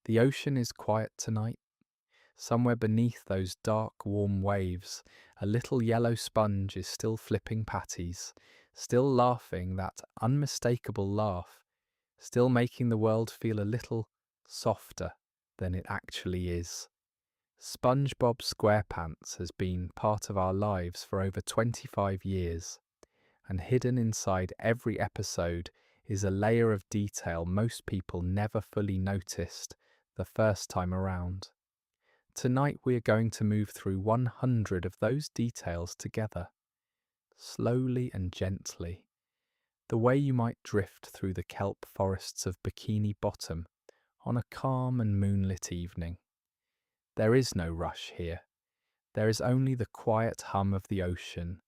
The ocean is quiet tonight. Somewhere beneath those dark, warm waves, a little yellow sponge is still flipping patties, still laughing that unmistakable laugh, still making the world feel a little softer than it actually is. SpongeBob SquarePants has been part of our lives for over 25 years, and hidden inside every episode is a layer of detail most people never fully noticed the first time around. Tonight we are going to move through 100 of those details together, slowly and gently, the way you might drift through the kelp forests of Bikini Bottom on a calm and moonlit evening. There is no rush here. There is only the quiet hum of the ocean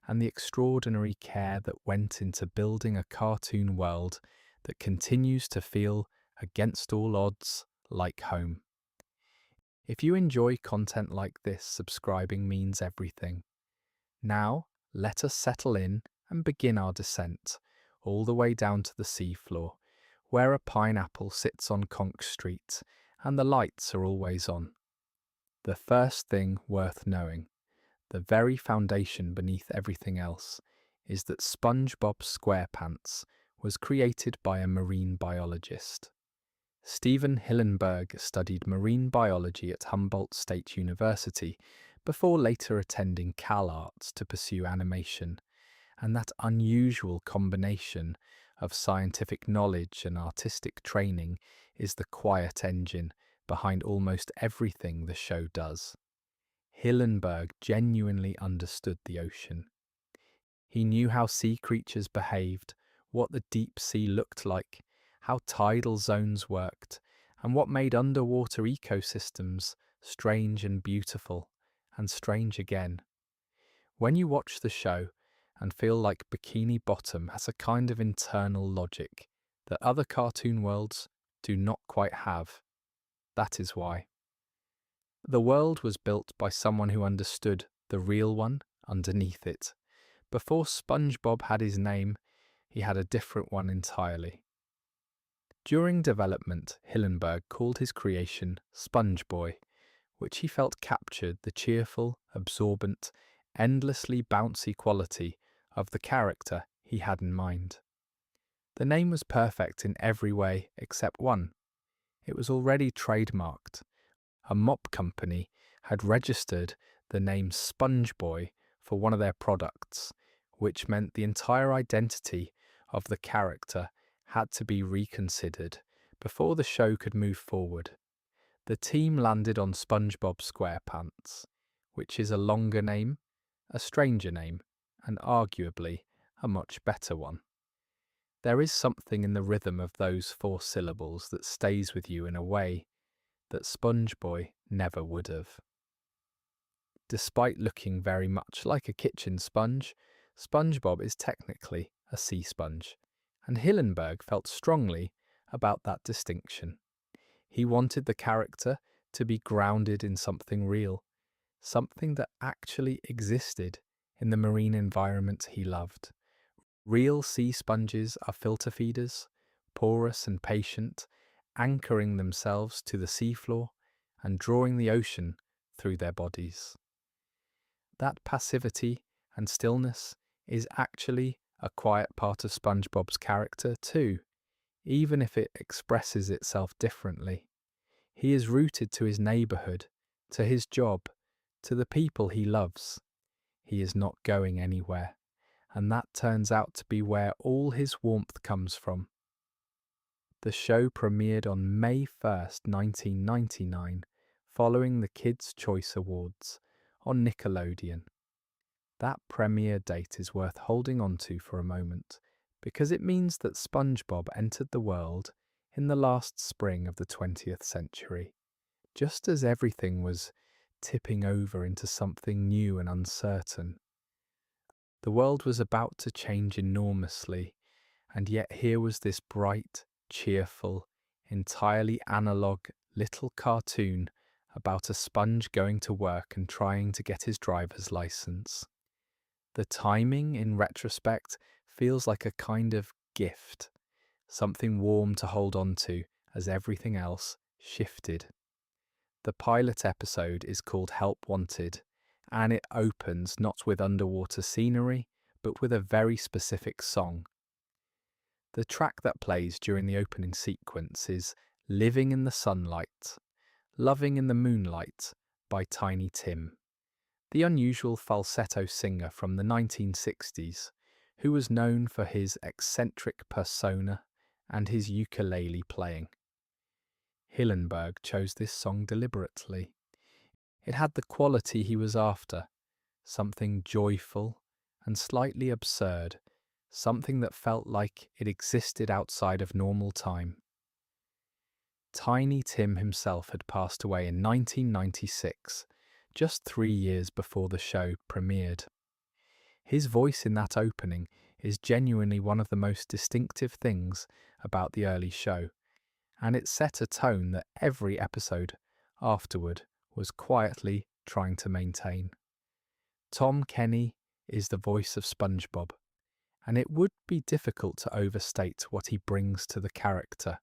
and the extraordinary care that went into building a cartoon world that continues to feel, against all odds, like home. If you enjoy content like this, subscribing means everything. Now, let us settle in and begin our descent, all the way down to the seafloor, where a pineapple sits on Conch Street and the lights are always on. The first thing worth knowing, the very foundation beneath everything else, is that SpongeBob SquarePants was created by a marine biologist. Stephen Hillenburg studied marine biology at Humboldt State University before later attending CalArts to pursue animation, and that unusual combination of scientific knowledge and artistic training is the quiet engine behind almost everything the show does. Hillenburg genuinely understood the ocean. He knew how sea creatures behaved, what the deep sea looked like, how tidal zones worked, and what made underwater ecosystems strange and beautiful, and strange again. When you watch the show and feel like Bikini Bottom has a kind of internal logic that other cartoon worlds do not quite have, that is why. The world was built by someone who understood the real one underneath it. Before SpongeBob had his name, he had a different one entirely. During development, Hillenburg called his creation SpongeBoy, which he felt captured the cheerful, absorbent, endlessly bouncy quality of the character he had in mind. The name was perfect in every way except one. It was already trademarked. A mop company had registered the name SpongeBoy for one of their products, which meant the entire identity of the character had to be reconsidered before the show could move forward. The team landed on SpongeBob SquarePants, which is a longer name, a stranger name, and arguably a much better one. There is something in the rhythm of those 4 syllables that stays with you in a way that SpongeBoy never would have. Despite looking very much like a kitchen sponge, SpongeBob is technically a sea sponge, and Hillenburg felt strongly about that distinction. He wanted the character to be grounded in something real, something that actually existed in the marine environment he loved. Real sea sponges are filter feeders, porous and patient, anchoring themselves to the seafloor and drawing the ocean through their bodies. That passivity and stillness is actually a quiet part of SpongeBob's character too, even if it expresses itself differently. He is rooted to his neighbourhood, to his job, to the people he loves. He is not going anywhere, and that turns out to be where all his warmth comes from. The show premiered on May 1st, 1999, following the Kids' Choice Awards on Nickelodeon. That premiere date is worth holding on to for a moment, because it means that SpongeBob entered the world in the last spring of the 20th century, just as everything was tipping over into something new and uncertain. The world was about to change enormously, and yet here was this bright, cheerful, entirely analog little cartoon about a sponge going to work and trying to get his driver's license. The timing, in retrospect, feels like a kind of gift, something warm to hold on to as everything else shifted. The pilot episode is called Help Wanted, and it opens not with underwater scenery, but with a very specific song. The track that plays during the opening sequence is Living in the Sunlight, Loving in the Moonlight by Tiny Tim, the unusual falsetto singer from the 1960s, who was known for his eccentric persona and his ukulele playing. Hillenburg chose this song deliberately. It had the quality he was after, something joyful and slightly absurd, something that felt like it existed outside of normal time. Tiny Tim himself had passed away in 1996, just 3 years before the show premiered. His voice in that opening is genuinely one of the most distinctive things about the early show, and it set a tone that every episode afterward was quietly trying to maintain. Tom Kenny is the voice of SpongeBob, and it would be difficult to overstate what he brings to the character.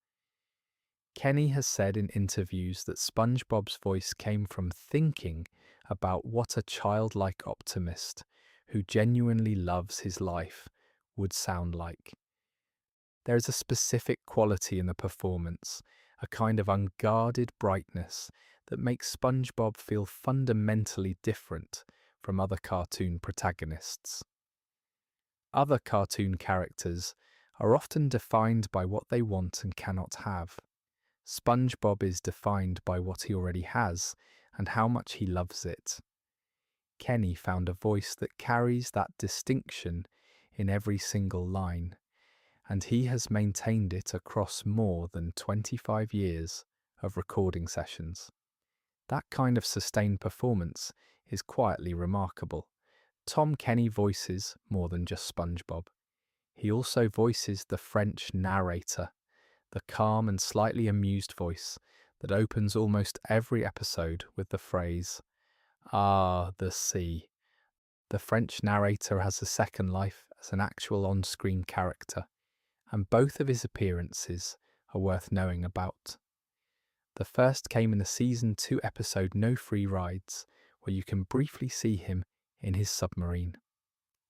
Kenny has said in interviews that SpongeBob's voice came from thinking about what a childlike optimist who genuinely loves his life would sound like. There is a specific quality in the performance, a kind of unguarded brightness that makes SpongeBob feel fundamentally different from other cartoon protagonists. Other cartoon characters are often defined by what they want and cannot have. SpongeBob is defined by what he already has and how much he loves it. Kenny found a voice that carries that distinction in every single line, and he has maintained it across more than 25 years of recording sessions. That kind of sustained performance is quietly remarkable. Tom Kenny voices more than just SpongeBob. He also voices the French narrator, the calm and slightly amused voice that opens almost every episode with the phrase, "Ah, the sea." The French narrator has a second life as an actual on-screen character, and both of his appearances are worth knowing about. The first came in the Season 2 episode No Free Rides, where you can briefly see him in his submarine.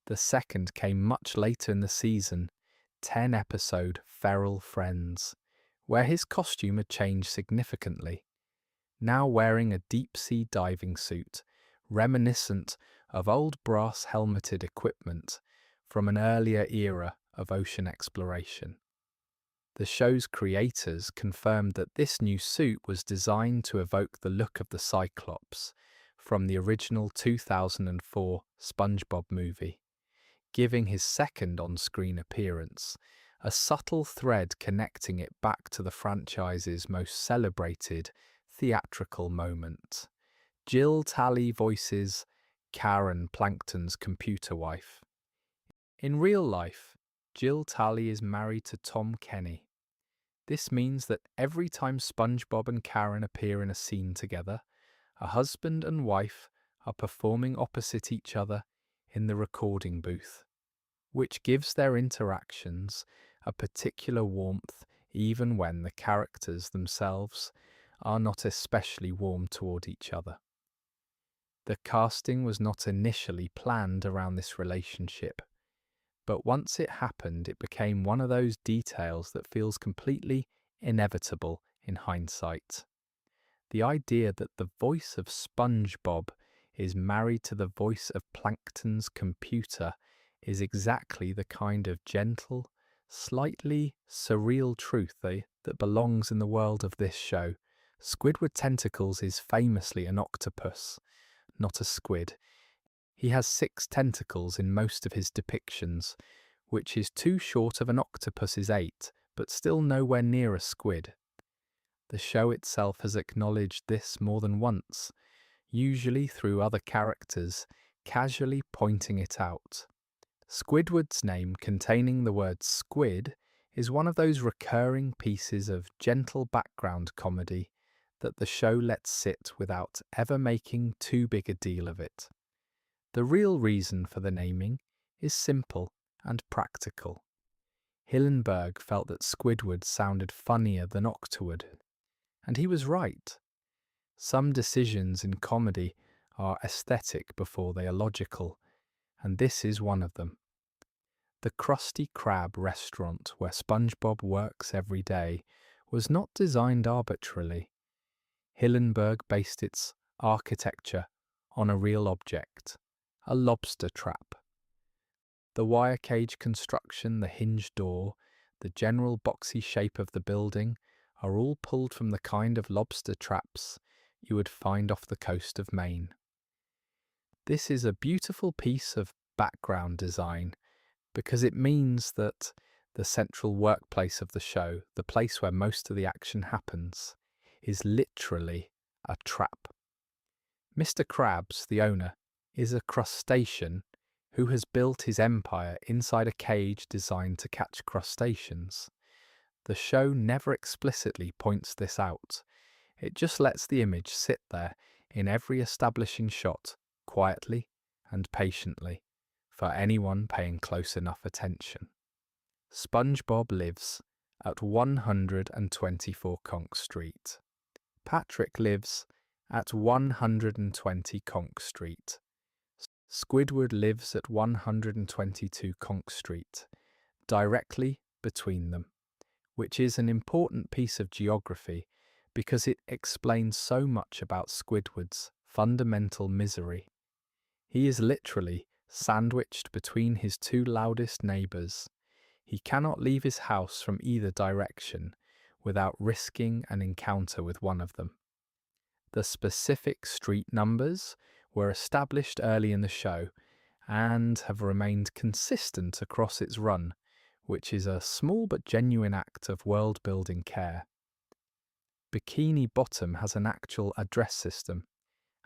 The second came much later in the season, 10 episode Feral Friends, where his costume had changed significantly, now wearing a deep-sea diving suit, reminiscent of old brass helmeted equipment from an earlier era of ocean exploration. The show's creators confirmed that this new suit was designed to evoke the look of the Cyclops from the original 2004 SpongeBob movie, giving his second on-screen appearance a subtle thread connecting it back to the franchise's most celebrated theatrical moment. Jill Talley voices Karen, Plankton's computer wife. In real life, Jill Talley is married to Tom Kenny. This means that every time SpongeBob and Karen appear in a scene together, a husband and wife are performing opposite each other in the recording booth, which gives their interactions a particular warmth even when the characters themselves are not especially warm toward each other. The casting was not initially planned around this relationship, but once it happened, it became one of those details that feels completely inevitable in hindsight. The idea that the voice of SpongeBob is married to the voice of Plankton's computer is exactly the kind of gentle, slightly surreal truth that belongs in the world of this show. Squidward Tentacles is famously an octopus, not a squid. He has 6 tentacles in most of his depictions, which is too short of an octopus's 8, but still nowhere near a squid. The show itself has acknowledged this more than once, usually through other characters casually pointing it out. Squidward's name containing the word squid is one of those recurring pieces of gentle background comedy that the show lets sit without ever making too big a deal of it. The real reason for the naming is simple and practical. Hillenburg felt that Squidward sounded funnier than Octaward. And he was right. Some decisions in comedy are aesthetic before they are logical, and this is one of them. The Krusty Krab restaurant where SpongeBob works every day was not designed arbitrarily. Hillenburg based its architecture on a real object, a lobster trap. The wire cage construction, the hinged door, the general boxy shape of the building are all pulled from the kind of lobster traps you would find off the coast of Maine. This is a beautiful piece of background design because it means that the central workplace of the show, the place where most of the action happens, is literally a trap. Mr. Krabs, the owner, is a crustacean who has built his empire inside a cage designed to catch crustaceans. The show never explicitly points this out. It just lets the image sit there in every establishing shot, quietly and patiently, for anyone paying close enough attention. SpongeBob lives at 124 Conch Street. Patrick lives at 120 Conch Street. Squidward lives at 122 Conch Street, directly between them, which is an important piece of geography because it explains so much about Squidward's fundamental misery. He is literally sandwiched between his two loudest neighbours. He cannot leave his house from either direction without risking an encounter with one of them. The specific street numbers were established early in the show and have remained consistent across its run, which is a small but genuine act of world-building care. Bikini Bottom has an actual address system,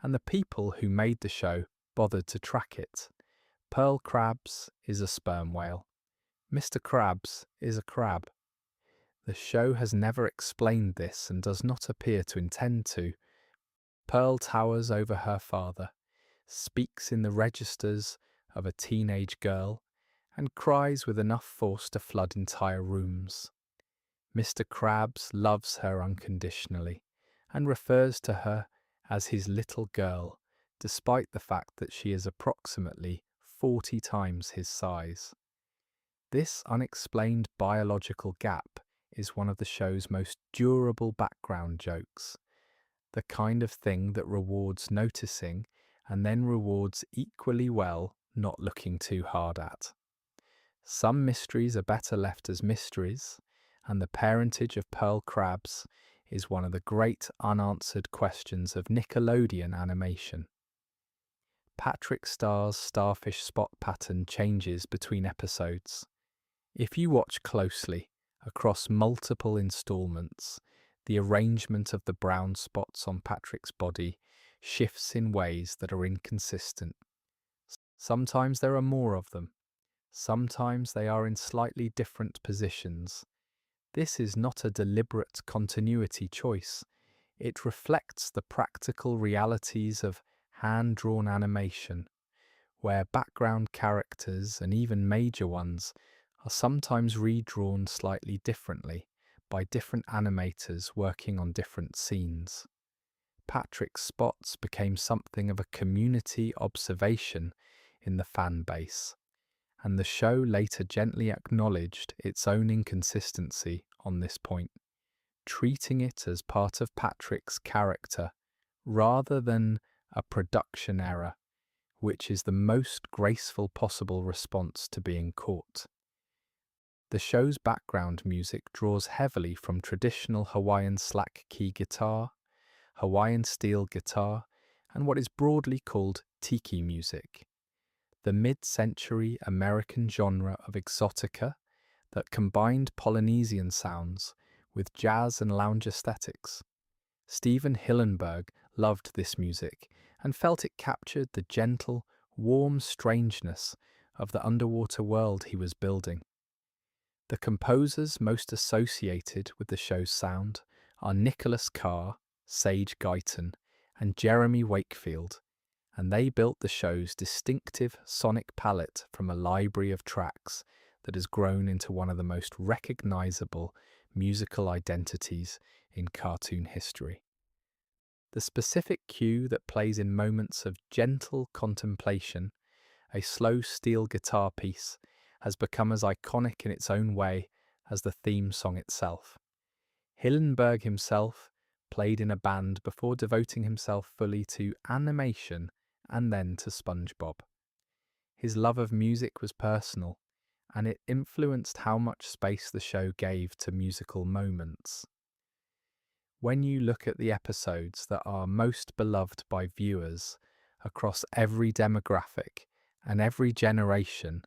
and the people who made the show bothered to track it. Pearl Krabs is a sperm whale. Mr. Krabs is a crab. The show has never explained this and does not appear to intend to. Pearl towers over her father, speaks in the registers of a teenage girl, and cries with enough force to flood entire rooms. Mr. Krabs loves her unconditionally and refers to her as his little girl, despite the fact that she is approximately 40 times his size. This unexplained biological gap is one of the show's most durable background jokes, the kind of thing that rewards noticing and then rewards equally well not looking too hard at. Some mysteries are better left as mysteries, and the parentage of Pearl Krabs is one of the great unanswered questions of Nickelodeon animation. Patrick Star's starfish spot pattern changes between episodes. If you watch closely, across multiple installments, the arrangement of the brown spots on Patrick's body shifts in ways that are inconsistent. Sometimes there are more of them. Sometimes they are in slightly different positions. This is not a deliberate continuity choice. It reflects the practical realities of hand-drawn animation, where background characters, and even major ones, are sometimes redrawn slightly differently by different animators working on different scenes. Patrick's spots became something of a community observation in the fan base, and the show later gently acknowledged its own inconsistency on this point, treating it as part of Patrick's character rather than a production error, which is the most graceful possible response to being caught. The show's background music draws heavily from traditional Hawaiian slack key guitar, Hawaiian steel guitar, and what is broadly called tiki music, the mid-century American genre of exotica that combined Polynesian sounds with jazz and lounge aesthetics. Stephen Hillenburg loved this music and felt it captured the gentle, warm strangeness of the underwater world he was building. The composers most associated with the show's sound are Nicholas Carr, Sage Guyton, and Jeremy Wakefield, and they built the show's distinctive sonic palette from a library of tracks that has grown into one of the most recognizable musical identities in cartoon history. The specific cue that plays in moments of gentle contemplation, a slow steel guitar piece, has become as iconic in its own way as the theme song itself. Hillenburg himself played in a band before devoting himself fully to animation and then to SpongeBob. His love of music was personal, and it influenced how much space the show gave to musical moments. When you look at the episodes that are most beloved by viewers across every demographic and every generation,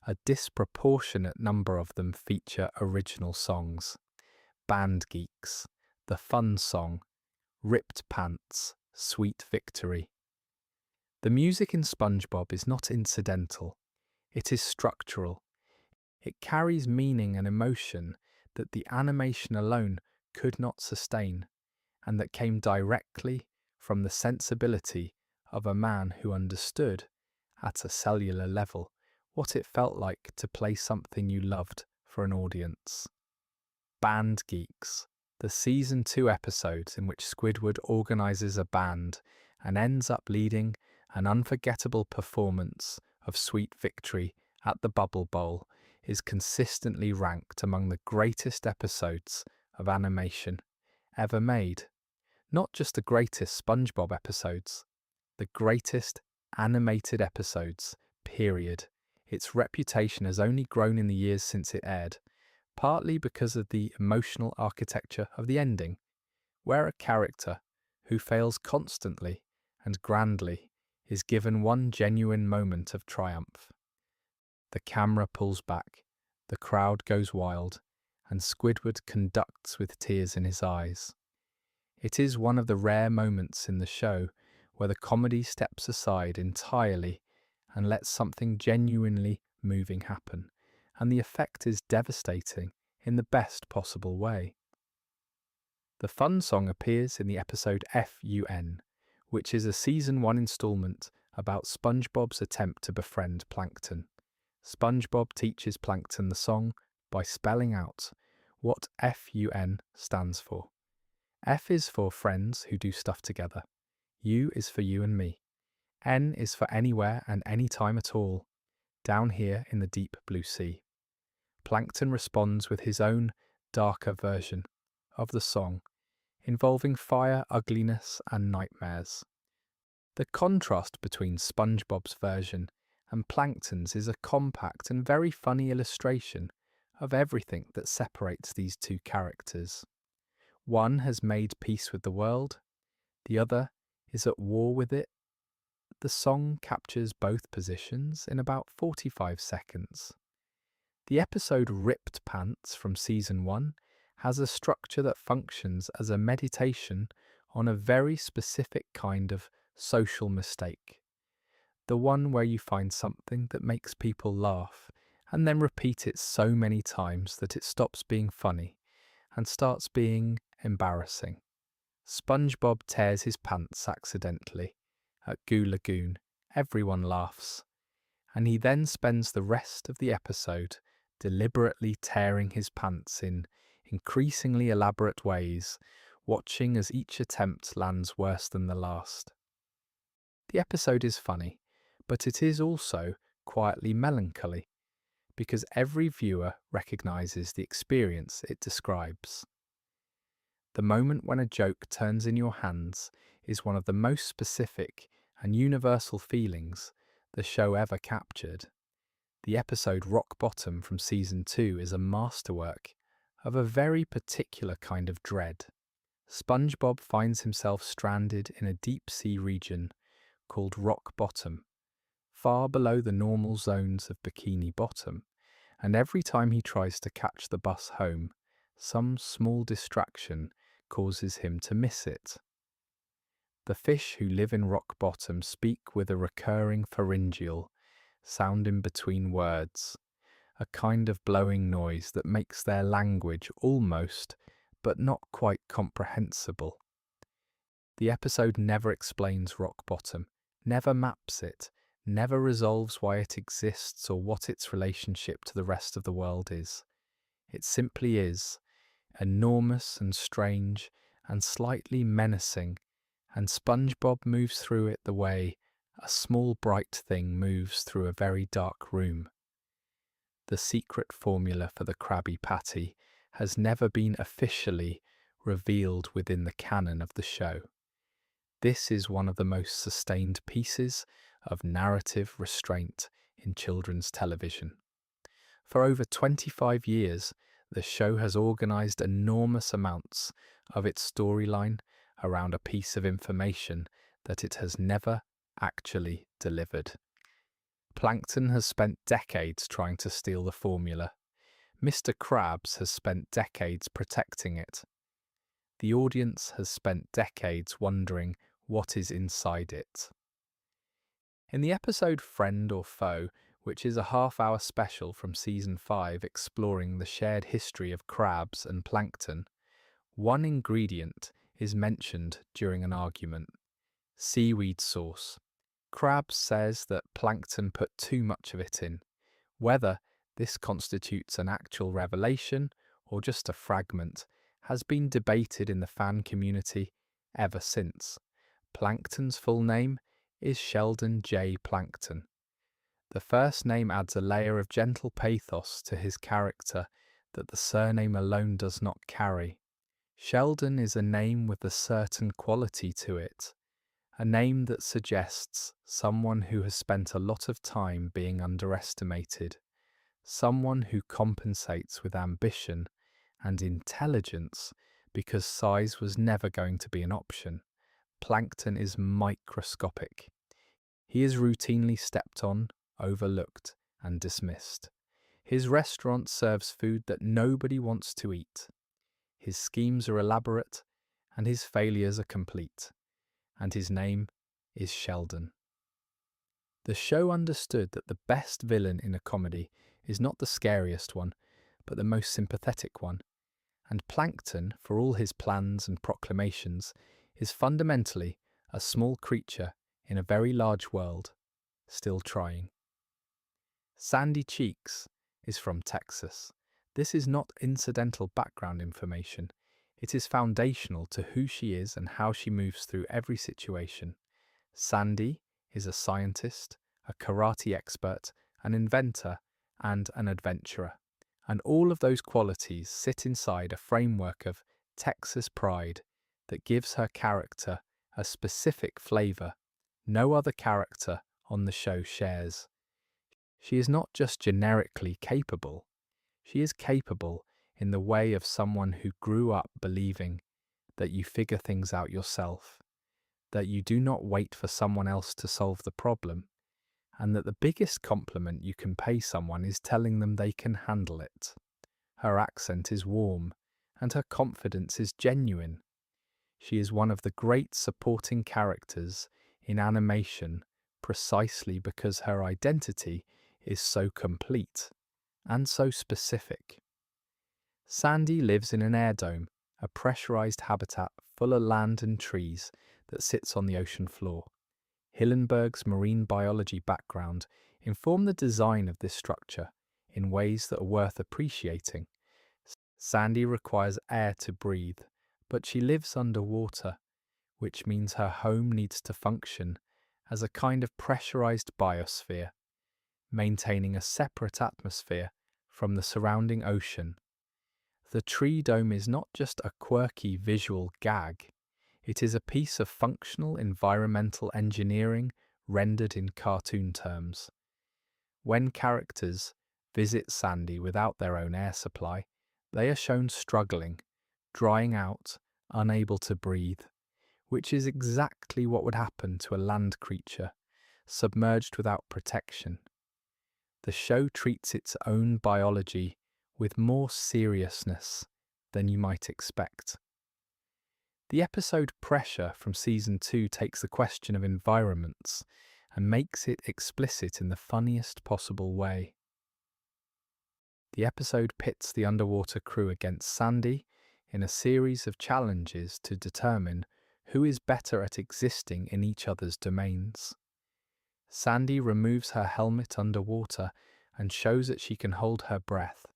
a disproportionate number of them feature original songs. Band Geeks, The Fun Song, Ripped Pants, Sweet Victory. The music in SpongeBob is not incidental, it is structural. It carries meaning and emotion that the animation alone could not sustain, and that came directly from the sensibility of a man who understood, at a cellular level, what it felt like to play something you loved for an audience. Band Geeks, the Season 2 episode in which Squidward organises a band and ends up leading an unforgettable performance of Sweet Victory at the Bubble Bowl, is consistently ranked among the greatest episodes of animation ever made. Not just the greatest SpongeBob episodes, the greatest animated episodes, period. Its reputation has only grown in the years since it aired, partly because of the emotional architecture of the ending, where a character who fails constantly and grandly is given one genuine moment of triumph. The camera pulls back, the crowd goes wild, and Squidward conducts with tears in his eyes. It is one of the rare moments in the show where the comedy steps aside entirely and lets something genuinely moving happen, and the effect is devastating in the best possible way. The fun song appears in the episode FUN, which is a Season 1 installment about SpongeBob's attempt to befriend Plankton. SpongeBob teaches Plankton the song by spelling out what FUN stands for. F is for friends who do stuff together. U is for you and me. N is for anywhere and any time at all, down here in the deep blue sea. Plankton responds with his own darker version of the song, involving fire, ugliness, and nightmares. The contrast between SpongeBob's version and Plankton's is a compact and very funny illustration of everything that separates these two characters. One has made peace with the world, the other is at war with it. The song captures both positions in about 45 seconds. The episode Ripped Pants from Season 1 has a structure that functions as a meditation on a very specific kind of social mistake. The one where you find something that makes people laugh and then repeat it so many times that it stops being funny and starts being embarrassing. SpongeBob tears his pants accidentally. At Goo Lagoon, everyone laughs, and he then spends the rest of the episode deliberately tearing his pants in increasingly elaborate ways, watching as each attempt lands worse than the last. The episode is funny, but it is also quietly melancholy, because every viewer recognises the experience it describes. The moment when a joke turns in your hands is one of the most specific and universal feelings the show ever captured. The episode Rock Bottom from Season 2 is a masterwork of a very particular kind of dread. SpongeBob finds himself stranded in a deep-sea region called Rock Bottom, far below the normal zones of Bikini Bottom, and every time he tries to catch the bus home, some small distraction causes him to miss it. The fish who live in Rock Bottom speak with a recurring pharyngeal sound in between words, a kind of blowing noise that makes their language almost, but not quite comprehensible. The episode never explains Rock Bottom, never maps it, never resolves why it exists or what its relationship to the rest of the world is. It simply is, enormous and strange and slightly menacing, and SpongeBob moves through it the way a small bright thing moves through a very dark room. The secret formula for the Krabby Patty has never been officially revealed within the canon of the show. This is one of the most sustained pieces of narrative restraint in children's television. For over 25 years, the show has organized enormous amounts of its storyline around a piece of information that it has never actually delivered. Plankton has spent decades trying to steal the formula. Mr. Krabs has spent decades protecting it. The audience has spent decades wondering what is inside it. In the episode Friend or Foe, which is a half-hour special from Season 5 exploring the shared history of crabs and plankton, one ingredient is mentioned during an argument: seaweed sauce. Krabs says that plankton put too much of it in. Whether this constitutes an actual revelation or just a fragment has been debated in the fan community ever since. Plankton's full name is Sheldon J. Plankton. The first name adds a layer of gentle pathos to his character that the surname alone does not carry. Sheldon is a name with a certain quality to it, a name that suggests someone who has spent a lot of time being underestimated, someone who compensates with ambition and intelligence because size was never going to be an option. Plankton is microscopic. He is routinely stepped on, overlooked, and dismissed. His restaurant serves food that nobody wants to eat. His schemes are elaborate, and his failures are complete. And his name is Sheldon. The show understood that the best villain in a comedy is not the scariest one, but the most sympathetic one. And Plankton, for all his plans and proclamations, is fundamentally a small creature in a very large world, still trying. Sandy Cheeks is from Texas. This is not incidental background information. It is foundational to who she is and how she moves through every situation. Sandy is a scientist, a karate expert, an inventor, and an adventurer. And all of those qualities sit inside a framework of Texas pride that gives her character a specific flavor no other character on the show shares. She is not just generically capable, she is capable in the way of someone who grew up believing that you figure things out yourself, that you do not wait for someone else to solve the problem, and that the biggest compliment you can pay someone is telling them they can handle it. Her accent is warm, and her confidence is genuine. She is one of the great supporting characters in animation precisely because her identity is so complete and so specific. Sandy lives in an air dome, a pressurized habitat full of land and trees that sits on the ocean floor. Hillenburg's marine biology background informed the design of this structure in ways that are worth appreciating. Sandy requires air to breathe, but she lives underwater, which means her home needs to function as a kind of pressurized biosphere, maintaining a separate atmosphere from the surrounding ocean. The tree dome is not just a quirky visual gag, it is a piece of functional environmental engineering rendered in cartoon terms. When characters visit Sandy without their own air supply, they are shown struggling, drying out, unable to breathe, which is exactly what would happen to a land creature, submerged without protection. The show treats its own biology with more seriousness than you might expect. The episode Pressure from Season 2 takes the question of environments and makes it explicit in the funniest possible way. The episode pits the underwater crew against Sandy in a series of challenges to determine who is better at existing in each other's domains. Sandy removes her helmet underwater and shows that she can hold her breath,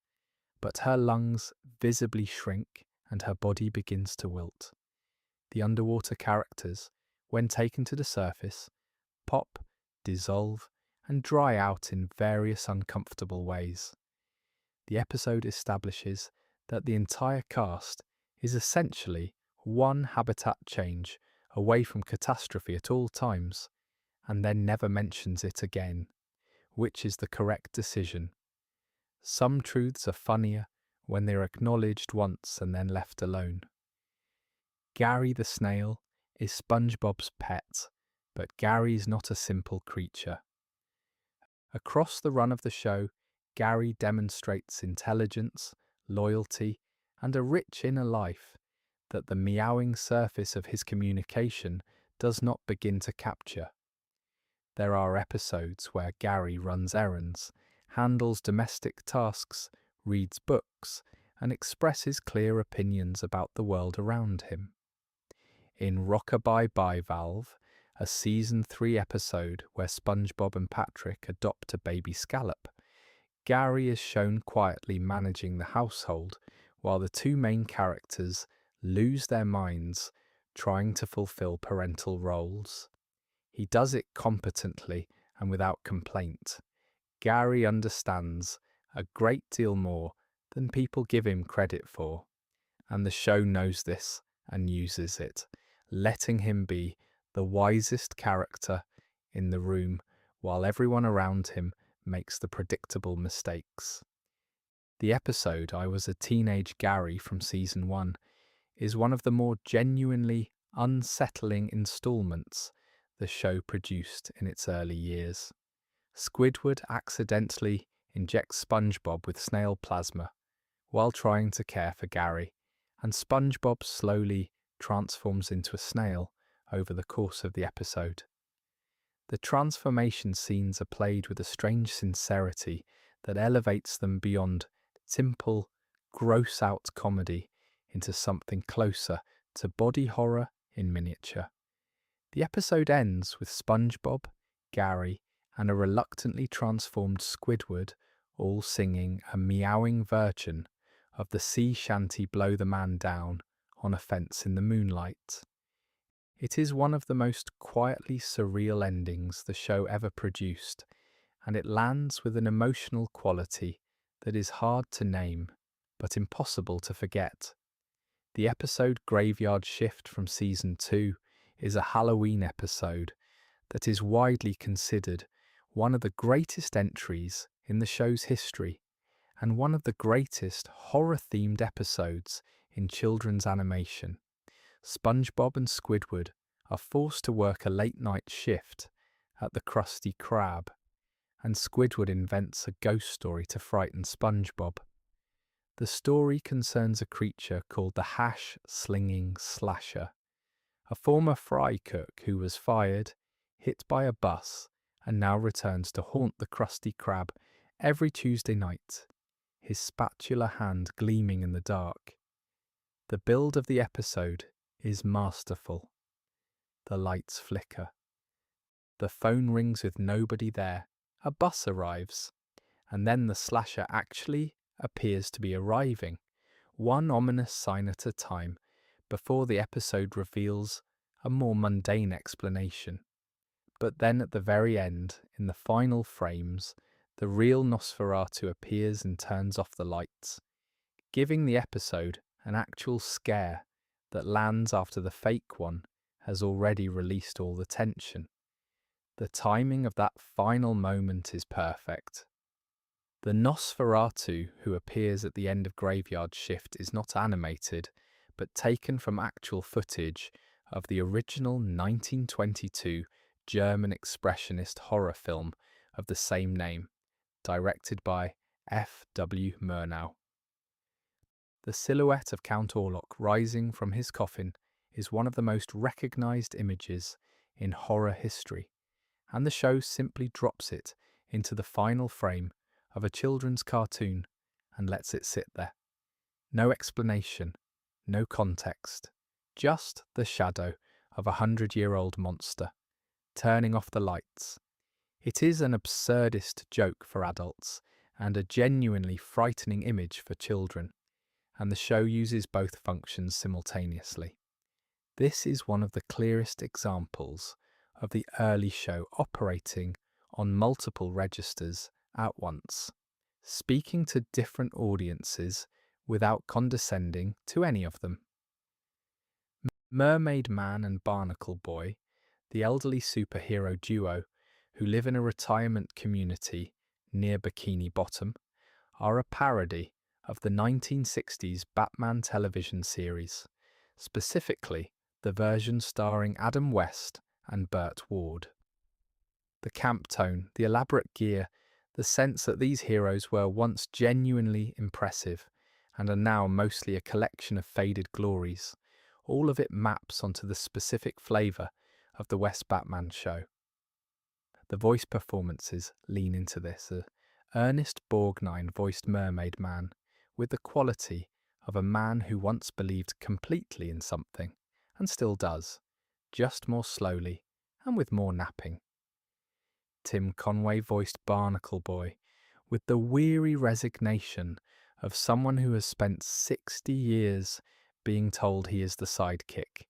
but her lungs visibly shrink and her body begins to wilt. The underwater characters, when taken to the surface, pop, dissolve, and dry out in various uncomfortable ways. The episode establishes that the entire cast is essentially one habitat change away from catastrophe at all times, and then never mentions it again, which is the correct decision. Some truths are funnier when they're acknowledged once and then left alone. Gary the snail is SpongeBob's pet, but Gary's not a simple creature. Across the run of the show, Gary demonstrates intelligence, loyalty, and a rich inner life that the meowing surface of his communication does not begin to capture. There are episodes where Gary runs errands, handles domestic tasks, reads books, and expresses clear opinions about the world around him. In Rockabye Bivalve, a Season 3 episode where SpongeBob and Patrick adopt a baby scallop, Gary is shown quietly managing the household while the two main characters lose their minds trying to fulfill parental roles. He does it competently and without complaint. Gary understands a great deal more than people give him credit for, and the show knows this and uses it, letting him be the wisest character in the room while everyone around him makes the predictable mistakes. The episode I Was a Teenage Gary from Season 1 is one of the more genuinely unsettling installments the show produced in its early years. Squidward accidentally injects SpongeBob with snail plasma while trying to care for Gary, and SpongeBob slowly transforms into a snail over the course of the episode. The transformation scenes are played with a strange sincerity that elevates them beyond simple, gross-out comedy into something closer to body horror in miniature. The episode ends with SpongeBob, Gary, and a reluctantly transformed Squidward all singing a meowing version of the sea shanty Blow the Man Down on a fence in the moonlight. It is one of the most quietly surreal endings the show ever produced, and it lands with an emotional quality that is hard to name, but impossible to forget. The episode Graveyard Shift from Season 2 is a Halloween episode that is widely considered one of the greatest entries in the show's history, and one of the greatest horror-themed episodes in children's animation. SpongeBob and Squidward are forced to work a late-night shift at the Krusty Krab, and Squidward invents a ghost story to frighten SpongeBob. The story concerns a creature called the Hash-Slinging Slasher, a former fry cook who was fired, hit by a bus, and now returns to haunt the Krusty Krab every Tuesday night, his spatula hand gleaming in the dark. The build of the episode is masterful. The lights flicker. The phone rings with nobody there. A bus arrives, and then the slasher actually appears to be arriving, one ominous sign at a time, before the episode reveals a more mundane explanation. But then at the very end, in the final frames, the real Nosferatu appears and turns off the lights, giving the episode an actual scare that lands after the fake one has already released all the tension. The timing of that final moment is perfect. The Nosferatu who appears at the end of Graveyard Shift is not animated, but taken from actual footage of the original 1922 German expressionist horror film of the same name, directed by F. W. Murnau. The silhouette of Count Orlok rising from his coffin is one of the most recognised images in horror history, and the show simply drops it into the final frame of a children's cartoon and lets it sit there. No explanation, no context, just the shadow of a 100-year-old monster, turning off the lights. It is an absurdist joke for adults and a genuinely frightening image for children, and the show uses both functions simultaneously. This is one of the clearest examples of the early show operating on multiple registers at once, speaking to different audiences without condescending to any of them. Mermaid Man and Barnacle Boy, the elderly superhero duo who live in a retirement community near Bikini Bottom, are a parody of the 1960s Batman television series, specifically the version starring Adam West and Burt Ward. The camp tone, the elaborate gear, the sense that these heroes were once genuinely impressive and are now mostly a collection of faded glories, all of it maps onto the specific flavour of the West Batman show. The voice performances lean into this. Ernest Borgnine voiced Mermaid Man with the quality of a man who once believed completely in something, and still does, just more slowly and with more napping. Tim Conway voiced Barnacle Boy with the weary resignation of someone who has spent 60 years being told he is the sidekick.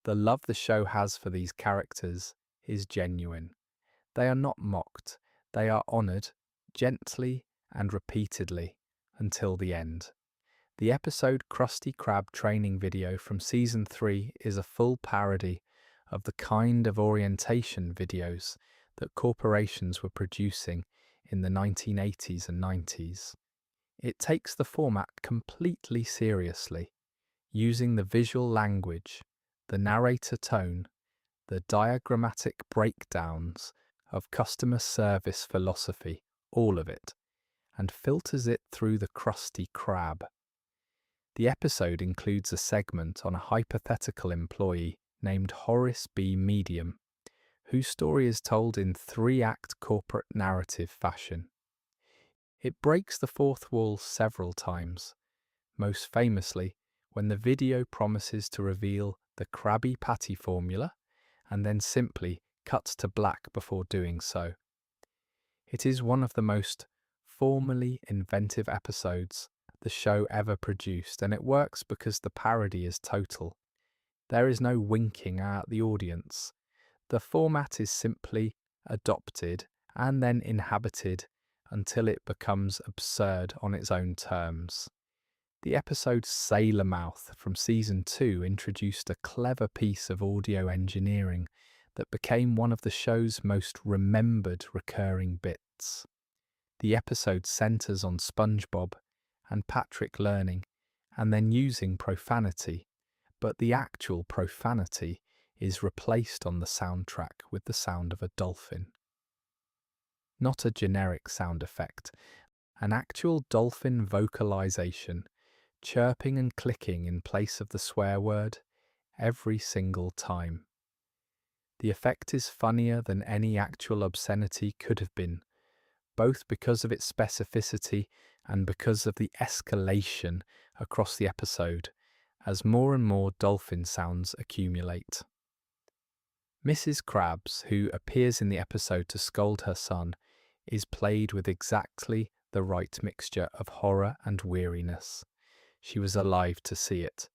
The love the show has for these characters is genuine. They are not mocked, they are honoured, gently and repeatedly, until the end. The episode Krusty Krab training video from Season 3 is a full parody of the kind of orientation videos that corporations were producing in the 1980s and 90s. It takes the format completely seriously, using the visual language, the narrator tone, the diagrammatic breakdowns of customer service philosophy, all of it, and filters it through the Krusty Krab. The episode includes a segment on a hypothetical employee named Horace B. Medium, whose story is told in 3-act corporate narrative fashion. It breaks the fourth wall several times, most famously when the video promises to reveal the Krabby Patty formula and then simply cuts to black before doing so. It is one of the most formally inventive episodes the show ever produced, and it works because the parody is total. There is no winking at the audience. The format is simply adopted and then inhabited until it becomes absurd on its own terms. The episode Sailor Mouth from Season 2 introduced a clever piece of audio engineering that became one of the show's most remembered recurring bits. The episode centres on SpongeBob and Patrick learning and then using profanity, but the actual profanity is replaced on the soundtrack with the sound of a dolphin. Not a generic sound effect, an actual dolphin vocalization, chirping and clicking in place of the swear word every single time. The effect is funnier than any actual obscenity could have been, both because of its specificity and because of the escalation across the episode as more and more dolphin sounds accumulate. Mrs. Krabs, who appears in the episode to scold her son, is played with exactly the right mixture of horror and weariness. She was alive to see it.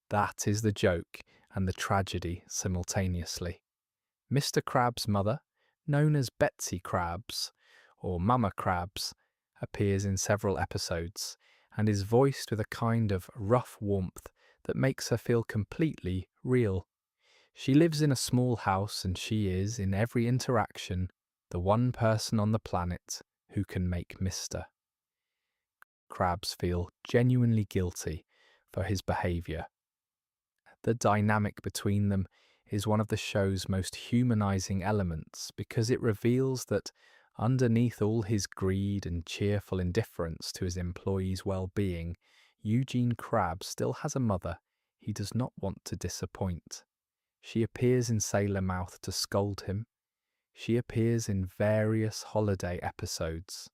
That is the joke and the tragedy simultaneously. Mr. Krabs' mother, known as Betsy Krabs, or Mama Krabs, appears in several episodes and is voiced with a kind of rough warmth that makes her feel completely real. She lives in a small house and she is, in every interaction, the one person on the planet who can make Mr. Krabs feel genuinely guilty for his behaviour. The dynamic between them is one of the show's most humanising elements because it reveals that underneath all his greed and cheerful indifference to his employees' well-being, Eugene Krabs still has a mother he does not want to disappoint. She appears in Sailor Mouth to scold him. She appears in various holiday episodes.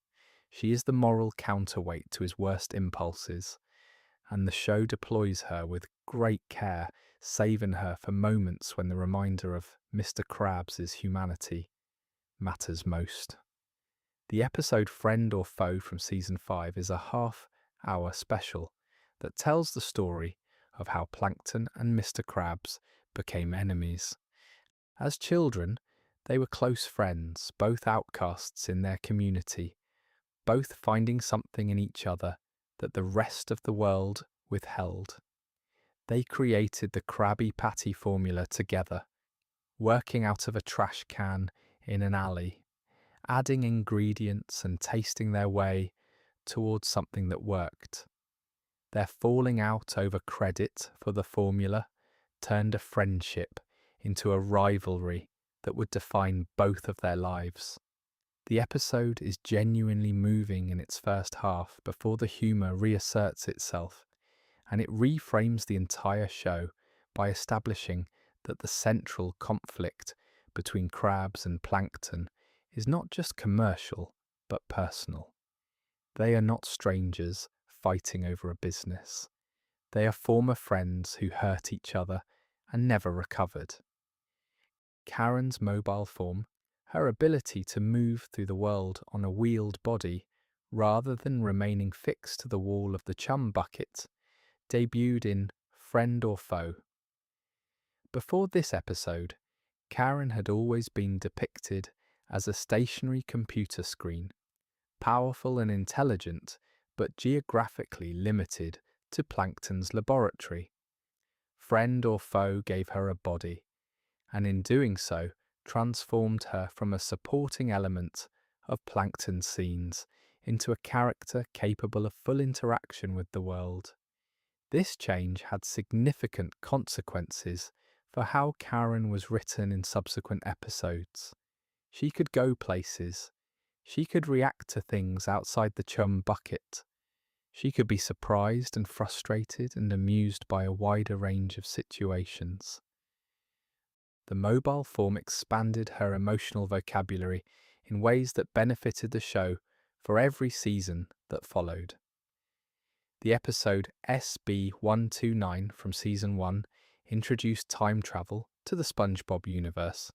She is the moral counterweight to his worst impulses, and the show deploys her with great care, saving her for moments when the reminder of Mr. Krabs' humanity matters most. The episode Friend or Foe from Season 5 is a half Hour special that tells the story of how Plankton and Mr. Krabs became enemies. As children, they were close friends, both outcasts in their community, both finding something in each other that the rest of the world withheld. They created the Krabby Patty formula together, working out of a trash can in an alley, adding ingredients and tasting their way towards something that worked. Their falling out over credit for the formula turned a friendship into a rivalry that would define both of their lives. The episode is genuinely moving in its first half before the humour reasserts itself, and it reframes the entire show by establishing that the central conflict between Krabs and Plankton is not just commercial, but personal. They are not strangers fighting over a business. They are former friends who hurt each other and never recovered. Karen's mobile form, her ability to move through the world on a wheeled body rather than remaining fixed to the wall of the chum bucket, debuted in Friend or Foe. Before this episode, Karen had always been depicted as a stationary computer screen, powerful and intelligent, but geographically limited to Plankton's laboratory. Friend or Foe gave her a body, and in doing so, transformed her from a supporting element of Plankton's scenes into a character capable of full interaction with the world. This change had significant consequences for how Karen was written in subsequent episodes. She could go places. She could react to things outside the chum bucket. She could be surprised and frustrated and amused by a wider range of situations. The mobile form expanded her emotional vocabulary in ways that benefited the show for every season that followed. The episode SB129 from Season 1 introduced time travel to the SpongeBob universe.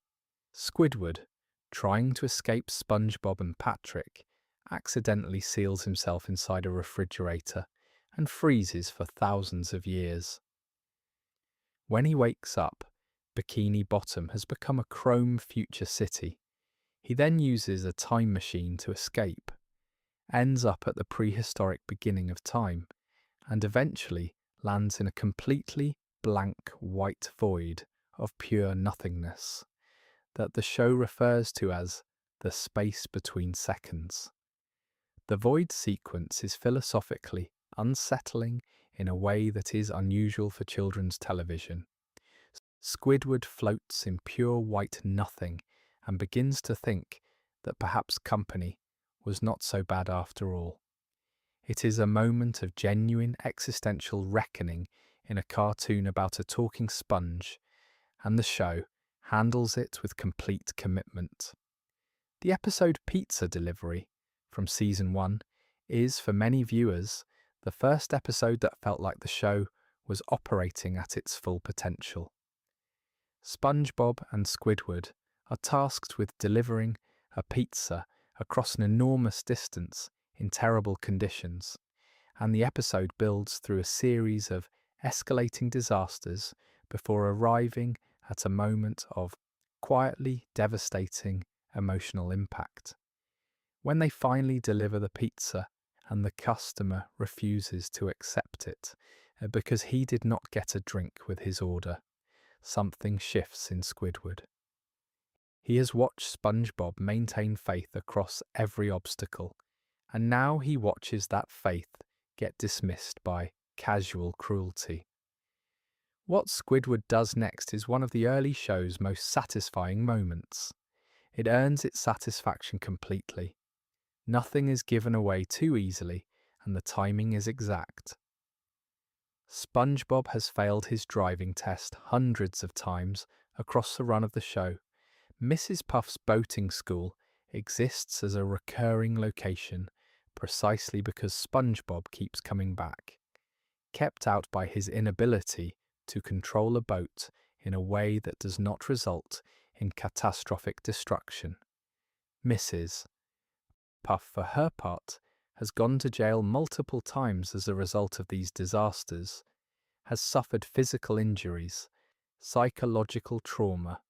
Squidward, trying to escape SpongeBob and Patrick, accidentally seals himself inside a refrigerator and freezes for thousands of years. When he wakes up, Bikini Bottom has become a chrome future city. He then uses a time machine to escape, ends up at the prehistoric beginning of time, and eventually lands in a completely blank white void of pure nothingness that the show refers to as the space between seconds. The void sequence is philosophically unsettling in a way that is unusual for children's television. Squidward floats in pure white nothing and begins to think that perhaps company was not so bad after all. It is a moment of genuine existential reckoning in a cartoon about a talking sponge, and the show handles it with complete commitment. The episode Pizza Delivery from Season 1 is, for many viewers, the first episode that felt like the show was operating at its full potential. SpongeBob and Squidward are tasked with delivering a pizza across an enormous distance in terrible conditions, and the episode builds through a series of escalating disasters before arriving at a moment of quietly devastating emotional impact. When they finally deliver the pizza and the customer refuses to accept it because he did not get a drink with his order, something shifts in Squidward. He has watched SpongeBob maintain faith across every obstacle, and now he watches that faith get dismissed by casual cruelty. What Squidward does next is one of the early show's most satisfying moments. It earns its satisfaction completely. Nothing is given away too easily, and the timing is exact. SpongeBob has failed his driving test hundreds of times across the run of the show. Mrs. Puff's boating school exists as a recurring location precisely because SpongeBob keeps coming back, kept out by his inability to control a boat in a way that does not result in catastrophic destruction. Mrs. Puff, for her part, has gone to jail multiple times as a result of these disasters, has suffered physical injuries, psychological trauma,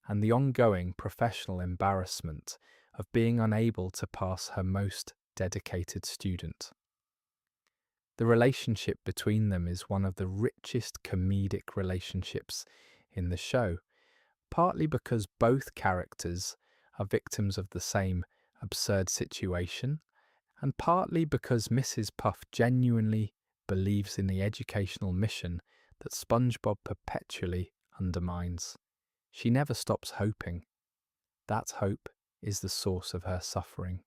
and the ongoing professional embarrassment of being unable to pass her most dedicated student. The relationship between them is one of the richest comedic relationships in the show, partly because both characters are victims of the same absurd situation, and partly because Mrs. Puff genuinely believes in the educational mission that SpongeBob perpetually undermines. She never stops hoping. That hope is the source of her suffering.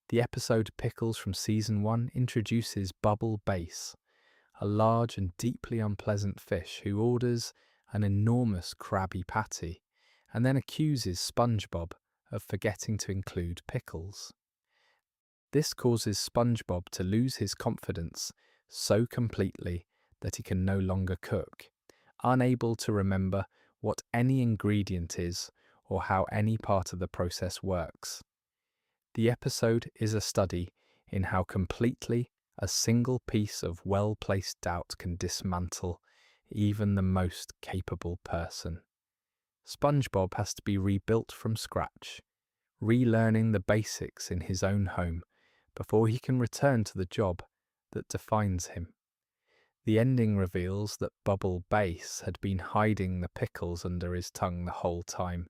The episode Pickles from Season 1 introduces Bubble Bass, a large and deeply unpleasant fish who orders an enormous Krabby Patty and then accuses SpongeBob of forgetting to include pickles. This causes SpongeBob to lose his confidence so completely that he can no longer cook, unable to remember what any ingredient is or how any part of the process works. The episode is a study in how completely a single piece of well-placed doubt can dismantle even the most capable person. SpongeBob has to be rebuilt from scratch, relearning the basics in his own home before he can return to the job that defines him. The ending reveals that Bubble Bass had been hiding the pickles under his tongue the whole time,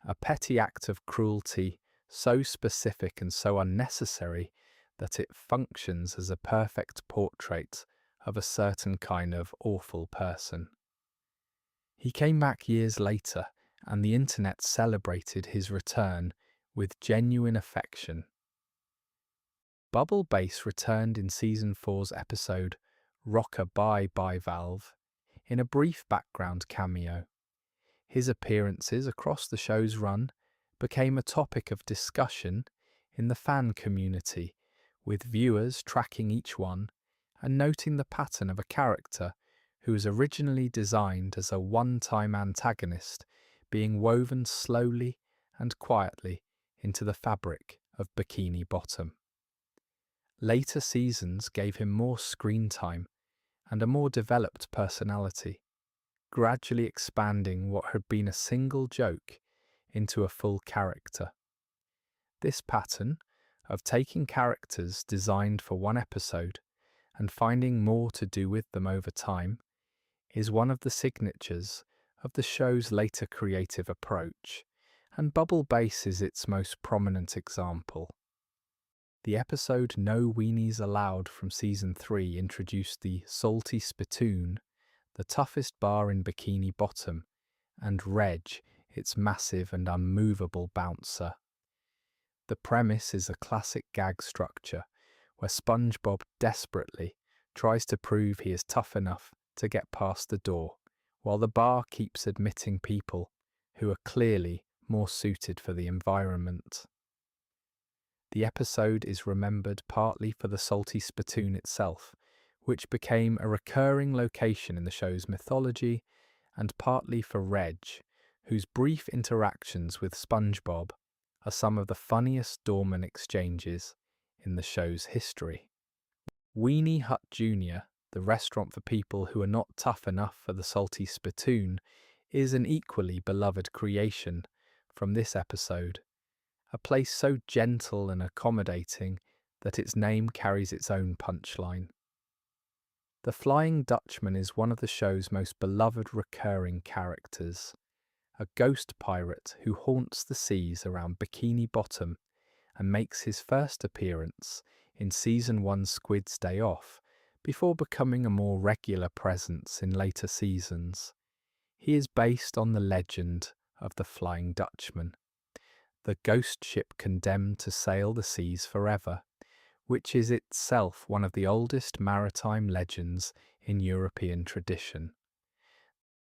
a petty act of cruelty so specific and so unnecessary that it functions as a perfect portrait of a certain kind of awful person. He came back years later, and the internet celebrated his return with genuine affection. Bubble Bass returned in Season 4's episode Rock-a-Bye Bivalve in a brief background cameo. His appearances across the show's run became a topic of discussion in the fan community, with viewers tracking each one and noting the pattern of a character who was originally designed as a one-time antagonist being woven slowly and quietly into the fabric of Bikini Bottom. Later seasons gave him more screen time and a more developed personality, gradually expanding what had been a single joke into a full character. This pattern of taking characters designed for one episode and finding more to do with them over time is one of the signatures of the show's later creative approach, and Bubble Bass is its most prominent example. The episode No Weenies Allowed from Season 3 introduced the Salty Spittoon, the toughest bar in Bikini Bottom, and Reg, its massive and unmovable bouncer. The premise is a classic gag structure where SpongeBob desperately tries to prove he is tough enough to get past the door, while the bar keeps admitting people who are clearly more suited for the environment. The episode is remembered partly for the Salty Spittoon itself, which became a recurring location in the show's mythology, and partly for Reg, whose brief interactions with SpongeBob are some of the funniest doorman exchanges in the show's history. Weenie Hut Jr., the restaurant for people who are not tough enough for the Salty Spittoon, is an equally beloved creation from this episode, a place so gentle and accommodating that its name carries its own punchline. The Flying Dutchman is one of the show's most beloved recurring characters, a ghost pirate who haunts the seas around Bikini Bottom and makes his first appearance in Season 1's Squid's Day Off, before becoming a more regular presence in later seasons. He is based on the legend of the Flying Dutchman, the ghost ship condemned to sail the seas forever, which is itself one of the oldest maritime legends in European tradition.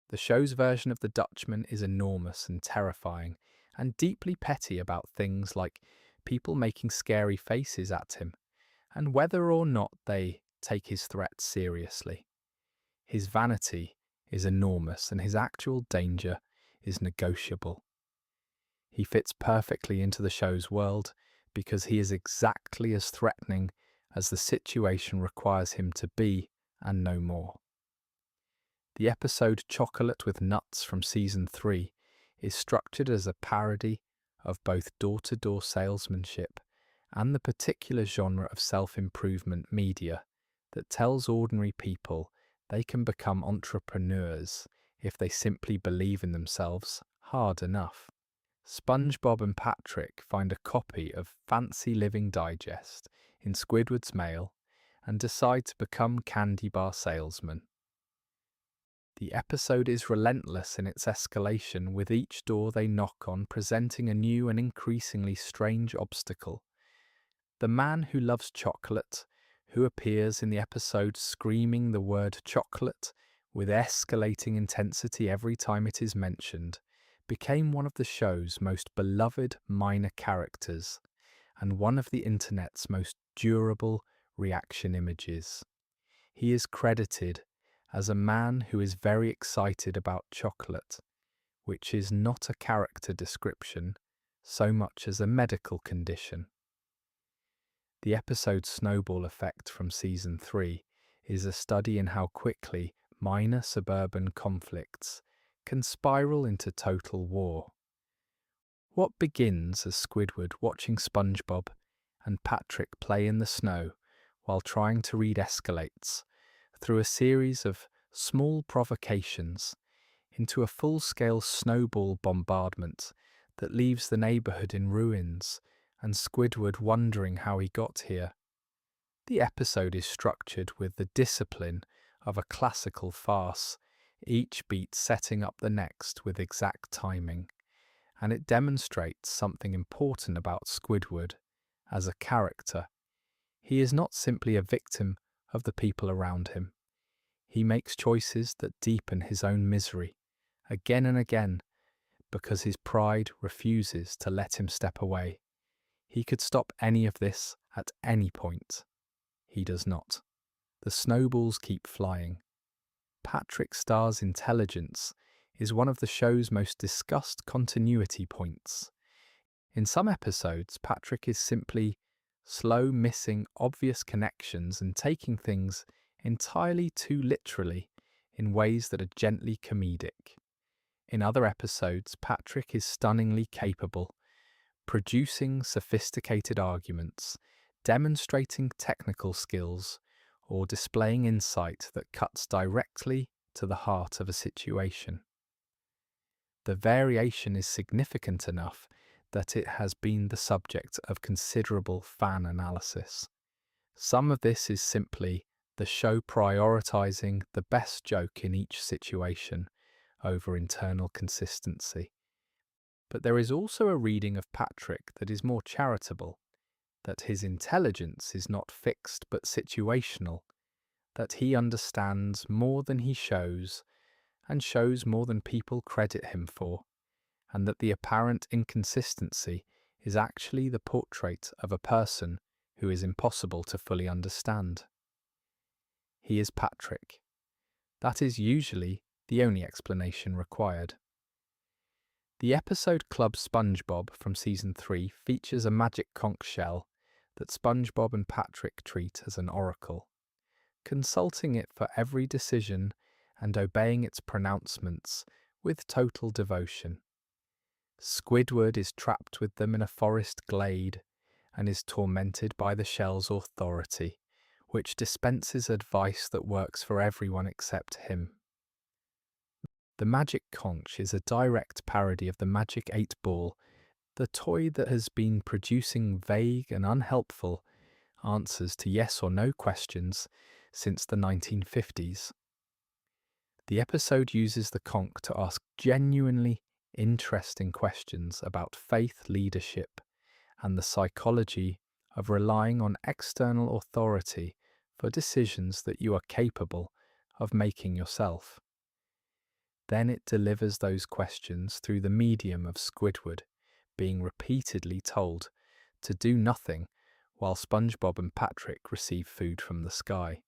The show's version of the Dutchman is enormous and terrifying, and deeply petty about things like people making scary faces at him, and whether or not they take his threats seriously. His vanity is enormous, and his actual danger is negotiable. He fits perfectly into the show's world because he is exactly as threatening as the situation requires him to be, and no more. The episode Chocolate with Nuts from Season 3 is structured as a parody of both door-to-door salesmanship and the particular genre of self-improvement media that tells ordinary people they can become entrepreneurs if they simply believe in themselves hard enough. SpongeBob and Patrick find a copy of Fancy Living Digest in Squidward's mail and decide to become candy bar salesmen. The episode is relentless in its escalation, with each door they knock on presenting a new and increasingly strange obstacle. The man who loves chocolate, who appears in the episode screaming the word chocolate with escalating intensity every time it is mentioned, became one of the show's most beloved minor characters and one of the internet's most durable reaction images. He is credited as a man who is very excited about chocolate, which is not a character description so much as a medical condition. The episode Snowball Effect from Season 3 is a study in how quickly minor suburban conflicts can spiral into total war. What begins as Squidward watching SpongeBob and Patrick play in the snow while trying to read escalates through a series of small provocations into a full-scale snowball bombardment that leaves the neighborhood in ruins and Squidward wondering how he got here. The episode is structured with the discipline of a classical farce, each beat setting up the next with exact timing, and it demonstrates something important about Squidward as a character. He is not simply a victim of the people around him. He makes choices that deepen his own misery, again and again, because his pride refuses to let him step away. He could stop any of this at any point. He does not. The snowballs keep flying. Patrick Starr's intelligence is one of the show's most discussed continuity points. In some episodes, Patrick is simply slow, missing obvious connections and taking things entirely too literally in ways that are gently comedic. In other episodes, Patrick is stunningly capable, producing sophisticated arguments, demonstrating technical skills, or displaying insight that cuts directly to the heart of a situation. The variation is significant enough that it has been the subject of considerable fan analysis. Some of this is simply the show prioritizing the best joke in each situation over internal consistency. But there is also a reading of Patrick that is more charitable, that his intelligence is not fixed but situational, that he understands more than he shows, and shows more than people credit him for, and that the apparent inconsistency is actually the portrait of a person who is impossible to fully understand. He is Patrick. That is usually the only explanation required. The episode Club SpongeBob from Season 3 features a magic conch shell that SpongeBob and Patrick treat as an oracle, consulting it for every decision and obeying its pronouncements with total devotion. Squidward is trapped with them in a forest glade and is tormented by the shell's authority, which dispenses advice that works for everyone except him. The Magic Conch is a direct parody of the Magic 8-Ball, the toy that has been producing vague and unhelpful answers to yes or no questions since the 1950s. The episode uses the conch to ask genuinely interesting questions about faith, leadership, and the psychology of relying on external authority for decisions that you are capable of making yourself. Then it delivers those questions through the medium of Squidward being repeatedly told to do nothing while SpongeBob and Patrick receive food from the sky.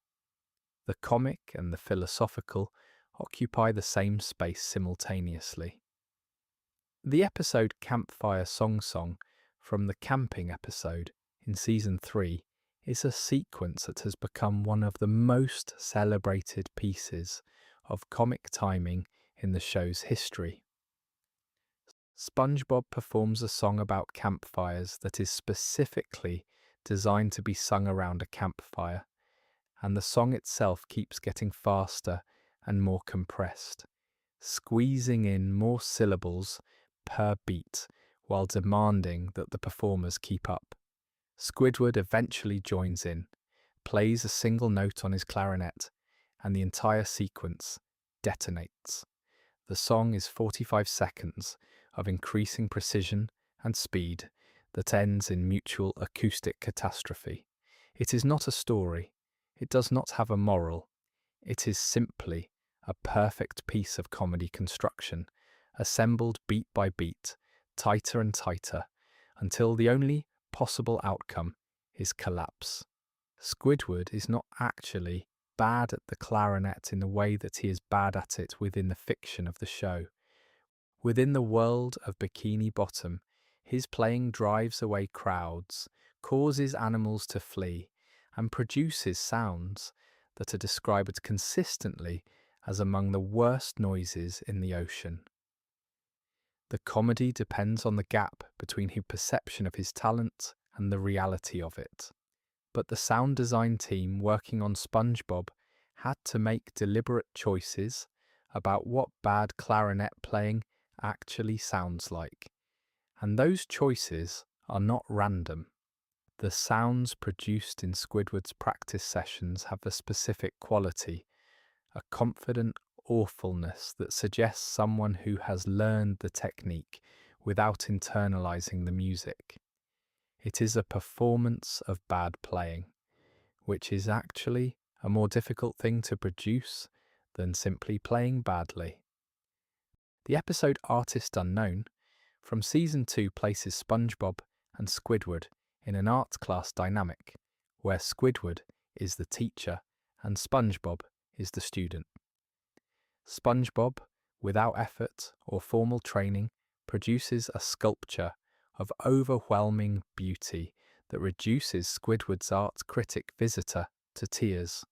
The comic and the philosophical occupy the same space simultaneously. The episode Campfire Song from the camping episode in season 3 is a sequence that has become one of the most celebrated pieces of comic timing in the show's history. SpongeBob performs a song about campfires that is specifically designed to be sung around a campfire, and the song itself keeps getting faster and more compressed, squeezing in more syllables per beat while demanding that the performers keep up. Squidward eventually joins in, plays a single note on his clarinet, and the entire sequence detonates. The song is 45 seconds of increasing precision and speed that ends in mutual acoustic catastrophe. It is not a story. It does not have a moral. It is simply a perfect piece of comedy construction, assembled beat by beat, tighter and tighter, until the only possible outcome is collapse. Squidward is not actually bad at the clarinet in the way that he is bad at it within the fiction of the show. Within the world of Bikini Bottom, his playing drives away crowds, causes animals to flee, and produces sounds that are described consistently as among the worst noises in the ocean. The comedy depends on the gap between his perception of his talent and the reality of it. But the sound design team working on SpongeBob had to make deliberate choices about what bad clarinet playing actually sounds like. And those choices are not random. The sounds produced in Squidward's practice sessions have a specific quality, a confident awfulness that suggests someone who has learned the technique without internalizing the music. It is a performance of bad playing, which is actually a more difficult thing to produce than simply playing badly. The episode Artist Unknown from season 2 places SpongeBob and Squidward in an art class dynamic, where Squidward is the teacher and SpongeBob is the student. SpongeBob, without effort or formal training, produces a sculpture of overwhelming beauty that reduces Squidward's art critic visitor to tears.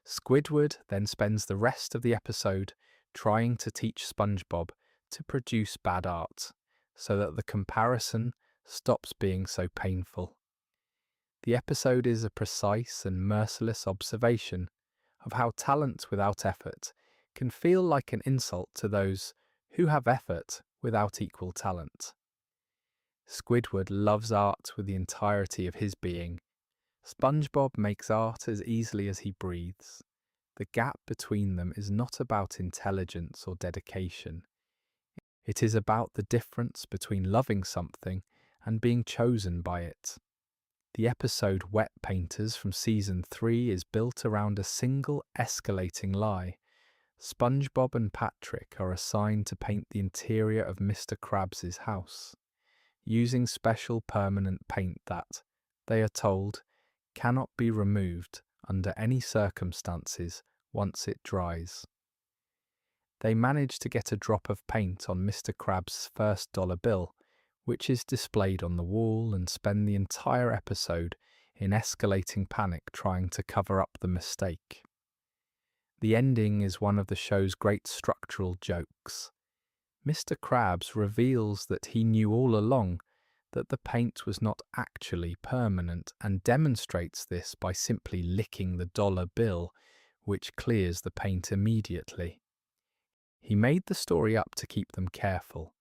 Squidward then spends the rest of the episode trying to teach SpongeBob to produce bad art, so that the comparison stops being so painful. The episode is a precise and merciless observation of how talent without effort can feel like an insult to those who have effort without equal talent. Squidward loves art with the entirety of his being. SpongeBob makes art as easily as he breathes. The gap between them is not about intelligence or dedication. It is about the difference between loving something and being chosen by it. The episode Wet Painters from season 3 is built around a single escalating lie. SpongeBob and Patrick are assigned to paint the interior of Mr. Krabs' house, using special permanent paint that, they are told, cannot be removed under any circumstances once it dries. They manage to get a drop of paint on Mr. Krabs' first dollar bill, which is displayed on the wall, and spend the entire episode in escalating panic trying to cover up the mistake. The ending is one of the show's great structural jokes. Mr. Krabs reveals that he knew all along that the paint was not actually permanent, and demonstrates this by simply licking the dollar bill, which clears the paint immediately. He made the story up to keep them careful.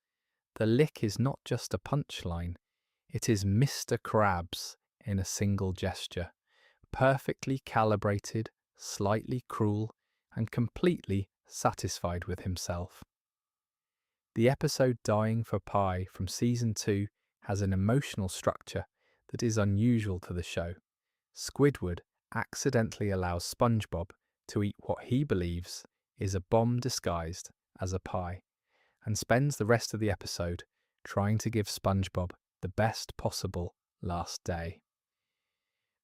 The lick is not just a punchline, it is Mr. Krabs in a single gesture, perfectly calibrated, slightly cruel, and completely satisfied with himself. The episode Dying for Pie from season 2 has an emotional structure that is unusual to the show. Squidward accidentally allows SpongeBob to eat what he believes is a bomb disguised as a pie, and spends the rest of the episode trying to give SpongeBob the best possible last day.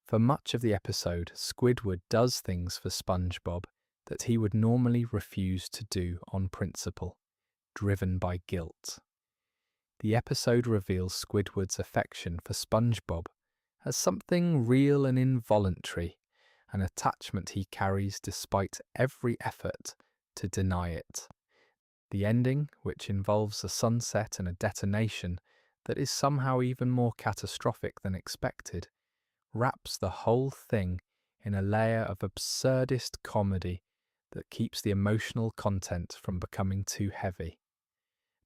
For much of the episode, Squidward does things for SpongeBob that he would normally refuse to do on principle, driven by guilt. The episode reveals Squidward's affection for SpongeBob as something real and involuntary, an attachment he carries despite every effort to deny it. The ending, which involves a sunset and a detonation that is somehow even more catastrophic than expected, wraps the whole thing in a layer of absurdist comedy that keeps the emotional content from becoming too heavy.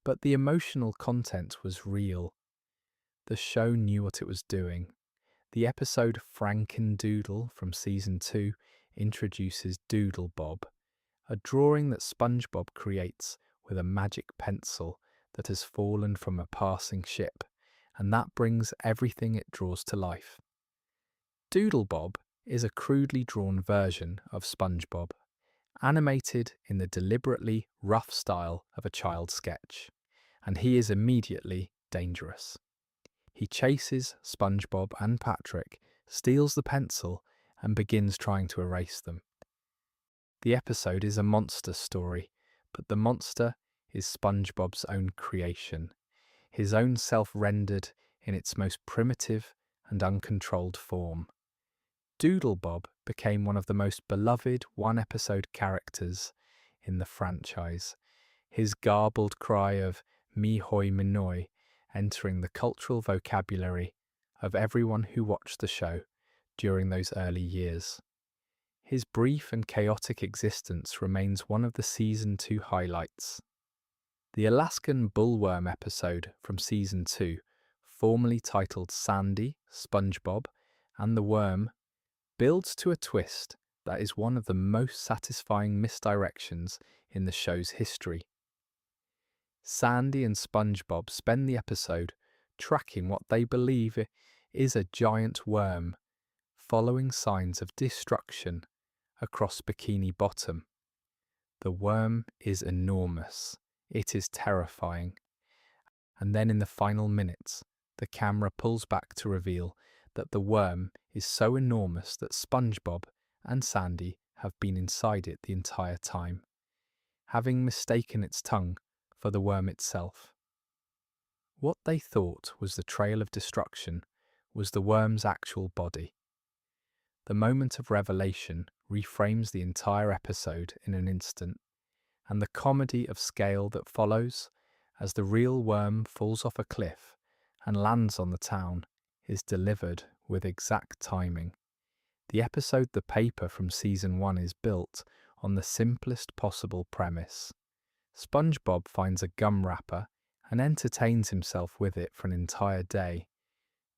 But the emotional content was real. The show knew what it was doing. The episode Frankendoodle from Season 2 introduces Doodle Bob, a drawing that SpongeBob creates with a magic pencil that has fallen from a passing ship, and that brings everything it draws to life. Doodle Bob is a crudely drawn version of SpongeBob, animated in the deliberately rough style of a child's sketch, and he is immediately dangerous. He chases SpongeBob and Patrick, steals the pencil, and begins trying to erase them. The episode is a monster story, but the monster is SpongeBob's own creation, his own self-rendered in its most primitive and uncontrolled form. Doodle Bob became one of the most beloved one-episode characters in the franchise, his garbled cry of "me hoi minoi" entering the cultural vocabulary of everyone who watched the show during those early years. His brief and chaotic existence remains one of the Season 2 highlights. The Alaskan Bullworm episode from Season 2, formerly titled Sandy, SpongeBob, and the Worm, builds to a twist that is one of the most satisfying misdirections in the show's history. Sandy and SpongeBob spend the episode tracking what they believe is a giant worm, following signs of destruction across Bikini Bottom. The worm is enormous. It is terrifying. And then in the final minutes, the camera pulls back to reveal that the worm is so enormous that SpongeBob and Sandy have been inside it the entire time, having mistaken its tongue for the worm itself. What they thought was the trail of destruction was the worm's actual body. The moment of revelation reframes the entire episode in an instant, and the comedy of scale that follows as the real worm falls off a cliff and lands on the town is delivered with exact timing. The episode The Paper from Season 1 is built on the simplest possible premise. SpongeBob finds a gum wrapper and entertains himself with it for an entire day,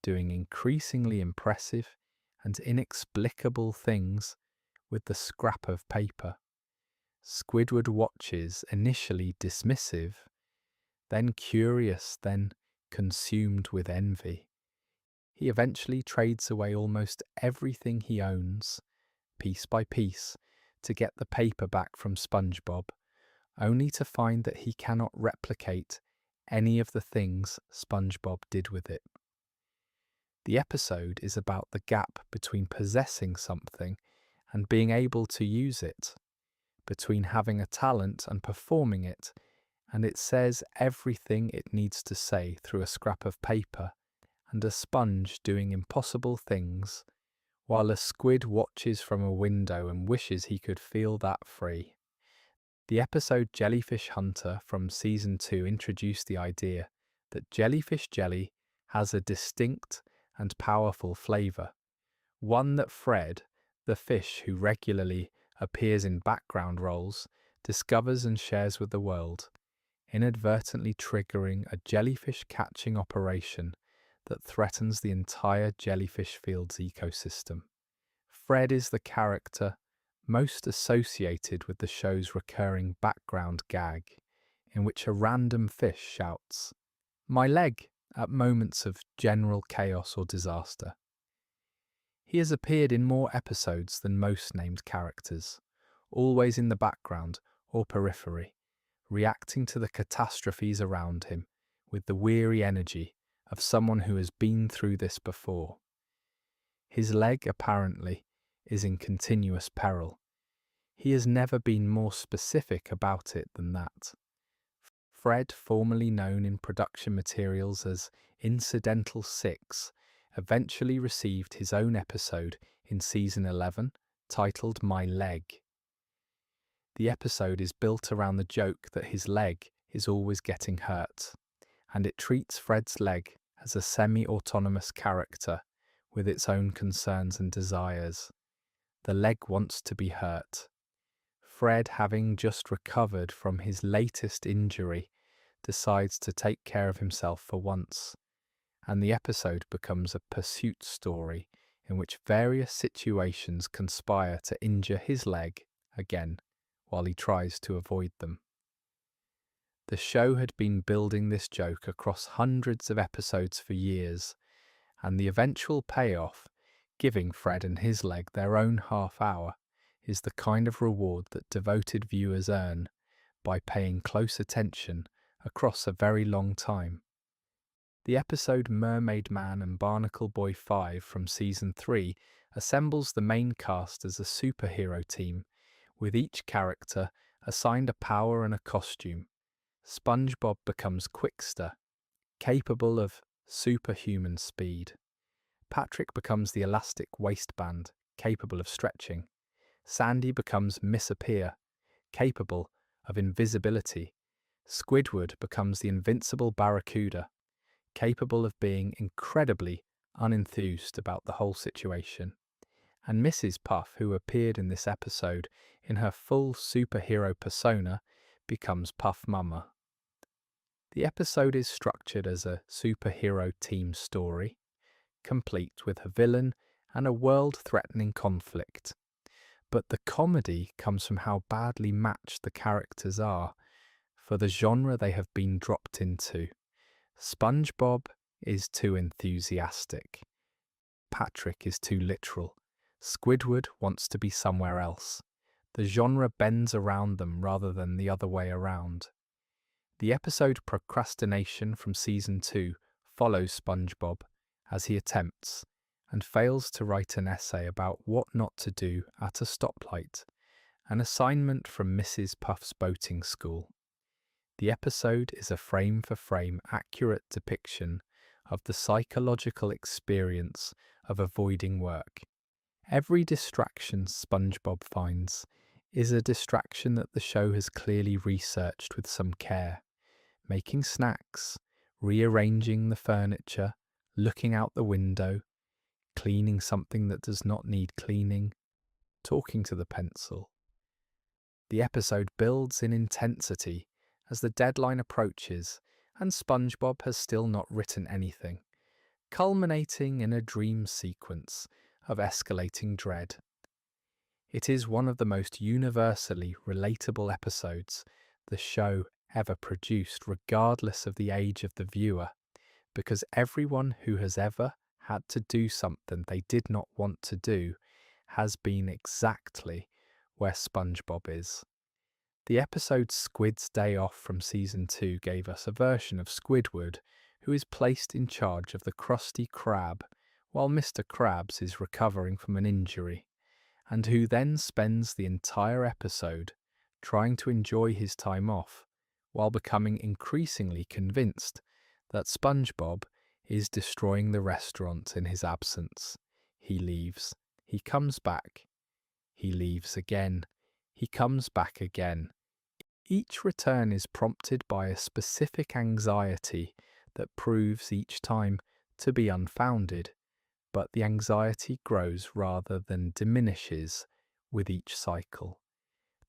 doing increasingly impressive and inexplicable things with the scrap of paper. Squidward watches, initially dismissive, then curious, then consumed with envy. He eventually trades away almost everything he owns, piece by piece, to get the paper back from SpongeBob, only to find that he cannot replicate any of the things SpongeBob did with it. The episode is about the gap between possessing something and being able to use it, between having a talent and performing it, and it says everything it needs to say through a scrap of paper, and a sponge doing impossible things, while a squid watches from a window and wishes he could feel that free. The episode Jellyfish Hunter from Season 2 introduced the idea that jellyfish jelly has a distinct and powerful flavour, one that Fred, the fish who regularly appears in background roles, discovers and shares with the world, inadvertently triggering a jellyfish catching operation that threatens the entire Jellyfish Fields ecosystem. Fred is the character most associated with the show's recurring background gag, in which a random fish shouts, "My leg!" at moments of general chaos or disaster. He has appeared in more episodes than most named characters, always in the background or periphery, reacting to the catastrophes around him with the weary energy of someone who has been through this before. His leg, apparently, is in continuous peril. He has never been more specific about it than that. Fred, formerly known in production materials as Incidental 6, eventually received his own episode in season 11, titled My Leg. The episode is built around the joke that his leg is always getting hurt, and it treats Fred's leg as a semi-autonomous character with its own concerns and desires. The leg wants to be hurt. Fred, having just recovered from his latest injury, decides to take care of himself for once, and the episode becomes a pursuit story in which various situations conspire to injure his leg again while he tries to avoid them. The show had been building this joke across hundreds of episodes for years, and the eventual payoff, giving Fred and his leg their own half hour, is the kind of reward that devoted viewers earn by paying close attention across a very long time. The episode Mermaid Man and Barnacle Boy 5 from Season 3 assembles the main cast as a superhero team, with each character assigned a power and a costume. SpongeBob becomes Quickster, capable of superhuman speed. Patrick becomes the elastic waistband, capable of stretching. Sandy becomes Misappear, capable of invisibility. Squidward becomes the invincible Barracuda, capable of being incredibly unenthused about the whole situation. And Mrs. Puff, who appeared in this episode in her full superhero persona, becomes Puff Mama. The episode is structured as a superhero team story, complete with a villain and a world-threatening conflict. But the comedy comes from how badly matched the characters are for the genre they have been dropped into. SpongeBob is too enthusiastic. Patrick is too literal. Squidward wants to be somewhere else. The genre bends around them rather than the other way around. The episode Procrastination from Season 2 follows SpongeBob as he attempts and fails to write an essay about what not to do at a stoplight, an assignment from Mrs. Puff's boating school. The episode is a frame-for-frame accurate depiction of the psychological experience of avoiding work. Every distraction SpongeBob finds is a distraction that the show has clearly researched with some care. Making snacks, rearranging the furniture, looking out the window, cleaning something that does not need cleaning, talking to the pencil. The episode builds in intensity as the deadline approaches and SpongeBob has still not written anything, culminating in a dream sequence of escalating dread. It is one of the most universally relatable episodes the show ever produced, regardless of the age of the viewer, because everyone who has ever had to do something they did not want to do has been exactly where SpongeBob is. The episode Squid's Day Off from Season 2 gave us a version of Squidward who is placed in charge of the Krusty Krab while Mr. Krabs is recovering from an injury, and who then spends the entire episode trying to enjoy his time off while becoming increasingly convinced that SpongeBob is destroying the restaurant in his absence. He leaves. He comes back. He leaves again. He comes back again. Each return is prompted by a specific anxiety that proves each time to be unfounded, but the anxiety grows rather than diminishes with each cycle.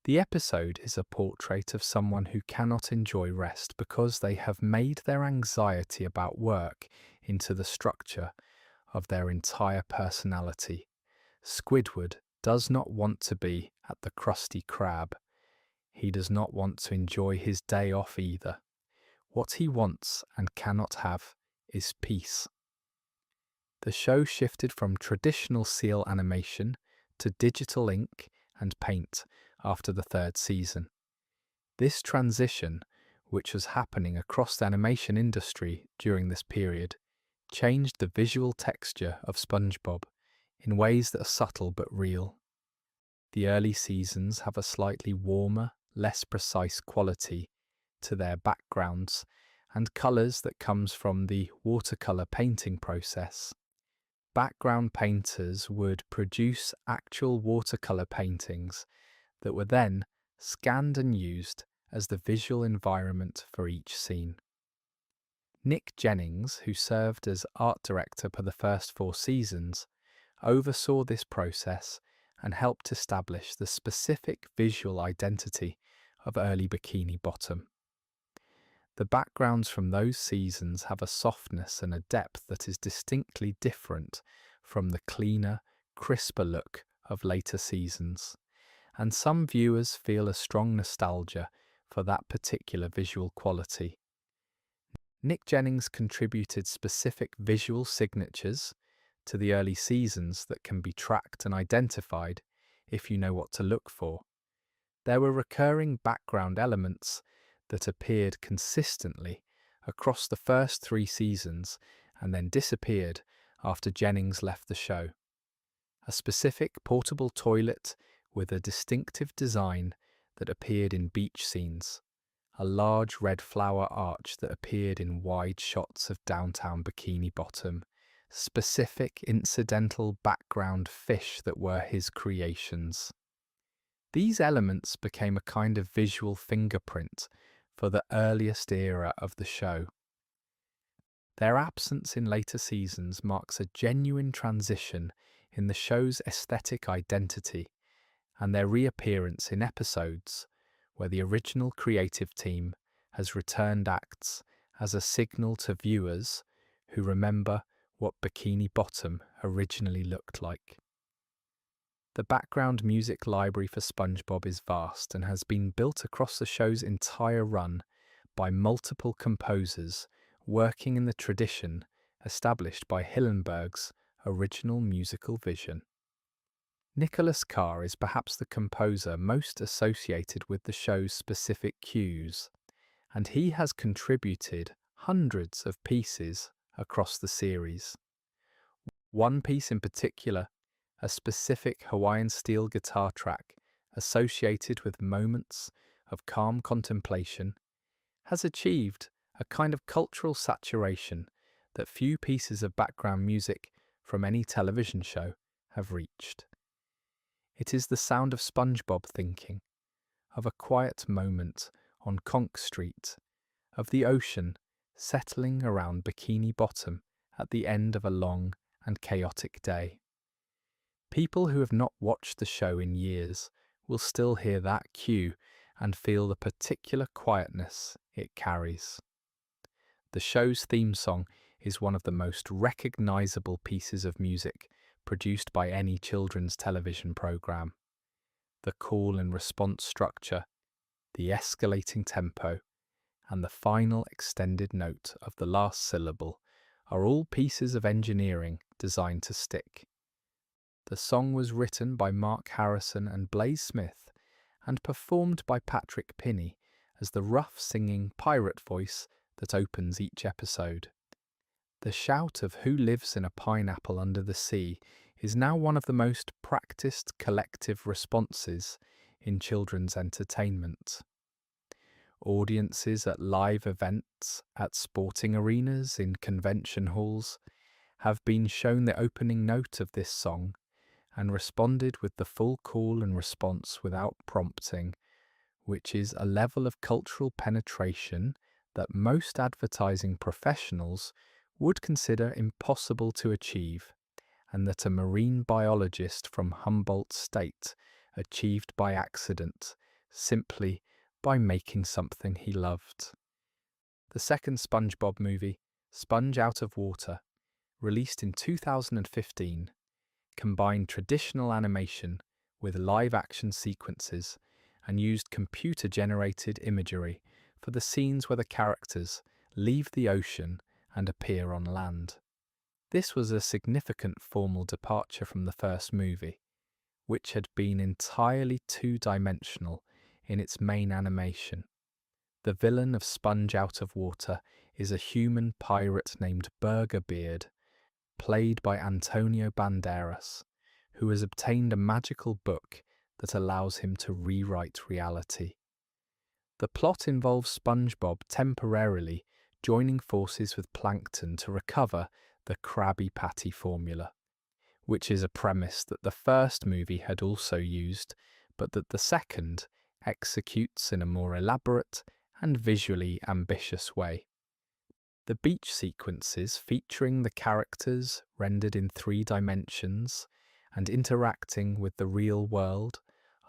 The episode is a portrait of someone who cannot enjoy rest because they have made their anxiety about work into the structure of their entire personality. Squidward does not want to be at the Krusty Krab. He does not want to enjoy his day off either. What he wants and cannot have is peace. The show shifted from traditional seal animation to digital ink and paint after the third season. This transition, which was happening across the animation industry during this period, changed the visual texture of SpongeBob in ways that are subtle but real. The early seasons have a slightly warmer, less precise quality, to their backgrounds and colours that comes from the watercolour painting process. Background painters would produce actual watercolour paintings that were then scanned and used as the visual environment for each scene. Nick Jennings, who served as art director for the first 4 seasons, oversaw this process and helped establish the specific visual identity of early Bikini Bottom. The backgrounds from those seasons have a softness and a depth that is distinctly different from the cleaner, crisper look of later seasons, and some viewers feel a strong nostalgia for that particular visual quality. Nick Jennings contributed specific visual signatures to the early seasons that can be tracked and identified if you know what to look for. There were recurring background elements that appeared consistently across the first 3 seasons and then disappeared after Jennings left the show. A specific portable toilet with a distinctive design that appeared in beach scenes, a large red flower arch that appeared in wide shots of downtown Bikini Bottom, specific incidental background fish that were his creations. These elements became a kind of visual fingerprint for the earliest era of the show. Their absence in later seasons marks a genuine transition in the show's aesthetic identity, and their reappearance in episodes where the original creative team has returned acts as a signal to viewers who remember what Bikini Bottom originally looked like. The background music library for SpongeBob is vast and has been built across the show's entire run by multiple composers working in the tradition established by Hillenburg's original musical vision. Nicholas Carr is perhaps the composer most associated with the show's specific cues, and he has contributed hundreds of pieces across the series. One piece in particular, a specific Hawaiian steel guitar track associated with moments of calm contemplation, has achieved a kind of cultural saturation that few pieces of background music from any television show have reached. It is the sound of SpongeBob thinking, of a quiet moment on Conch Street, of the ocean settling around Bikini Bottom at the end of a long and chaotic day. People who have not watched the show in years will still hear that cue and feel the particular quietness it carries. The show's theme song is one of the most recognizable pieces of music produced by any children's television program. The call and response structure, the escalating tempo, and the final extended note of the last syllable are all pieces of engineering designed to stick. The song was written by Mark Harrison and Blaze Smith and performed by Patrick Pinney as the rough singing pirate voice that opens each episode. The shout of "Who lives in a pineapple under the sea" is now one of the most practiced collective responses in children's entertainment. Audiences at live events, at sporting arenas, in convention halls, have been shown the opening note of this song and responded with the full call and response without prompting, which is a level of cultural penetration that most advertising professionals would consider impossible to achieve, and that a marine biologist from Humboldt State achieved by accident, simply by making something he loved. The second SpongeBob movie, Sponge Out of Water, released in 2015, combined traditional animation with live-action sequences and used computer-generated imagery for the scenes where the characters leave the ocean and appear on land. This was a significant formal departure from the first movie, which had been entirely two-dimensional in its main animation. The villain of Sponge Out of Water is a human pirate named Burger Beard, played by Antonio Banderas, who has obtained a magical book that allows him to rewrite reality. The plot involves SpongeBob temporarily joining forces with Plankton to recover the Krabby Patty formula, which is a premise that the first movie had also used, but that the second executes in a more elaborate and visually ambitious way. The beach sequences featuring the characters rendered in 3 dimensions and interacting with the real world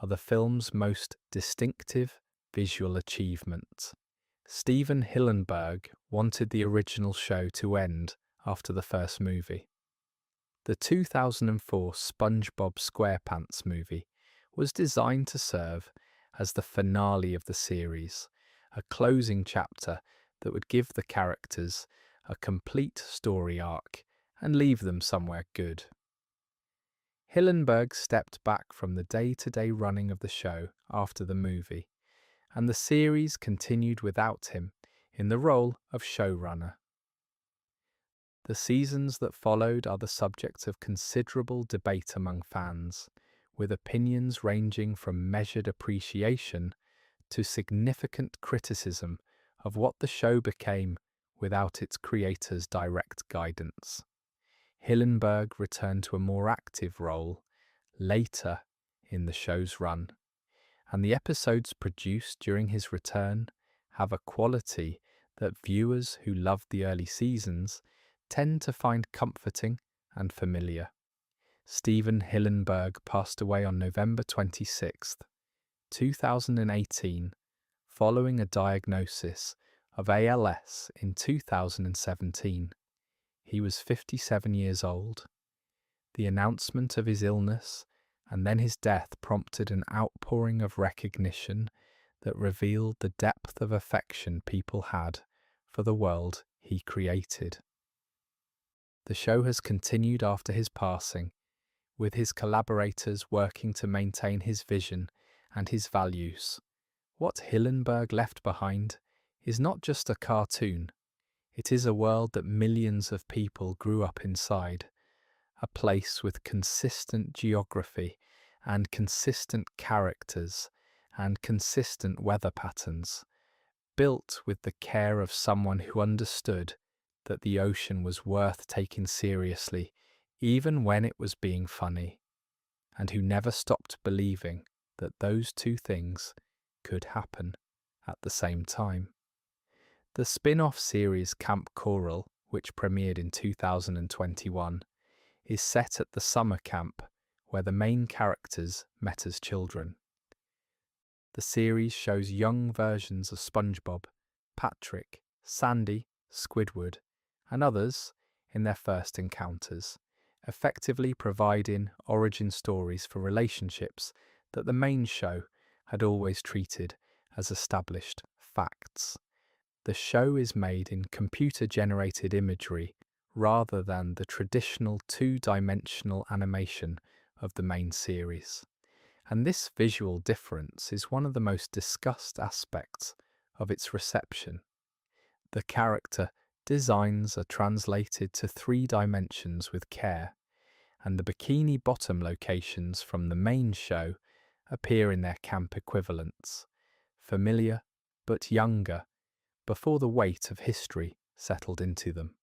are the film's most distinctive visual achievement. Stephen Hillenburg wanted the original show to end after the first movie. The 2004 SpongeBob SquarePants movie was designed to serve as the finale of the series, a closing chapter that would give the characters a complete story arc and leave them somewhere good. Hillenburg stepped back from the day-to-day running of the show after the movie, and the series continued without him in the role of showrunner. The seasons that followed are the subject of considerable debate among fans, with opinions ranging from measured appreciation to significant criticism of what the show became without its creators' direct guidance. Hillenburg returned to a more active role later in the show's run, and the episodes produced during his return have a quality that viewers who loved the early seasons tend to find comforting and familiar. Stephen Hillenburg passed away on November 26, 2018, following a diagnosis of ALS in 2017. He was 57 years old. The announcement of his illness and then his death prompted an outpouring of recognition that revealed the depth of affection people had for the world he created. The show has continued after his passing, with his collaborators working to maintain his vision and his values. What Hillenburg left behind is not just a cartoon, it is a world that millions of people grew up inside, a place with consistent geography and consistent characters and consistent weather patterns, built with the care of someone who understood that the ocean was worth taking seriously even when it was being funny, and who never stopped believing that those two things could happen at the same time. The spin-off series Camp Coral, which premiered in 2021, is set at the summer camp where the main characters met as children. The series shows young versions of SpongeBob, Patrick, Sandy, Squidward, and others in their first encounters, effectively providing origin stories for relationships that the main show had always treated as established facts. The show is made in computer-generated imagery rather than the traditional two-dimensional animation of the main series. And this visual difference is one of the most discussed aspects of its reception. The character designs are translated to 3 dimensions with care, and the Bikini Bottom locations from the main show appear in their camp equivalents, familiar but younger, before the weight of history settled into them.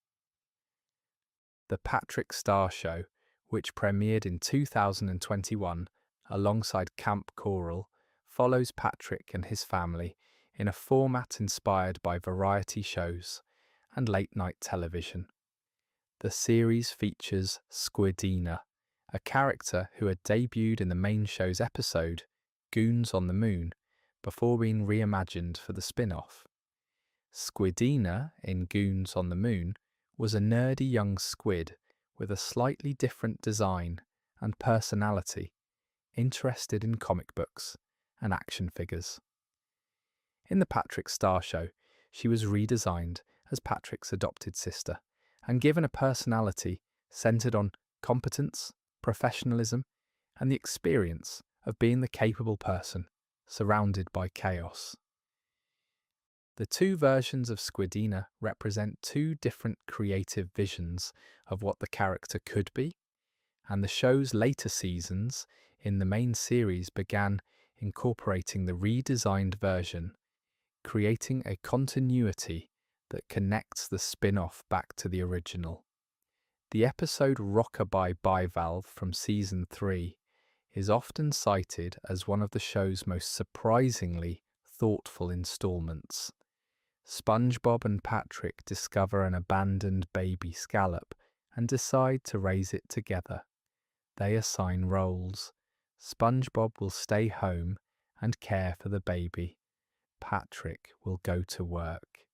The Patrick Star Show, which premiered in 2021 alongside Camp Coral, follows Patrick and his family in a format inspired by variety shows and late-night television. The series features Squidina, a character who had debuted in the main show's episode, Goons on the Moon, before being reimagined for the spin-off. Squidina in Goons on the Moon was a nerdy young squid with a slightly different design and personality, interested in comic books and action figures. In the Patrick Star Show, she was redesigned as Patrick's adopted sister and given a personality centered on competence, professionalism, and the experience of being the capable person surrounded by chaos. The 2 versions of Squidina represent 2 different creative visions of what the character could be, and the show's later seasons in the main series began incorporating the redesigned version creating a continuity that connects the spin-off back to the original. The episode Rockabye Bivalve from Season 3 is often cited as one of the show's most surprisingly thoughtful installments. SpongeBob and Patrick discover an abandoned baby scallop and decide to raise it together. They assign roles. SpongeBob will stay home and care for the baby. Patrick will go to work.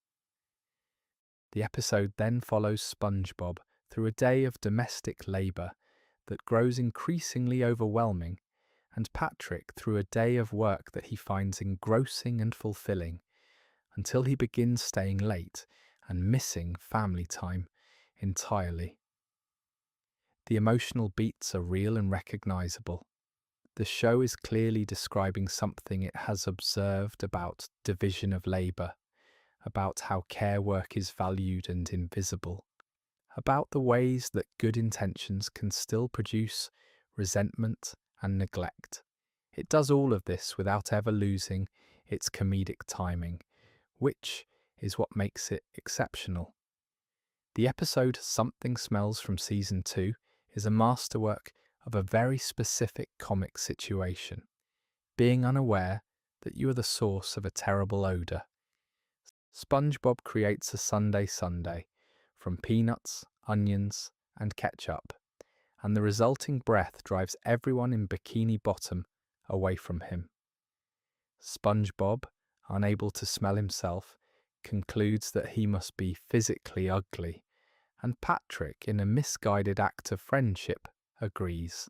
The episode then follows SpongeBob through a day of domestic labour that grows increasingly overwhelming, and Patrick through a day of work that he finds engrossing and fulfilling, until he begins staying late and missing family time entirely. The emotional beats are real and recognisable. The show is clearly describing something it has observed about division of labour, about how care work is valued and invisible, about the ways that good intentions can still produce resentment and neglect. It does all of this without ever losing its comedic timing, which is what makes it exceptional. The episode Something Smells from Season 2 is a masterwork of a very specific comic situation, being unaware that you are the source of a terrible odour. SpongeBob creates a Sunday from peanuts, onions, and ketchup, and the resulting breath drives everyone in Bikini Bottom away from him. SpongeBob, unable to smell himself, concludes that he must be physically ugly, and Patrick, in a misguided act of friendship, agrees.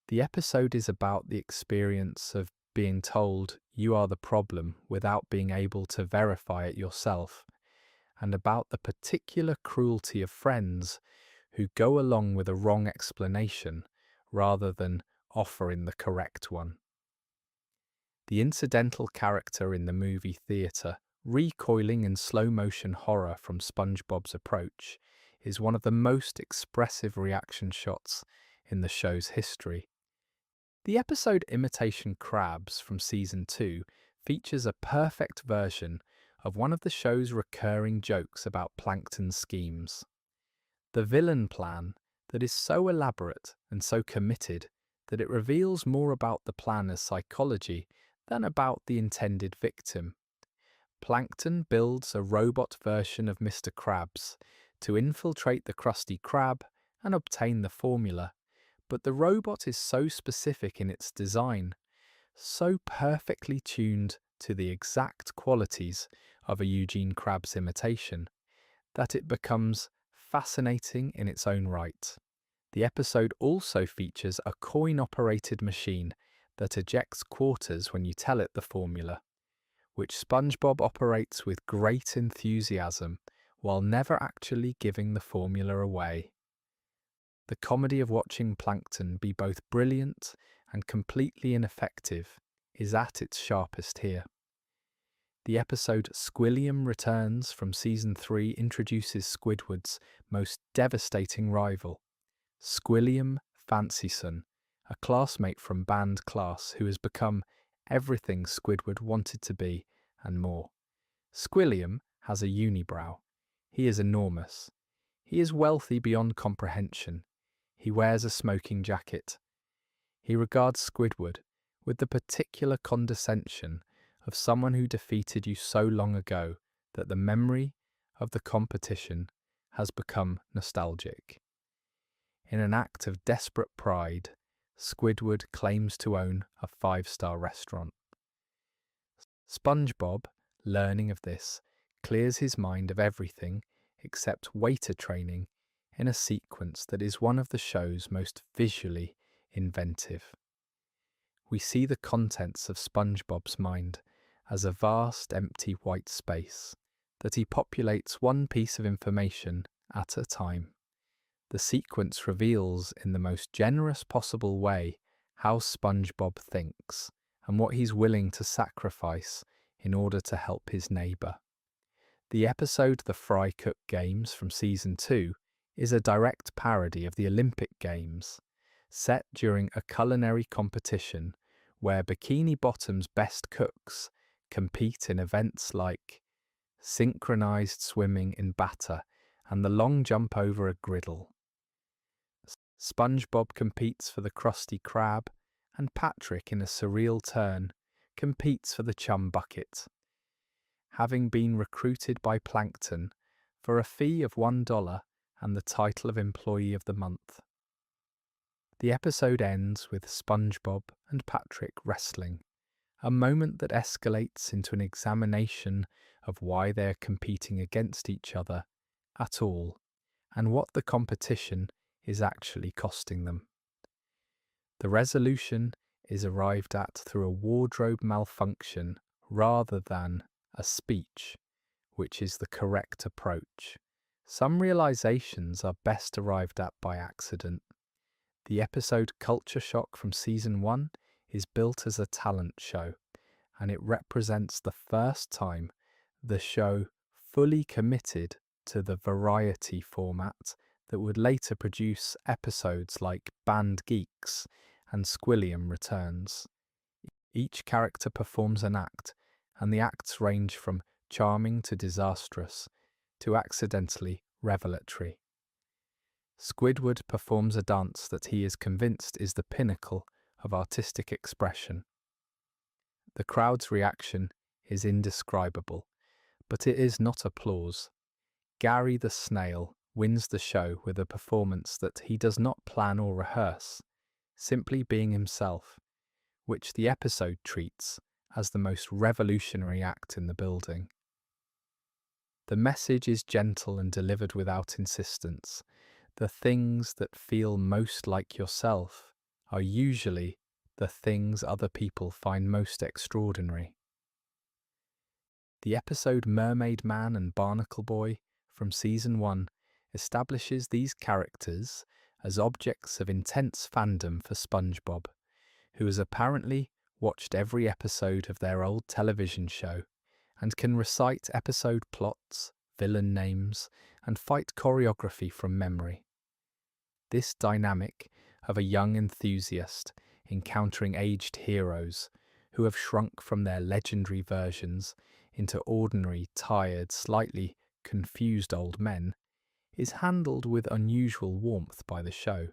The episode is about the experience of being told you are the problem without being able to verify it yourself, and about the particular cruelty of friends who go along with a wrong explanation rather than offering the correct one. The incidental character in the movie theatre, recoiling in slow-motion horror from SpongeBob's approach, is one of the most expressive reaction shots in the show's history. The episode Imitation Crabs from Season 2 features a perfect version of one of the show's recurring jokes about plankton schemes. The villain plan that is so elaborate and so committed that it reveals more about the planner's psychology than about the intended victim. Plankton builds a robot version of Mr. Krabs to infiltrate the Krusty Krab and obtain the formula, but the robot is so specific in its design, so perfectly tuned to the exact qualities of a Eugene Krabs imitation, that it becomes fascinating in its own right. The episode also features a coin-operated machine that ejects quarters when you tell it the formula, which SpongeBob operates with great enthusiasm while never actually giving the formula away. The comedy of watching Plankton be both brilliant and completely ineffective is at its sharpest here. The episode Squilliam Returns from Season 3 introduces Squidward's most devastating rival, Squilliam Fancyson, a classmate from band class who has become everything Squidward wanted to be and more. Squilliam has a unibrow. He is enormous. He is wealthy beyond comprehension. He wears a smoking jacket. He regards Squidward with the particular condescension of someone who defeated you so long ago that the memory of the competition has become nostalgic. In an act of desperate pride, Squidward claims to own a 5-star restaurant. SpongeBob, learning of this, clears his mind of everything except waiter training in a sequence that is one of the show's most visually inventive. We see the contents of SpongeBob's mind as a vast empty white space that he populates one piece of information at a time. The sequence reveals in the most generous possible way how SpongeBob thinks and what he's willing to sacrifice in order to help his neighbour. The episode The Fry Cook Games from Season 2 is a direct parody of the Olympic Games, set during a culinary competition where Bikini Bottom's best cooks compete in events like synchronized swimming in batter and the long jump over a griddle. SpongeBob competes for the Krusty Krab, and Patrick, in a surreal turn, competes for the chum bucket. Having been recruited by Plankton for a fee of $1 and the title of Employee of the Month. The episode ends with SpongeBob and Patrick wrestling, a moment that escalates into an examination of why they are competing against each other at all, and what the competition is actually costing them. The resolution is arrived at through a wardrobe malfunction rather than a speech, which is the correct approach. Some realizations are best arrived at by accident. The episode Culture Shock from Season 1 is built as a talent show, and it represents the first time the show fully committed to the variety format that would later produce episodes like Band Geeks and Squilliam Returns. Each character performs an act, and the acts range from charming to disastrous to accidentally revelatory. Squidward performs a dance that he is convinced is the pinnacle of artistic expression. The crowd's reaction is indescribable, but it is not applause. Gary the Snail wins the show with a performance that he does not plan or rehearse, simply being himself, which the episode treats as the most revolutionary act in the building. The message is gentle and delivered without insistence. The things that feel most like yourself are usually the things other people find most extraordinary. The episode Mermaid Man and Barnacle Boy from Season 1 establishes these characters as objects of intense fandom for SpongeBob, who has apparently watched every episode of their old television show and can recite episode plots, villain names, and fight choreography from memory. This dynamic of a young enthusiast encountering aged heroes who have shrunk from their legendary versions into ordinary, tired, slightly confused old men is handled with unusual warmth by the show.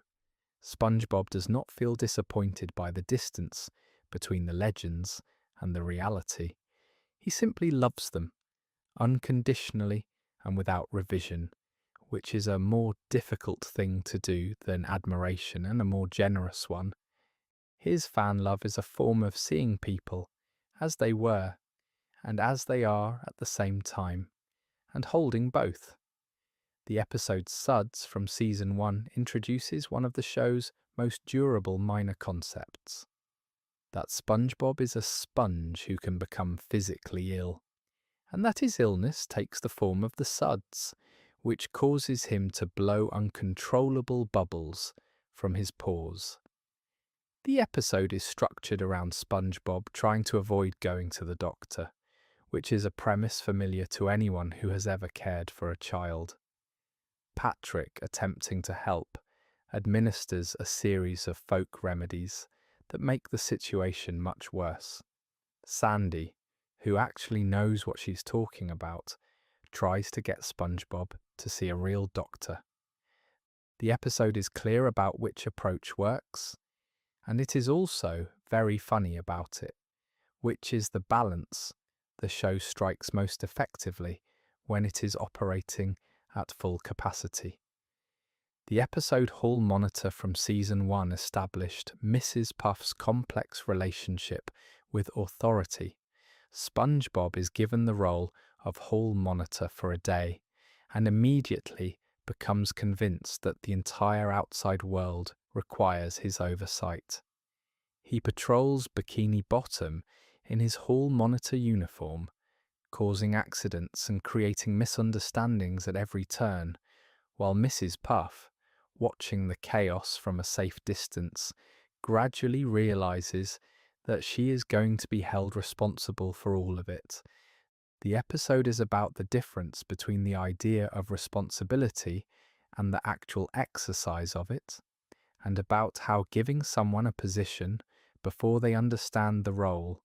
SpongeBob does not feel disappointed by the distance between the legends and the reality. He simply loves them, unconditionally and without revision, which is a more difficult thing to do than admiration, and a more generous one. His fan love is a form of seeing people as they were and as they are at the same time, and holding both. The episode Suds from Season 1 introduces one of the show's most durable minor concepts: that SpongeBob is a sponge who can become physically ill, and that his illness takes the form of the suds, which causes him to blow uncontrollable bubbles from his pores. The episode is structured around SpongeBob trying to avoid going to the doctor, which is a premise familiar to anyone who has ever cared for a child. Patrick, attempting to help, administers a series of folk remedies that make the situation much worse. Sandy, who actually knows what she's talking about, tries to get SpongeBob to see a real doctor. The episode is clear about which approach works, and it is also very funny about it, which is the balance the show strikes most effectively when it is operating at full capacity. The episode Hall Monitor from Season 1 established Mrs. Puff's complex relationship with authority. SpongeBob is given the role of Hall Monitor for a day and immediately becomes convinced that the entire outside world requires his oversight. He patrols Bikini Bottom in his Hall Monitor uniform, causing accidents and creating misunderstandings at every turn, while Mrs. Puff, watching the chaos from a safe distance, gradually realizes that she is going to be held responsible for all of it. The episode is about the difference between the idea of responsibility and the actual exercise of it, and about how giving someone a position before they understand the role,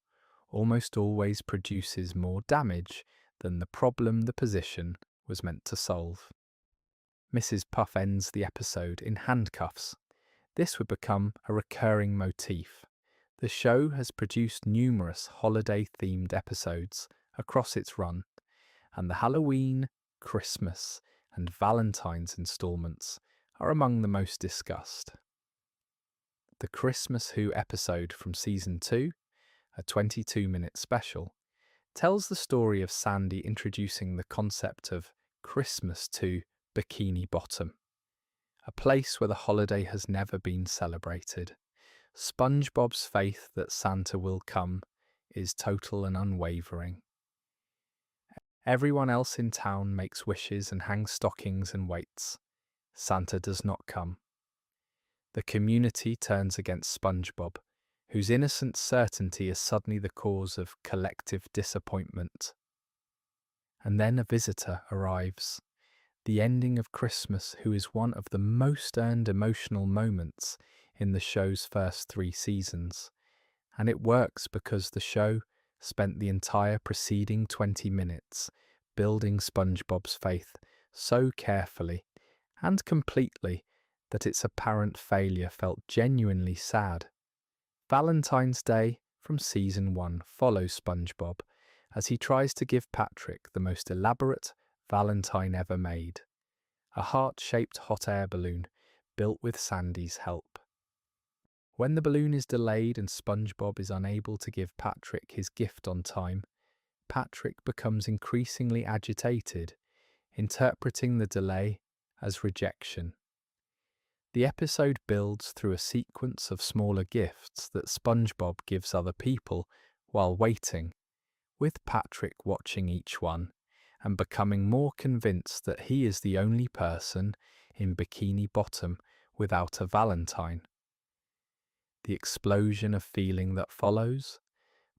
almost always produces more damage than the problem the position was meant to solve. Mrs. Puff ends the episode in handcuffs. This would become a recurring motif. The show has produced numerous holiday-themed episodes across its run, and the Halloween, Christmas, and Valentine's installments are among the most discussed. The Christmas Who episode from Season 2, a 22-minute special, tells the story of Sandy introducing the concept of Christmas to Bikini Bottom, a place where the holiday has never been celebrated. SpongeBob's faith that Santa will come is total and unwavering. Everyone else in town makes wishes and hangs stockings and waits. Santa does not come. The community turns against SpongeBob, whose innocent certainty is suddenly the cause of collective disappointment. And then a visitor arrives. The ending of Christmas Who is one of the most earned emotional moments in the show's first 3 seasons. And it works because the show spent the entire preceding 20 minutes building SpongeBob's faith so carefully and completely that its apparent failure felt genuinely sad. Valentine's Day from Season 1 follows SpongeBob as he tries to give Patrick the most elaborate Valentine ever made, a heart-shaped hot air balloon built with Sandy's help. When the balloon is delayed and SpongeBob is unable to give Patrick his gift on time, Patrick becomes increasingly agitated, interpreting the delay as rejection. The episode builds through a sequence of smaller gifts that SpongeBob gives other people while waiting, with Patrick watching each one and becoming more convinced that he is the only person in Bikini Bottom without a Valentine. The explosion of feeling that follows,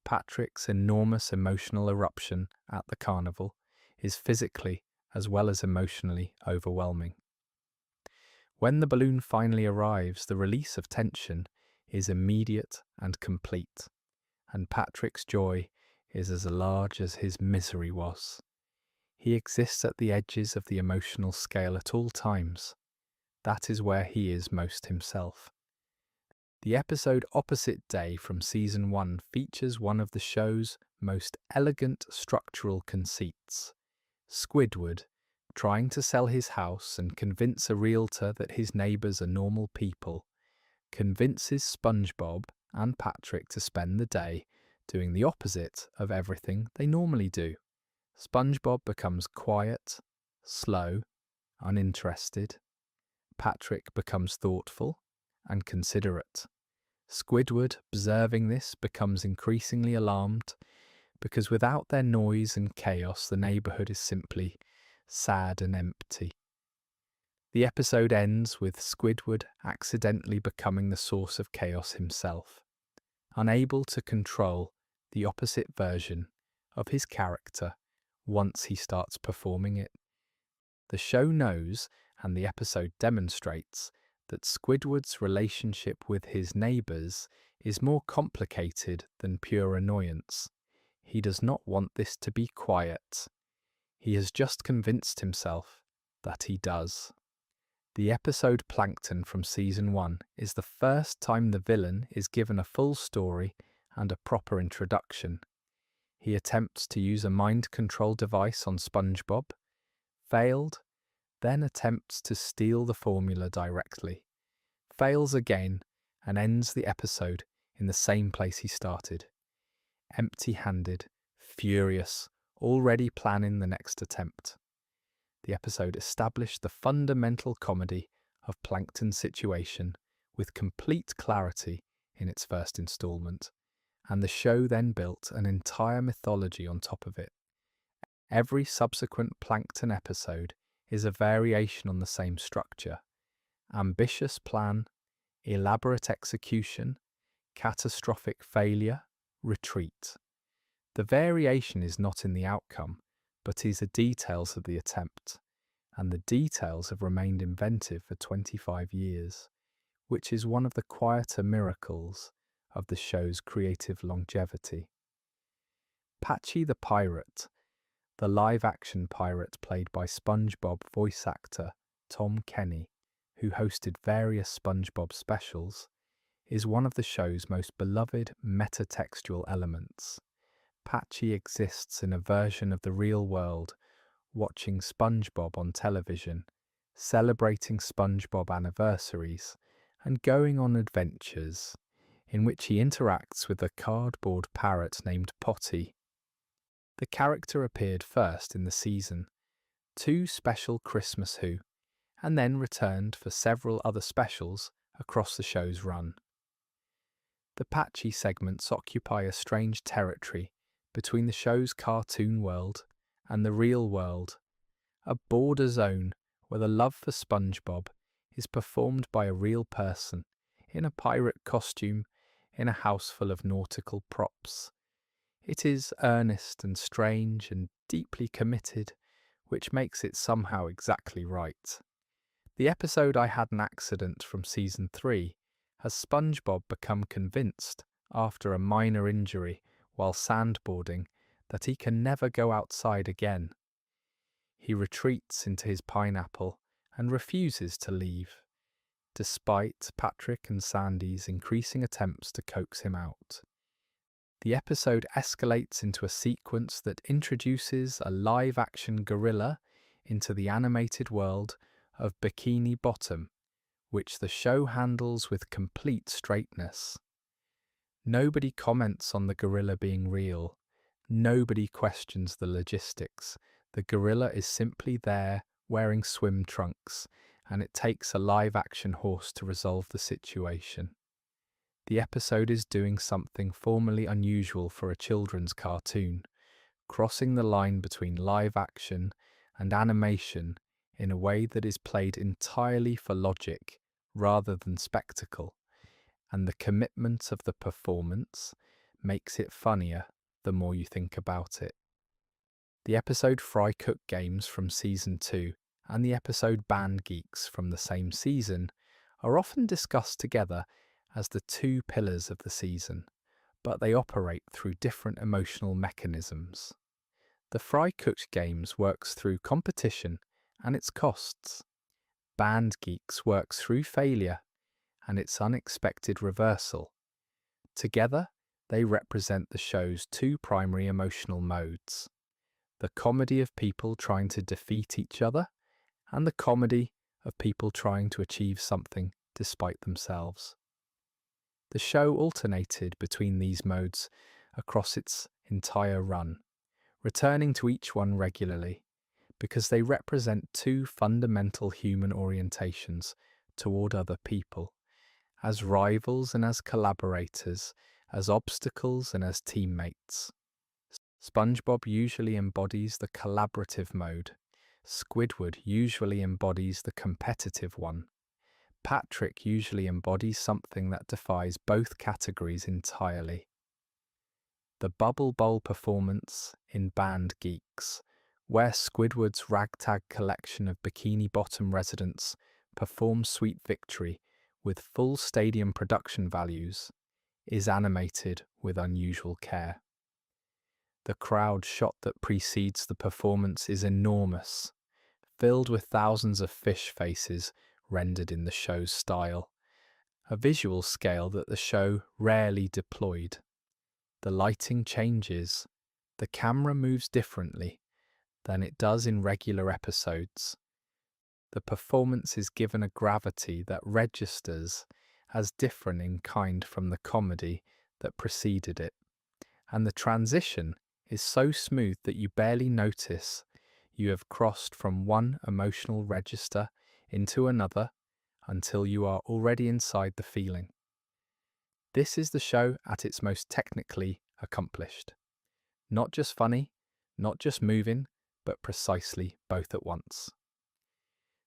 Patrick's enormous emotional eruption at the carnival, is physically as well as emotionally overwhelming. When the balloon finally arrives, the release of tension is immediate and complete, and Patrick's joy is as large as his misery was. He exists at the edges of the emotional scale at all times. That is where he is most himself. The episode Opposite Day from Season 1 features one of the show's most elegant structural conceits. Squidward, trying to sell his house and convince a realtor that his neighbours are normal people, convinces SpongeBob and Patrick to spend the day doing the opposite of everything they normally do. SpongeBob becomes quiet, slow, uninterested. Patrick becomes thoughtful and considerate. Squidward, observing this, becomes increasingly alarmed because without their noise and chaos, the neighbourhood is simply sad and empty. The episode ends with Squidward accidentally becoming the source of chaos himself, unable to control the opposite version of his character once he starts performing it. The show knows, and the episode demonstrates, that Squidward's relationship with his neighbours is more complicated than pure annoyance. He does not want this to be quiet. He has just convinced himself that he does. The episode Plankton from Season 1 is the first time the villain is given a full story and a proper introduction. He attempts to use a mind control device on SpongeBob, failed, then attempts to steal the formula directly, fails again, and ends the episode in the same place he started. Empty-handed, furious, already planning the next attempt. The episode established the fundamental comedy of Plankton's situation with complete clarity in its first installment, and the show then built an entire mythology on top of it. Every subsequent Plankton episode is a variation on the same structure. Ambitious plan, elaborate execution, catastrophic failure, retreat. The variation is not in the outcome, but is the details of the attempt, and the details have remained inventive for 25 years, which is one of the quieter miracles of the show's creative longevity. Patchy the Pirate, the live-action pirate played by SpongeBob voice actor Tom Kenny, who hosted various SpongeBob specials, is one of the show's most beloved metatextual elements. Patchy exists in a version of the real world, watching SpongeBob on television, celebrating SpongeBob anniversaries, and going on adventures, in which he interacts with a cardboard parrot named Potty. The character appeared first in the season 2 special Christmas Who, and then returned for several other specials across the show's run. The Patchy segments occupy a strange territory between the show's cartoon world and the real world, a border zone where the love for SpongeBob is performed by a real person in a pirate costume in a house full of nautical props. It is earnest and strange and deeply committed, which makes it somehow exactly right. The episode I Had an Accident from Season 3 has SpongeBob become convinced, after a minor injury while sandboarding, that he can never go outside again. He retreats into his pineapple and refuses to leave, despite Patrick and Sandy's increasing attempts to coax him out. The episode escalates into a sequence that introduces a live-action gorilla into the animated world of Bikini Bottom, which the show handles with complete straightness. Nobody comments on the gorilla being real. Nobody questions the logistics. The gorilla is simply there, wearing swim trunks, and it takes a live-action horse to resolve the situation. The episode is doing something formerly unusual for a children's cartoon, crossing the line between live-action and animation in a way that is played entirely for logic rather than spectacle, and the commitment of the performance makes it funnier the more you think about it. The episode Fry Cook Games from Season 2 and the episode Band Geeks from the same season are often discussed together as the 2 pillars of the season, but they operate through different emotional mechanisms. The Fry Cooked Games works through competition and its costs. Band Geeks works through failure and its unexpected reversal. Together, they represent the show's 2 primary emotional modes: the comedy of people trying to defeat each other and the comedy of people trying to achieve something despite themselves. The show alternated between these modes across its entire run, returning to each one regularly, because they represent 2 fundamental human orientations toward other people, as rivals and as collaborators, as obstacles and as teammates. SpongeBob usually embodies the collaborative mode. Squidward usually embodies the competitive one. Patrick usually embodies something that defies both categories entirely. The Bubble Bowl performance in Band Geeks, where Squidward's ragtag collection of Bikini Bottom residents performs Sweet Victory with full stadium production values, is animated with unusual care. The crowd shot that precedes the performance is enormous, filled with thousands of fish faces rendered in the show's style, a visual scale that the show rarely deployed. The lighting changes, the camera moves differently than it does in regular episodes. The performance is given a gravity that registers as different in kind from the comedy that preceded it, and the transition is so smooth that you barely notice you have crossed from one emotional register into another until you are already inside the feeling. This is the show at its most technically accomplished. Not just funny, not just moving, but precisely both at once.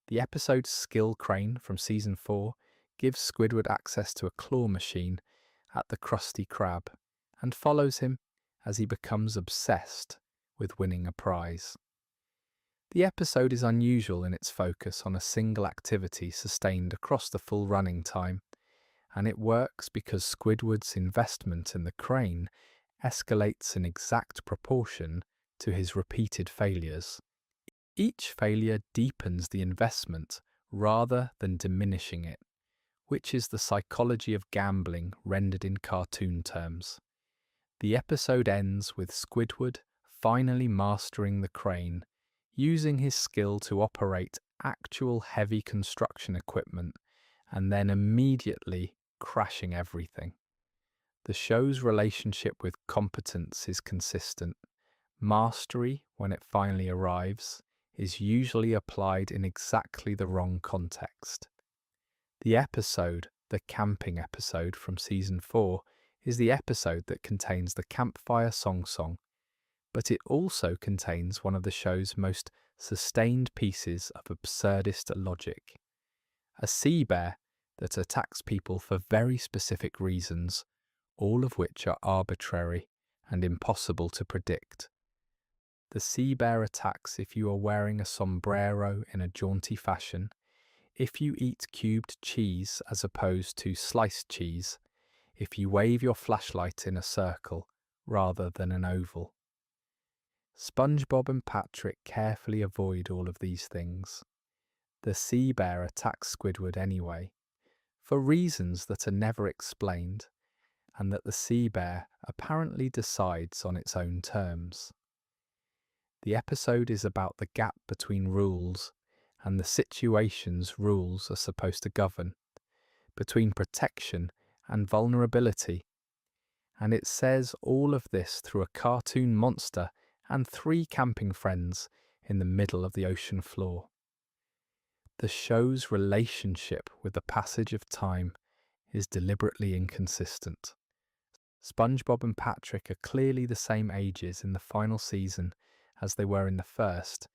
The episode Skill Crane from Season 4 gives Squidward access to a claw machine at the Krusty Krab and follows him as he becomes obsessed with winning a prize. The episode is unusual in its focus on a single activity sustained across the full running time, and it works because Squidward's investment in the crane escalates in exact proportion to his repeated failures. Each failure deepens the investment rather than diminishing it, which is the psychology of gambling rendered in cartoon terms. The episode ends with Squidward finally mastering the crane, using his skill to operate actual heavy construction equipment, and then immediately crashing everything. The show's relationship with competence is consistent. Mastery, when it finally arrives, is usually applied in exactly the wrong context. The episode, the camping episode from season 4, is the episode that contains the campfire song, but it also contains one of the show's most sustained pieces of absurdist logic. A sea bear that attacks people for very specific reasons, all of which are arbitrary and impossible to predict. The sea bear attacks if you are wearing a sombrero in a jaunty fashion, if you eat cubed cheese as opposed to sliced cheese, if you wave your flashlight in a circle rather than an oval. SpongeBob and Patrick carefully avoid all of these things. The sea bear attacks Squidward anyway, for reasons that are never explained, and that the sea bear apparently decides on its own terms. The episode is about the gap between rules and the situations rules are supposed to govern, between protection and vulnerability. And it says all of this through a cartoon monster and 3 camping friends in the middle of the ocean floor. The show's relationship with the passage of time is deliberately inconsistent. SpongeBob and Patrick are clearly the same ages in the final season as they were in the first,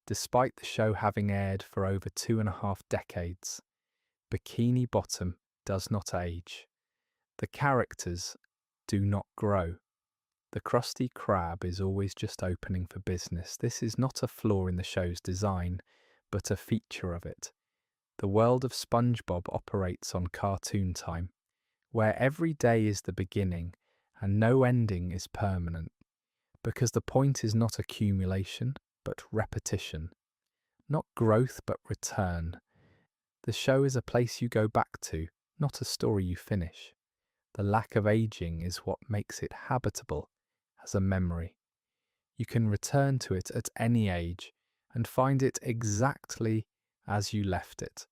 despite the show having aired for over 2.5 decades. Bikini Bottom does not age. The characters do not grow. The Krusty Krab is always just opening for business. This is not a flaw in the show's design, but a feature of it. The world of SpongeBob operates on cartoon time, where every day is the beginning and no ending is permanent, because the point is not accumulation, but repetition. Not growth, but return. The show is a place you go back to, not a story you finish. The lack of aging is what makes it habitable as a memory. You can return to it at any age and find it exactly as you left it,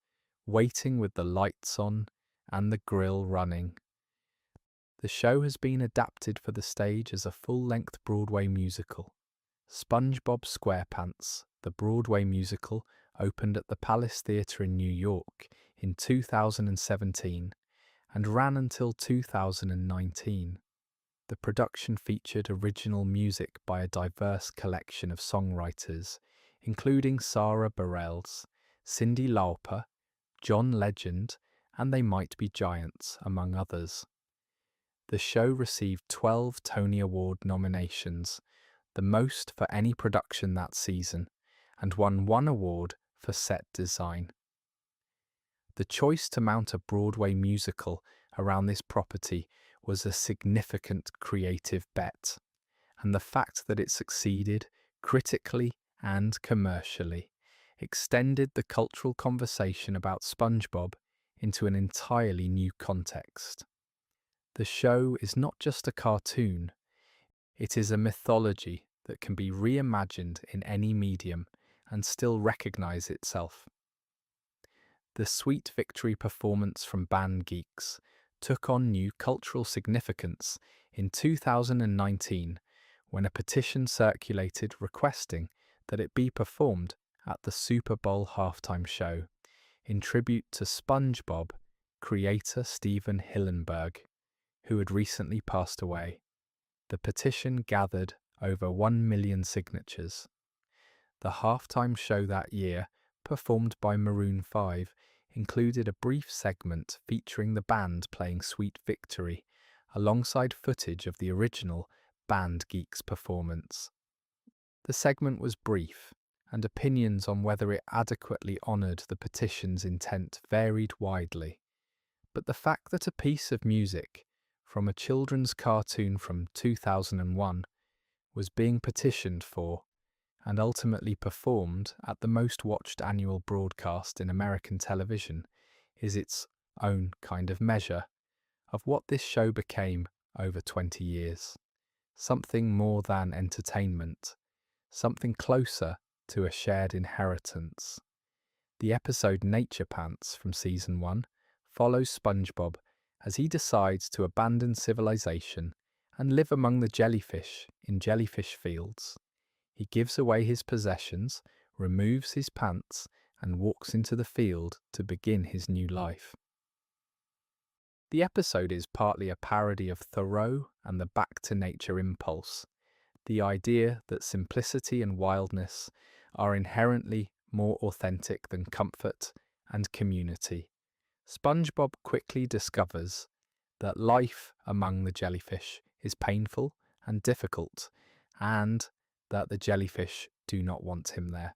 waiting with the lights on and the grill running. The show has been adapted for the stage as a full-length Broadway musical. SpongeBob SquarePants, the Broadway musical, opened at the Palace Theatre in New York in 2017 and ran until 2019. The production featured original music by a diverse collection of songwriters, including Sarah Bareilles, Cyndi Lauper, John Legend, and They Might Be Giants, among others. The show received 12 Tony Award nominations, the most for any production that season, and won 1 award for set design. The choice to mount a Broadway musical around this property was a significant creative bet, and the fact that it succeeded critically and commercially extended the cultural conversation about SpongeBob into an entirely new context. The show is not just a cartoon, it is a mythology that can be reimagined in any medium and still recognise itself. The Sweet Victory performance from Band Geeks took on new cultural significance in 2019 when a petition circulated requesting that it be performed at the Super Bowl halftime show in tribute to SpongeBob creator Stephen Hillenburg, who had recently passed away. The petition gathered over 1 million signatures. The halftime show that year, performed by Maroon 5, included a brief segment featuring the band playing Sweet Victory, alongside footage of the original Band Geeks performance. The segment was brief, and opinions on whether it adequately honoured the petition's intent varied widely. But the fact that a piece of music from a children's cartoon from 2001 was being petitioned for and ultimately performed at the most watched annual broadcast in American television is its own kind of measure of what this show became over 20 years. Something more than entertainment, something closer to a shared inheritance. The episode Nature Pants from Season 1 follows SpongeBob as he decides to abandon civilization and live among the jellyfish in Jellyfish Fields. He gives away his possessions, removes his pants, and walks into the field to begin his new life. The episode is partly a parody of Thoreau and the back to nature impulse, the idea that simplicity and wildness are inherently more authentic than comfort and community. SpongeBob quickly discovers that life among the jellyfish is painful and difficult, and that the jellyfish do not want him there.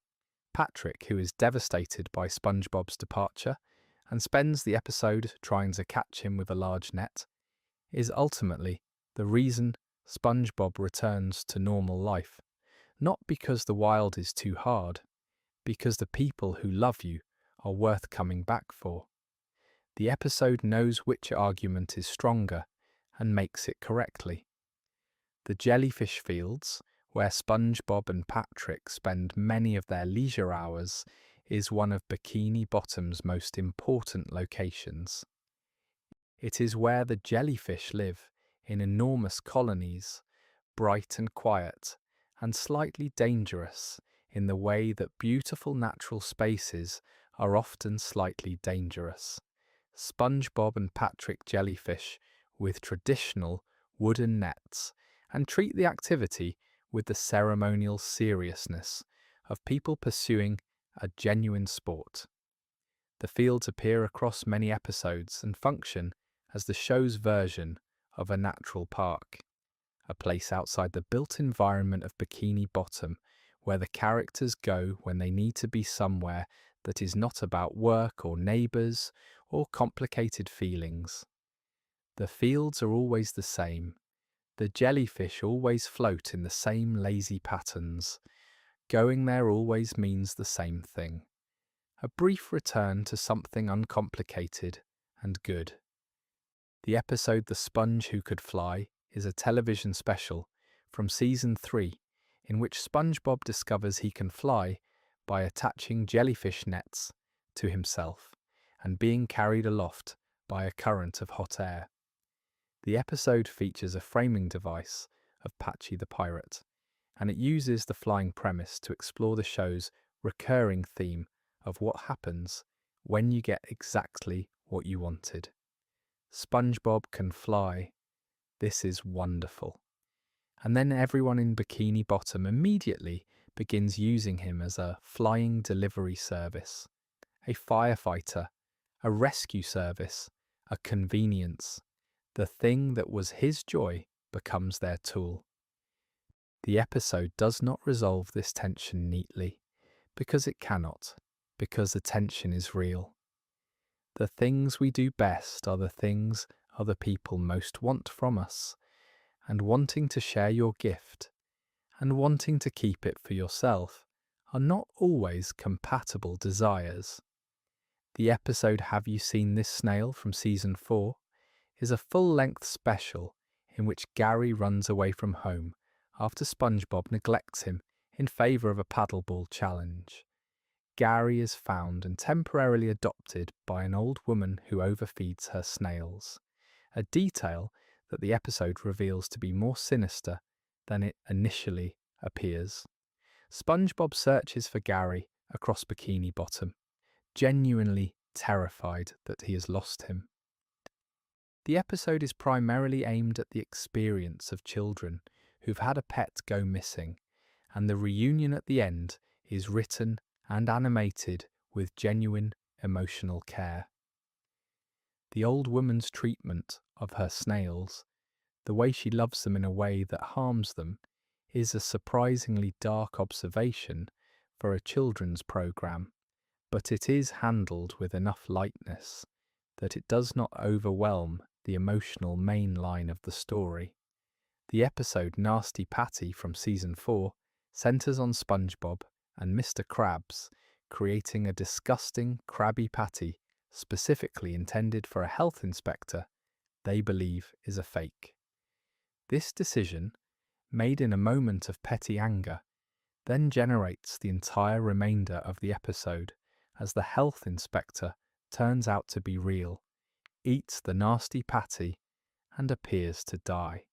Patrick, who is devastated by SpongeBob's departure and spends the episode trying to catch him with a large net, is ultimately the reason SpongeBob returns to normal life. Not because the wild is too hard, because the people who love you are worth coming back for. The episode knows which argument is stronger and makes it correctly. The Jellyfish Fields, where SpongeBob and Patrick spend many of their leisure hours, is one of Bikini Bottom's most important locations. It is where the jellyfish live in enormous colonies, bright and quiet, and slightly dangerous in the way that beautiful natural spaces are often slightly dangerous. SpongeBob and Patrick jellyfish with traditional wooden nets and treat the activity with the ceremonial seriousness of people pursuing a genuine sport. The fields appear across many episodes and function as the show's version of a natural park, a place outside the built environment of Bikini Bottom where the characters go when they need to be somewhere that is not about work or neighbours or complicated feelings. The fields are always the same. The jellyfish always float in the same lazy patterns. Going there always means the same thing. A brief return to something uncomplicated and good. The episode The Sponge Who Could Fly is a television special from Season 3 in which SpongeBob discovers he can fly by attaching jellyfish nets to himself and being carried aloft by a current of hot air. The episode features a framing device of Patchy the Pirate, and it uses the flying premise to explore the show's recurring theme of what happens when you get exactly what you wanted. SpongeBob can fly. This is wonderful. And then everyone in Bikini Bottom immediately begins using him as a flying delivery service, a firefighter, a rescue service, a convenience. The thing that was his joy becomes their tool. The episode does not resolve this tension neatly, because it cannot, because the tension is real. The things we do best are the things other people most want from us, and wanting to share your gift and wanting to keep it for yourself are not always compatible desires. The episode Have You Seen This Snail from Season 4 is a full-length special in which Gary runs away from home after SpongeBob neglects him in favour of a paddleball challenge. Gary is found and temporarily adopted by an old woman who overfeeds her snails, a detail that the episode reveals to be more sinister than it initially appears. SpongeBob searches for Gary across Bikini Bottom, genuinely terrified that he has lost him. The episode is primarily aimed at the experience of children who've had a pet go missing, and the reunion at the end is written and animated with genuine emotional care. The old woman's treatment of her snails, the way she loves them in a way that harms them, is a surprisingly dark observation for a children's programme, but it is handled with enough lightness that it does not overwhelm the emotional main line of the story. The episode Nasty Patty from Season 4 centres on SpongeBob and Mr. Krabs creating a disgusting Krabby Patty specifically intended for a health inspector they believe is a fake. This decision, made in a moment of petty anger, then generates the entire remainder of the episode as the health inspector turns out to be real, eats the nasty patty, and appears to die.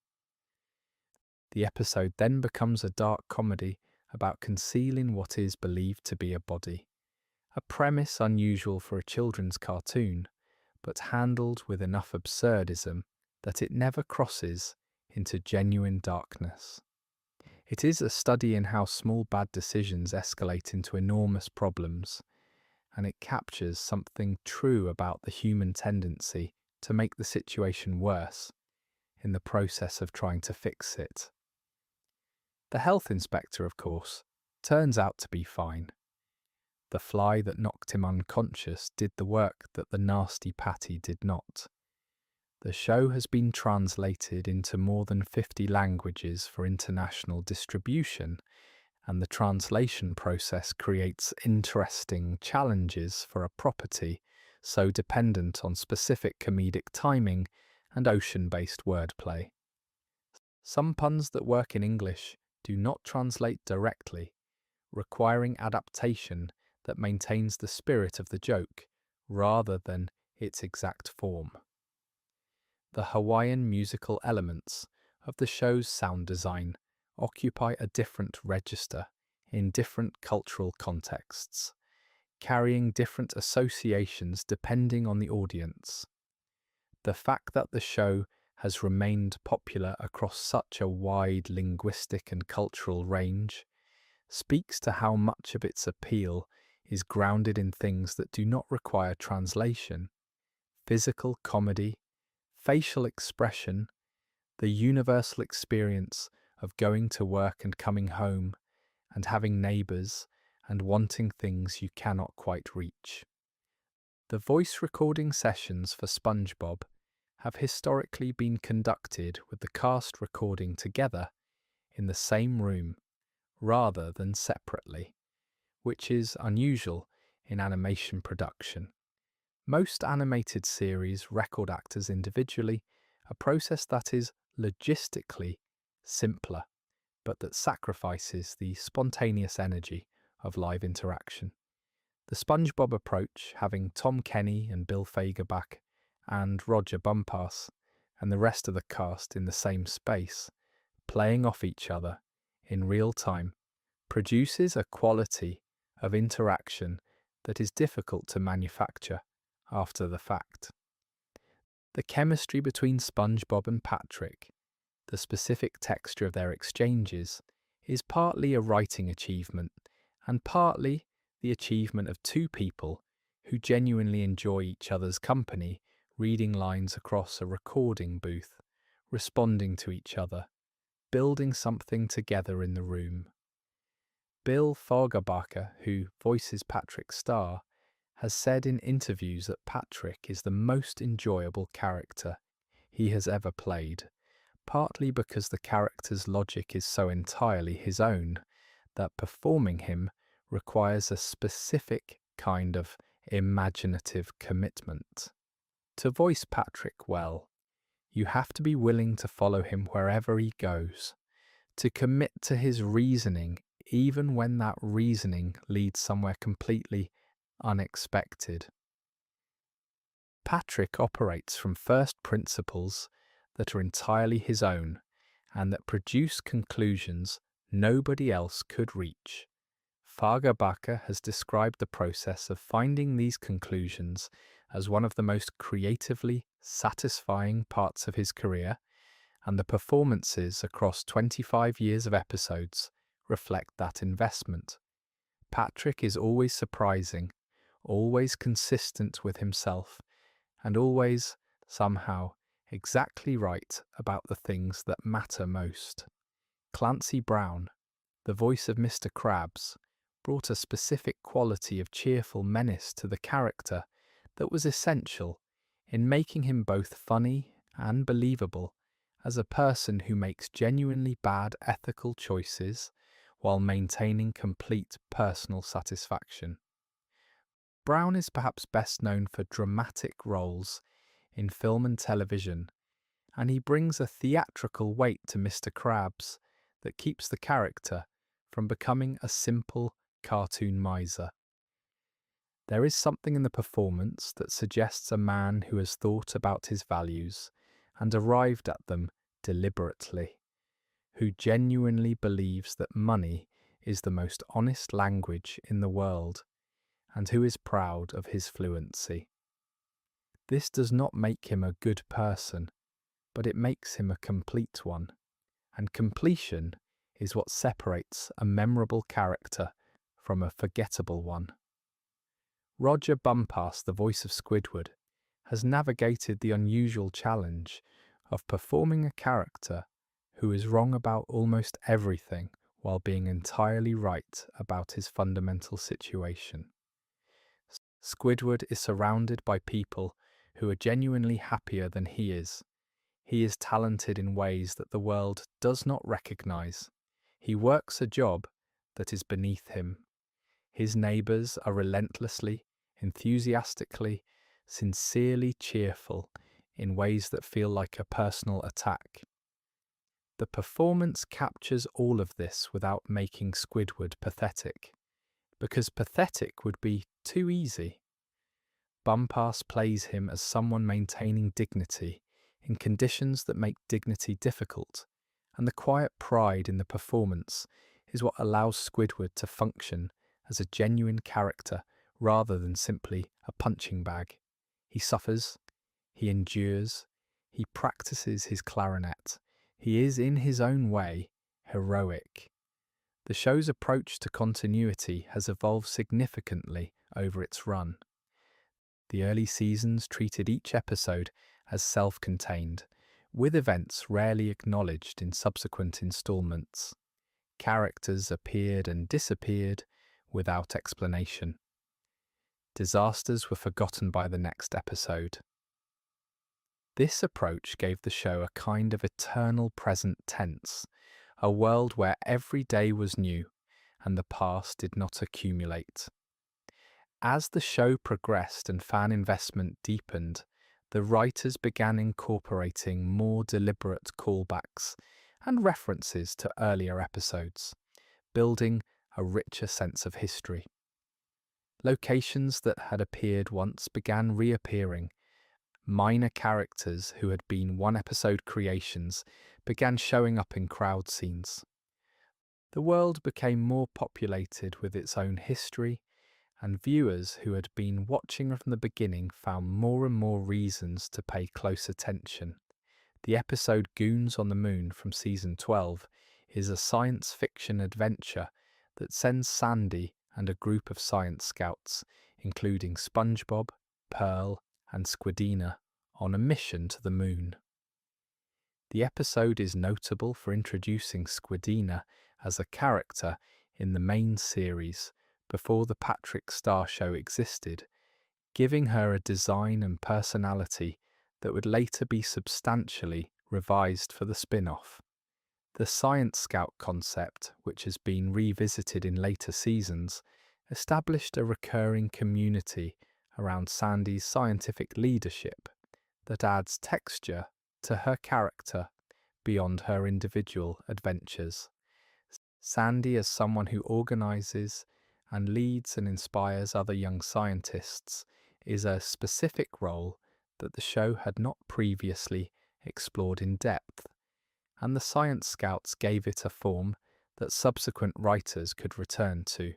The episode then becomes a dark comedy about concealing what is believed to be a body, a premise unusual for a children's cartoon, but handled with enough absurdism that it never crosses into genuine darkness. It is a study in how small bad decisions escalate into enormous problems, and it captures something true about the human tendency to make the situation worse in the process of trying to fix it. The health inspector, of course, turns out to be fine. The fly that knocked him unconscious did the work that the nasty patty did not. The show has been translated into more than 50 languages for international distribution, and the translation process creates interesting challenges for a property so dependent on specific comedic timing and ocean-based wordplay. Some puns that work in English do not translate directly, requiring adaptation that maintains the spirit of the joke rather than its exact form. The Hawaiian musical elements of the show's sound design occupy a different register in different cultural contexts, carrying different associations depending on the audience. The fact that the show has remained popular across such a wide linguistic and cultural range speaks to how much of its appeal is grounded in things that do not require translation: physical comedy, facial expression, the universal experience of going to work and coming home, and having neighbours, and wanting things you cannot quite reach. The voice recording sessions for SpongeBob have historically been conducted with the cast recording together in the same room rather than separately, which is unusual in animation production. Most animated series record actors individually, a process that is logistically simpler, but that sacrifices the spontaneous energy of live interaction. The SpongeBob approach, having Tom Kenny and Bill Fagerback and Roger Bumpass and the rest of the cast in the same space, playing off each other in real time, produces a quality of interaction that is difficult to manufacture after the fact. The chemistry between SpongeBob and Patrick, the specific texture of their exchanges, is partly a writing achievement and partly the achievement of two people who genuinely enjoy each other's company, reading lines across a recording booth, responding to each other, building something together in the room. Bill Fagerbakke, who voices Patrick Star, has said in interviews that Patrick is the most enjoyable character he has ever played, partly because the character's logic is so entirely his own that performing him requires a specific kind of imaginative commitment. To voice Patrick well, you have to be willing to follow him wherever he goes, to commit to his reasoning even when that reasoning leads somewhere completely unexpected. Patrick operates from first principles that are entirely his own and that produce conclusions nobody else could reach. Fagerbakke has described the process of finding these conclusions as one of the most creatively satisfying parts of his career, and the performances across 25 years of episodes reflect that investment. Patrick is always surprising, always consistent with himself, and always, somehow, exactly right about the things that matter most. Clancy Brown, the voice of Mr. Krabs, brought a specific quality of cheerful menace to the character that was essential in making him both funny and believable as a person who makes genuinely bad ethical choices while maintaining complete personal satisfaction. Brown is perhaps best known for dramatic roles in film and television, and he brings a theatrical weight to Mr. Krabs that keeps the character from becoming a simple cartoon miser. There is something in the performance that suggests a man who has thought about his values and arrived at them deliberately, who genuinely believes that money is the most honest language in the world, and who is proud of his fluency. This does not make him a good person, but it makes him a complete one, and completion is what separates a memorable character from a forgettable one. Roger Bumpass, the voice of Squidward, has navigated the unusual challenge of performing a character who is wrong about almost everything while being entirely right about his fundamental situation. Squidward is surrounded by people who are genuinely happier than he is. He is talented in ways that the world does not recognize. He works a job that is beneath him. His neighbors are relentlessly, enthusiastically, sincerely cheerful in ways that feel like a personal attack. The performance captures all of this without making Squidward pathetic, because pathetic would be too easy. Bumpass plays him as someone maintaining dignity in conditions that make dignity difficult, and the quiet pride in the performance is what allows Squidward to function as a genuine character rather than simply a punching bag. He suffers, he endures, he practices his clarinet. He is, in his own way, heroic. The show's approach to continuity has evolved significantly over its run. The early seasons treated each episode as self-contained, with events rarely acknowledged in subsequent installments. Characters appeared and disappeared without explanation. Disasters were forgotten by the next episode. This approach gave the show a kind of eternal present tense, a world where every day was new and the past did not accumulate. As the show progressed and fan investment deepened, the writers began incorporating more deliberate callbacks and references to earlier episodes, building a richer sense of history. Locations that had appeared once began reappearing. Minor characters who had been one-episode creations began showing up in crowd scenes. The world became more populated with its own history, and viewers who had been watching from the beginning found more and more reasons to pay close attention. The episode Goons on the Moon from Season 12 is a science fiction adventure that sends Sandy and a group of science scouts, including SpongeBob, Pearl, and Squidina, on a mission to the moon. The episode is notable for introducing Squidina as a character in the main series before the Patrick Star Show existed, giving her a design and personality that would later be substantially revised for the spin-off. The Science Scout concept, which has been revisited in later seasons, established a recurring community around Sandy's scientific leadership that adds texture to her character beyond her individual adventures. Sandy, as someone who organizes and leads and inspires other young scientists, is a specific role that the show had not previously explored in depth, and the Science Scouts gave it a form that subsequent writers could return to.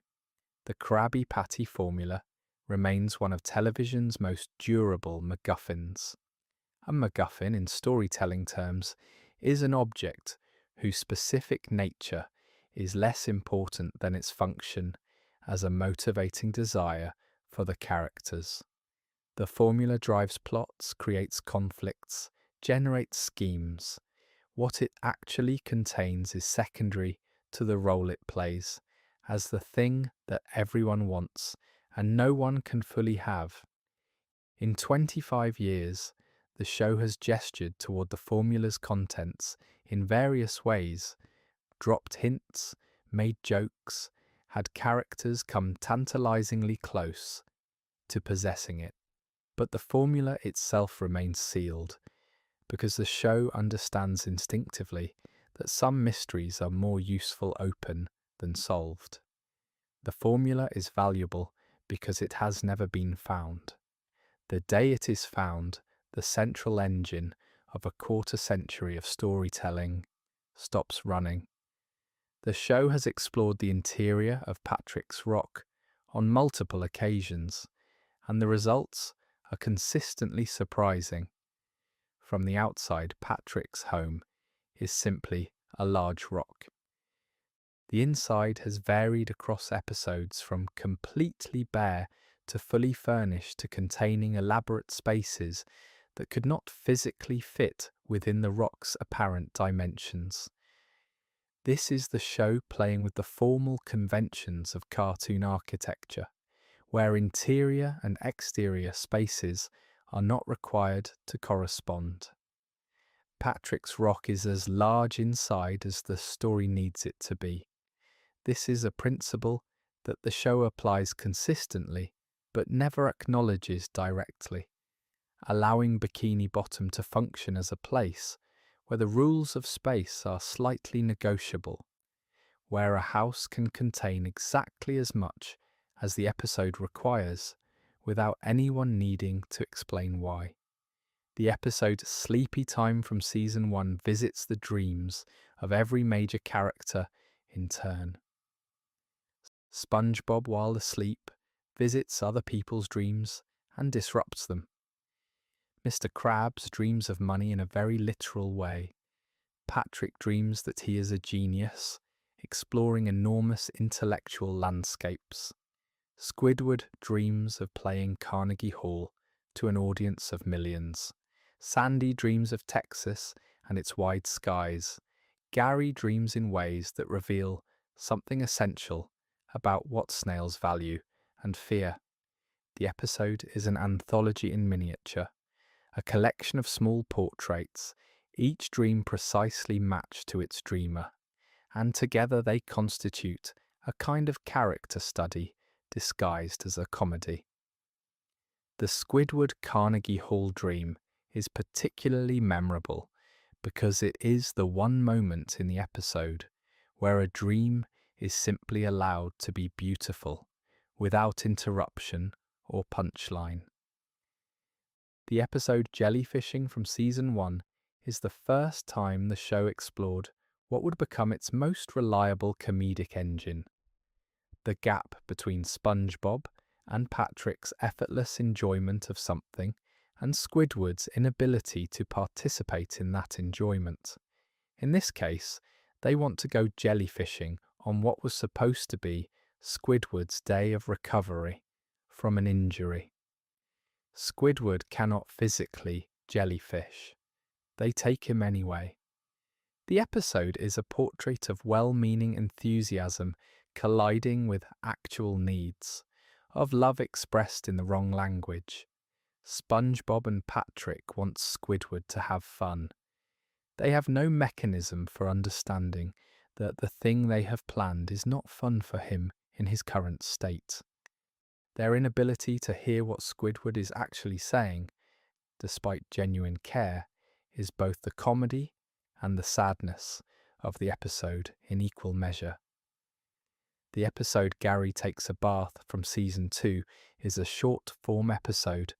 The Krabby Patty formula remains one of television's most durable MacGuffins. A MacGuffin, in storytelling terms, is an object whose specific nature is less important than its function as a motivating desire for the characters. The formula drives plots, creates conflicts, generates schemes. What it actually contains is secondary to the role it plays, as the thing that everyone wants and no one can fully have. In 25 years, the show has gestured toward the formula's contents in various ways, dropped hints, made jokes, had characters come tantalizingly close to possessing it. But the formula itself remains sealed, because the show understands instinctively that some mysteries are more useful open than solved. The formula is valuable because it has never been found. The day it is found, the central engine of a quarter-century of storytelling stops running. The show has explored the interior of Patrick's Rock on multiple occasions, and the results are consistently surprising. From the outside, Patrick's home is simply a large rock. The inside has varied across episodes from completely bare to fully furnished to containing elaborate spaces that could not physically fit within the rock's apparent dimensions. This is the show playing with the formal conventions of cartoon architecture, where interior and exterior spaces are not required to correspond. Patrick's Rock is as large inside as the story needs it to be. This is a principle that the show applies consistently, but never acknowledges directly, allowing Bikini Bottom to function as a place where the rules of space are slightly negotiable, where a house can contain exactly as much as the episode requires without anyone needing to explain why. The episode Sleepy Time from Season 1 visits the dreams of every major character in turn. SpongeBob, while asleep, visits other people's dreams and disrupts them. Mr. Krabs dreams of money in a very literal way. Patrick dreams that he is a genius, exploring enormous intellectual landscapes. Squidward dreams of playing Carnegie Hall to an audience of millions. Sandy dreams of Texas and its wide skies. Gary dreams in ways that reveal something essential about what snails value and fear. The episode is an anthology in miniature, a collection of small portraits, each dream precisely matched to its dreamer, and together they constitute a kind of character study disguised as a comedy. The Squidward Carnegie Hall dream is particularly memorable because it is the one moment in the episode where a dream is simply allowed to be beautiful, without interruption or punchline. The episode Jellyfishing from Season 1 is the first time the show explored what would become its most reliable comedic engine: the gap between SpongeBob and Patrick's effortless enjoyment of something and Squidward's inability to participate in that enjoyment. In this case, they want to go jellyfishing on what was supposed to be Squidward's day of recovery from an injury. Squidward cannot physically jellyfish. They take him anyway. The episode is a portrait of well-meaning enthusiasm colliding with actual needs, of love expressed in the wrong language. SpongeBob and Patrick want Squidward to have fun. They have no mechanism for understanding that the thing they have planned is not fun for him in his current state. Their inability to hear what Squidward is actually saying, despite genuine care, is both the comedy and the sadness of the episode in equal measure. The episode Gary Takes a Bath from Season 2 is a short-form episode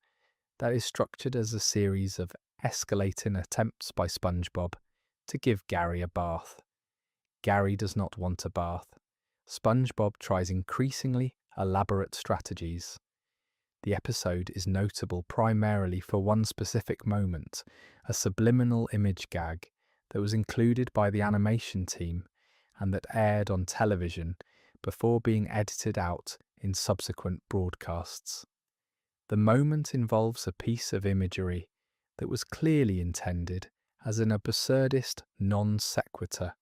that is structured as a series of escalating attempts by SpongeBob to give Gary a bath. Gary does not want a bath. SpongeBob tries increasingly elaborate strategies. The episode is notable primarily for one specific moment, a subliminal image gag that was included by the animation team and that aired on television before being edited out in subsequent broadcasts. The moment involves a piece of imagery that was clearly intended as an absurdist non sequitur,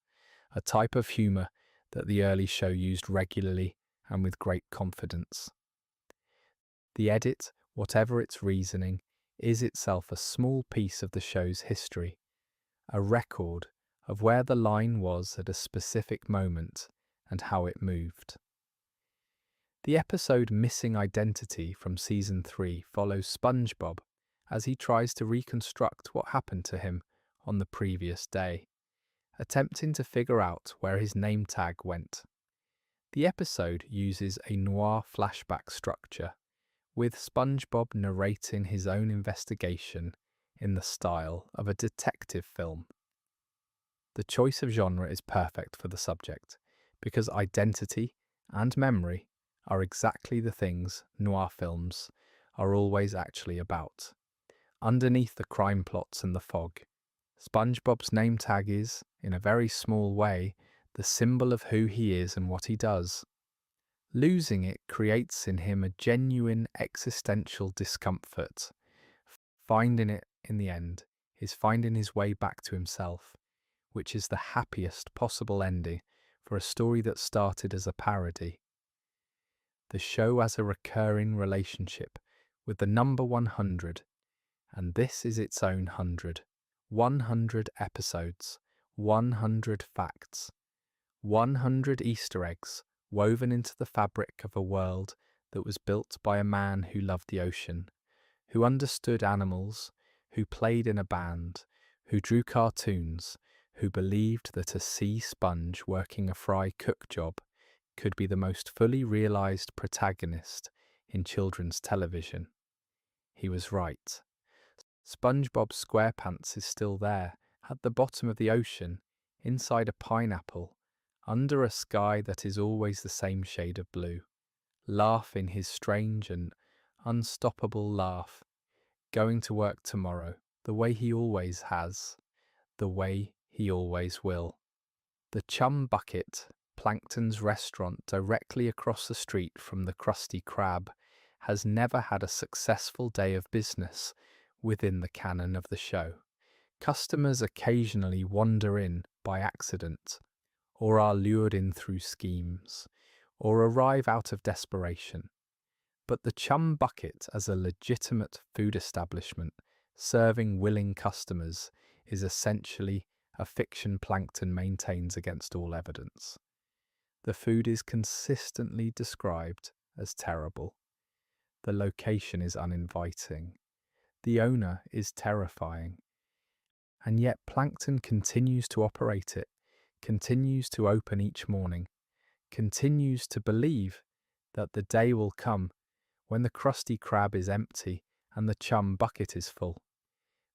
a type of humour that the early show used regularly and with great confidence. The edit, whatever its reasoning, is itself a small piece of the show's history, a record of where the line was at a specific moment and how it moved. The episode Missing Identity from Season 3 follows SpongeBob as he tries to reconstruct what happened to him on the previous day, attempting to figure out where his name tag went. The episode uses a noir flashback structure, with SpongeBob narrating his own investigation in the style of a detective film. The choice of genre is perfect for the subject, because identity and memory are exactly the things noir films are always actually about. Underneath the crime plots and the fog, SpongeBob's name tag is, in a very small way, the symbol of who he is and what he does. Losing it creates in him a genuine existential discomfort. Finding it, in the end, is finding his way back to himself, which is the happiest possible ending for a story that started as a parody. The show has a recurring relationship with the number 100, and this is its own 100. 100 episodes, 100 facts, 100 Easter eggs woven into the fabric of a world that was built by a man who loved the ocean, who understood animals, who played in a band, who drew cartoons, who believed that a sea sponge working a fry cook job could be the most fully realised protagonist in children's television. He was right. SpongeBob SquarePants is still there, at the bottom of the ocean, inside a pineapple, under a sky that is always the same shade of blue, laughing his strange and unstoppable laugh, going to work tomorrow, the way he always has, the way he always will. The Chum Bucket, Plankton's restaurant directly across the street from the Krusty Krab, has never had a successful day of business within the canon of the show. Customers occasionally wander in by accident, or are lured in through schemes, or arrive out of desperation. But the Chum Bucket as a legitimate food establishment serving willing customers is essentially a fiction Plankton maintains against all evidence. The food is consistently described as terrible. The location is uninviting. The owner is terrifying. And yet Plankton continues to operate it, continues to open each morning, continues to believe that the day will come when the Krusty Krab is empty and the Chum Bucket is full.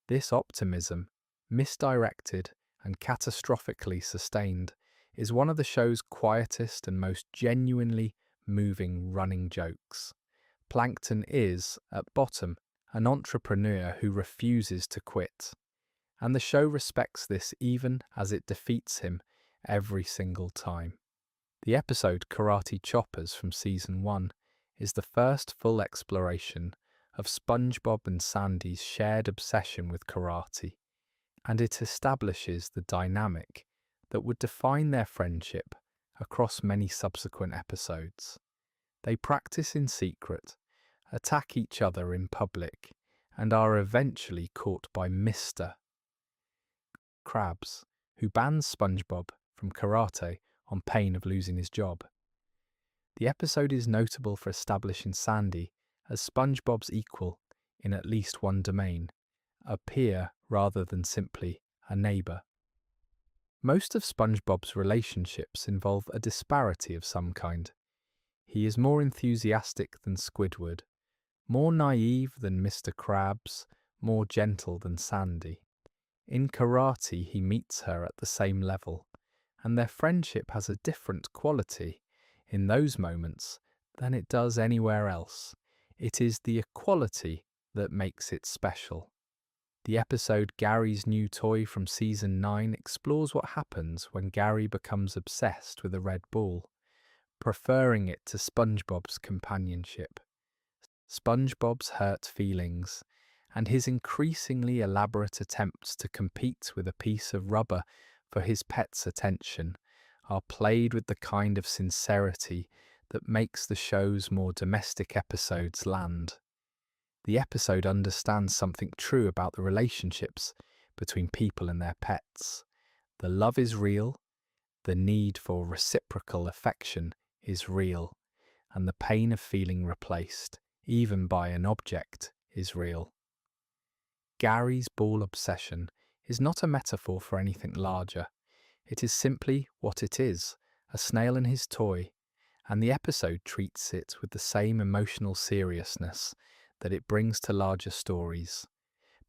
This optimism, misdirected and catastrophically sustained, is one of the show's quietest and most genuinely moving running jokes. Plankton is, at bottom, an entrepreneur who refuses to quit, and the show respects this even as it defeats him every single time. The episode Karate Choppers from Season 1 is the first full exploration of SpongeBob and Sandy's shared obsession with karate, and it establishes the dynamic that would define their friendship across many subsequent episodes. They practice in secret, attack each other in public, and are eventually caught by Mr. Krabs, who bans SpongeBob from karate on pain of losing his job. The episode is notable for establishing Sandy as SpongeBob's equal in at least one domain, a peer rather than simply a neighbour. Most of SpongeBob's relationships involve a disparity of some kind. He is more enthusiastic than Squidward, more naive than Mr. Krabs, more gentle than Sandy. In karate, he meets her at the same level, and their friendship has a different quality in those moments than it does anywhere else. It is the equality that makes it special. The episode Gary's New Toy from Season 9 explores what happens when Gary becomes obsessed with a red ball, preferring it to SpongeBob's companionship. SpongeBob's hurt feelings and his increasingly elaborate attempts to compete with a piece of rubber for his pet's attention are played with the kind of sincerity that makes the show's more domestic episodes land. The episode understands something true about the relationships between people and their pets. The love is real, the need for reciprocal affection is real, and the pain of feeling replaced, even by an object, is real. Gary's ball obsession is not a metaphor for anything larger. It is simply what it is, a snail in his toy, and the episode treats it with the same emotional seriousness that it brings to larger stories,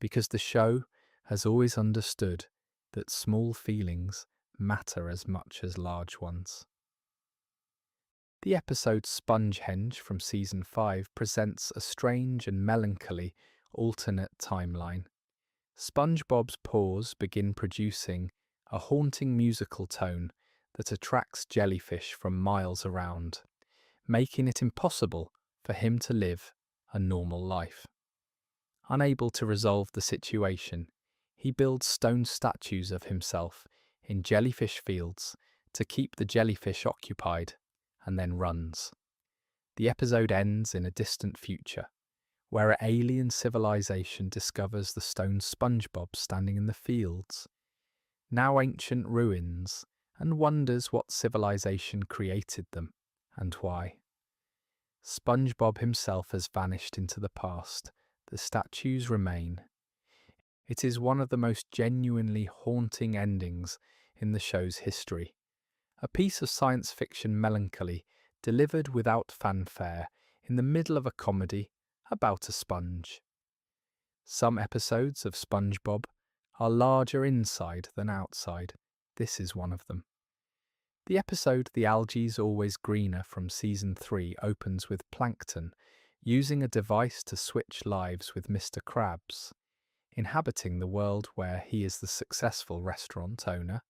because the show has always understood that small feelings matter as much as large ones. The episode Spongehenge from Season 5 presents a strange and melancholy alternate timeline. SpongeBob's paws begin producing a haunting musical tone that attracts jellyfish from miles around, making it impossible for him to live a normal life. Unable to resolve the situation, he builds stone statues of himself in Jellyfish Fields to keep the jellyfish occupied, and then runs. The episode ends in a distant future, where an alien civilization discovers the stone SpongeBob standing in the fields, now ancient ruins, and wonders what civilization created them and why. SpongeBob himself has vanished into the past. The statues remain. It is one of the most genuinely haunting endings in the show's history. A piece of science fiction melancholy delivered without fanfare in the middle of a comedy about a sponge. Some episodes of SpongeBob are larger inside than outside. This is one of them. The episode The Algae's Always Greener from Season 3 opens with Plankton using a device to switch lives with Mr. Krabs, inhabiting the world where he is the successful restaurant owner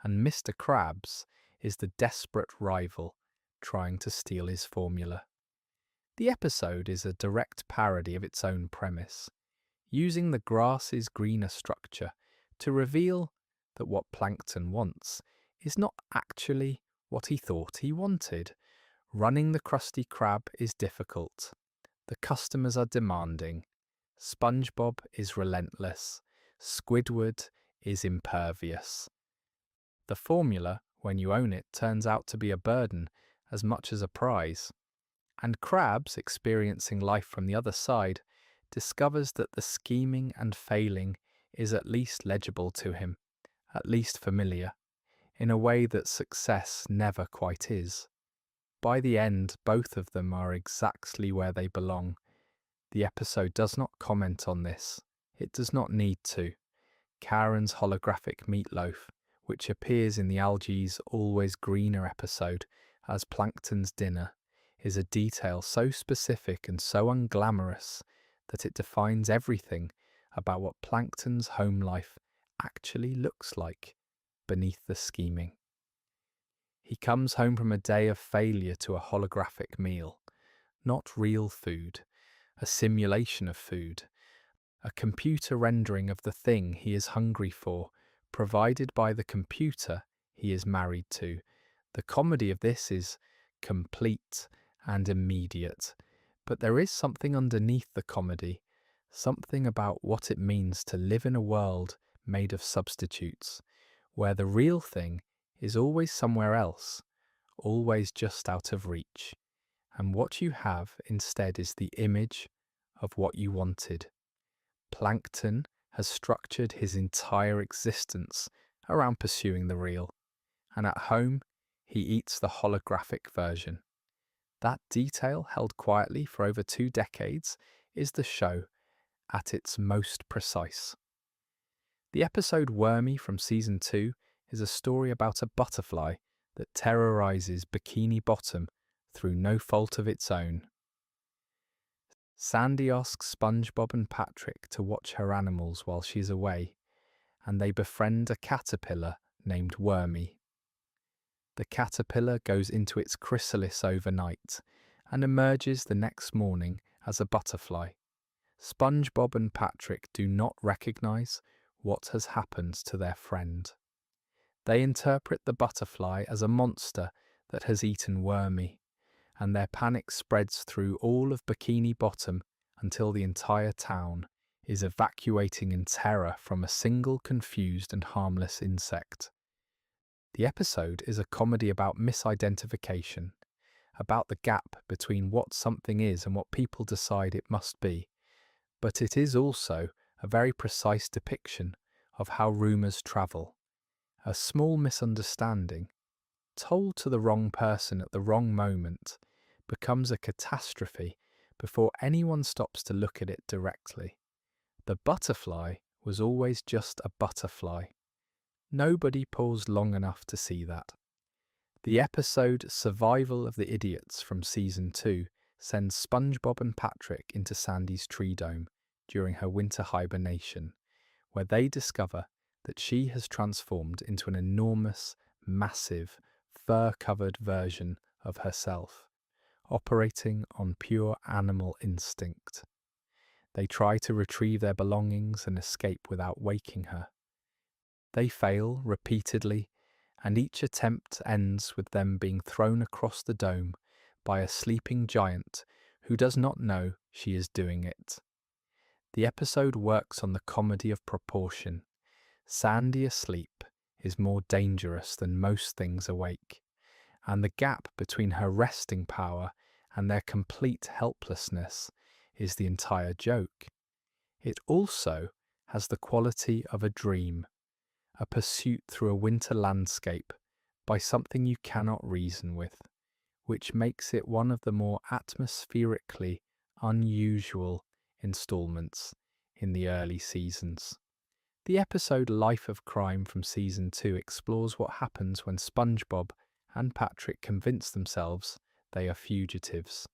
and Mr. Krabs is the desperate rival trying to steal his formula. The episode is a direct parody of its own premise, using the grass's greener structure to reveal that what Plankton wants is not actually what he thought he wanted. Running the Krusty Krab is difficult. The customers are demanding. SpongeBob is relentless. Squidward is impervious. The formula, when you own it, turns out to be a burden as much as a prize. And Krabs, experiencing life from the other side, discovers that the scheming and failing is at least legible to him, at least familiar, in a way that success never quite is. By the end, both of them are exactly where they belong. The episode does not comment on this. It does not need to. Karen's holographic meatloaf, which appears in the Algae's Always Greener episode as Plankton's dinner, is a detail so specific and so unglamorous that it defines everything about what Plankton's home life actually looks like beneath the scheming. He comes home from a day of failure to a holographic meal, not real food, a simulation of food, a computer rendering of the thing he is hungry for, provided by the computer he is married to. The comedy of this is complete and immediate, but there is something underneath the comedy, something about what it means to live in a world made of substitutes, where the real thing is always somewhere else, always just out of reach, and what you have instead is the image of what you wanted. Plankton has structured his entire existence around pursuing the real, and at home he eats the holographic version. That detail, held quietly for over 2 decades, is the show at its most precise. The episode Wormy from Season 2 is a story about a butterfly that terrorizes Bikini Bottom through no fault of its own. Sandy asks SpongeBob and Patrick to watch her animals while she's away, and they befriend a caterpillar named Wormy. The caterpillar goes into its chrysalis overnight and emerges the next morning as a butterfly. SpongeBob and Patrick do not recognize what has happened to their friend. They interpret the butterfly as a monster that has eaten Wormy, and their panic spreads through all of Bikini Bottom until the entire town is evacuating in terror from a single confused and harmless insect. The episode is a comedy about misidentification, about the gap between what something is and what people decide it must be, but it is also a very precise depiction of how rumours travel. A small misunderstanding, told to the wrong person at the wrong moment, becomes a catastrophe before anyone stops to look at it directly. The butterfly was always just a butterfly. Nobody paused long enough to see that. The episode Survival of the Idiots from Season 2 sends SpongeBob and Patrick into Sandy's tree dome during her winter hibernation, where they discover that she has transformed into an enormous, massive, fur-covered version of herself, operating on pure animal instinct. They try to retrieve their belongings and escape without waking her. They fail repeatedly, and each attempt ends with them being thrown across the dome by a sleeping giant who does not know she is doing it. The episode works on the comedy of proportion. Sandy asleep is more dangerous than most things awake, and the gap between her resting power and their complete helplessness is the entire joke. It also has the quality of a dream, a pursuit through a winter landscape by something you cannot reason with, which makes it one of the more atmospherically unusual installments in the early seasons. The episode Life of Crime from Season 2 explores what happens when SpongeBob and Patrick convince themselves they are fugitives.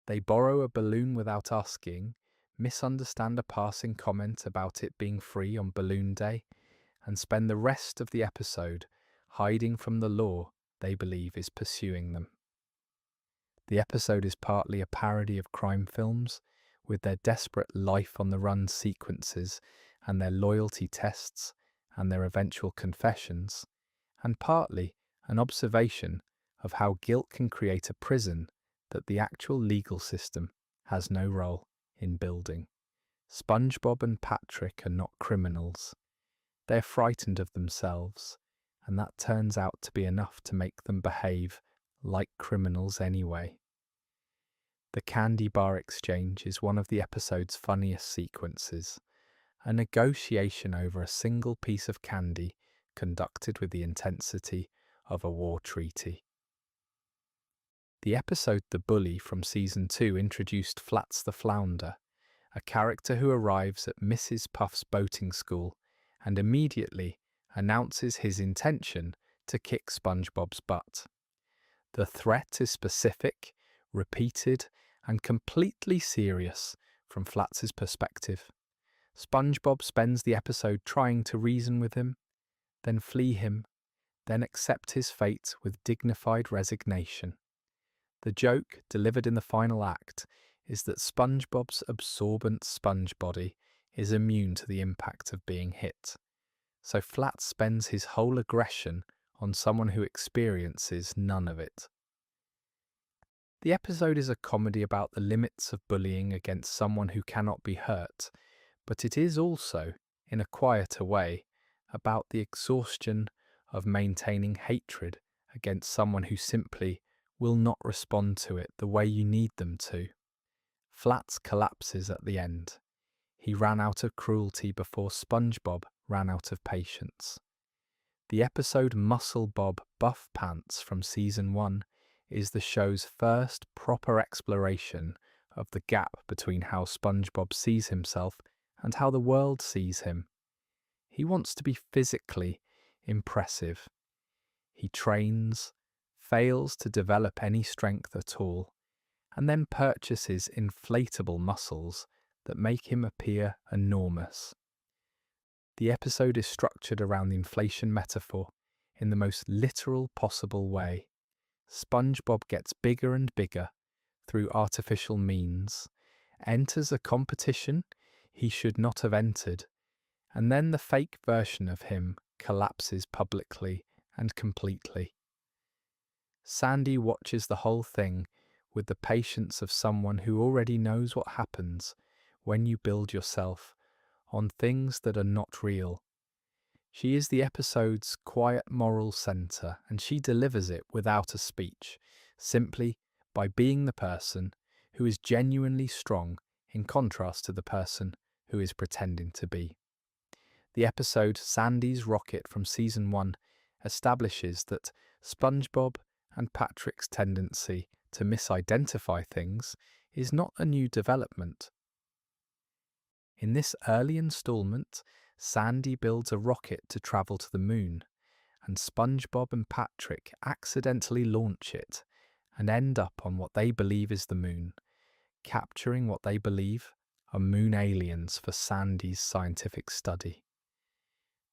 They borrow a balloon without asking, misunderstand a passing comment about it being free on Balloon Day, and spend the rest of the episode hiding from the law they believe is pursuing them. The episode is partly a parody of crime films, with their desperate life-on-the-run sequences and their loyalty tests and their eventual confessions, and partly an observation of how guilt can create a prison that the actual legal system has no role in building. SpongeBob and Patrick are not criminals. They're frightened of themselves, and that turns out to be enough to make them behave like criminals anyway. The candy bar exchange is one of the episode's funniest sequences, a negotiation over a single piece of candy conducted with the intensity of a war treaty. The episode The Bully from Season 2 introduced Flats the Flounder, a character who arrives at Mrs. Puff's boating school and immediately announces his intention to kick SpongeBob's butt. The threat is specific, repeated, and completely serious from Flats's perspective. SpongeBob spends the episode trying to reason with him, then flee him, then accept his fate with dignified resignation. The joke, delivered in the final act, is that SpongeBob's absorbent sponge body is immune to the impact of being hit. So Flats spends his whole aggression on someone who experiences none of it. The episode is a comedy about the limits of bullying against someone who cannot be hurt, but it is also, in a quieter way, about the exhaustion of maintaining hatred against someone who simply will not respond to it the way you need them to. Flats collapses at the end. He ran out of cruelty before SpongeBob ran out of patience. The episode Muscle Bob Buff Pants from Season 1 is the show's first proper exploration of the gap between how SpongeBob sees himself and how the world sees him. He wants to be physically impressive. He trains, fails to develop any strength at all, and then purchases inflatable muscles that make him appear enormous. The episode is structured around the inflation metaphor in the most literal possible way. SpongeBob gets bigger and bigger through artificial means, enters a competition he should not have entered, and then the fake version of him collapses publicly and completely. Sandy watches the whole thing with the patience of someone who already knows what happens when you build yourself on things that are not real. She is the episode's quiet moral centre, and she delivers it without a speech, simply by being the person who is genuinely strong in contrast to the person who is pretending to be. The episode Sandy's Rocket from Season 1 establishes that SpongeBob and Patrick's tendency to misidentify things is not a new development. In this early installment, Sandy builds a rocket to travel to the moon, and SpongeBob and Patrick accidentally launch it and end up on what they believe is the moon, capturing what they believe are moon aliens for Sandy's scientific study.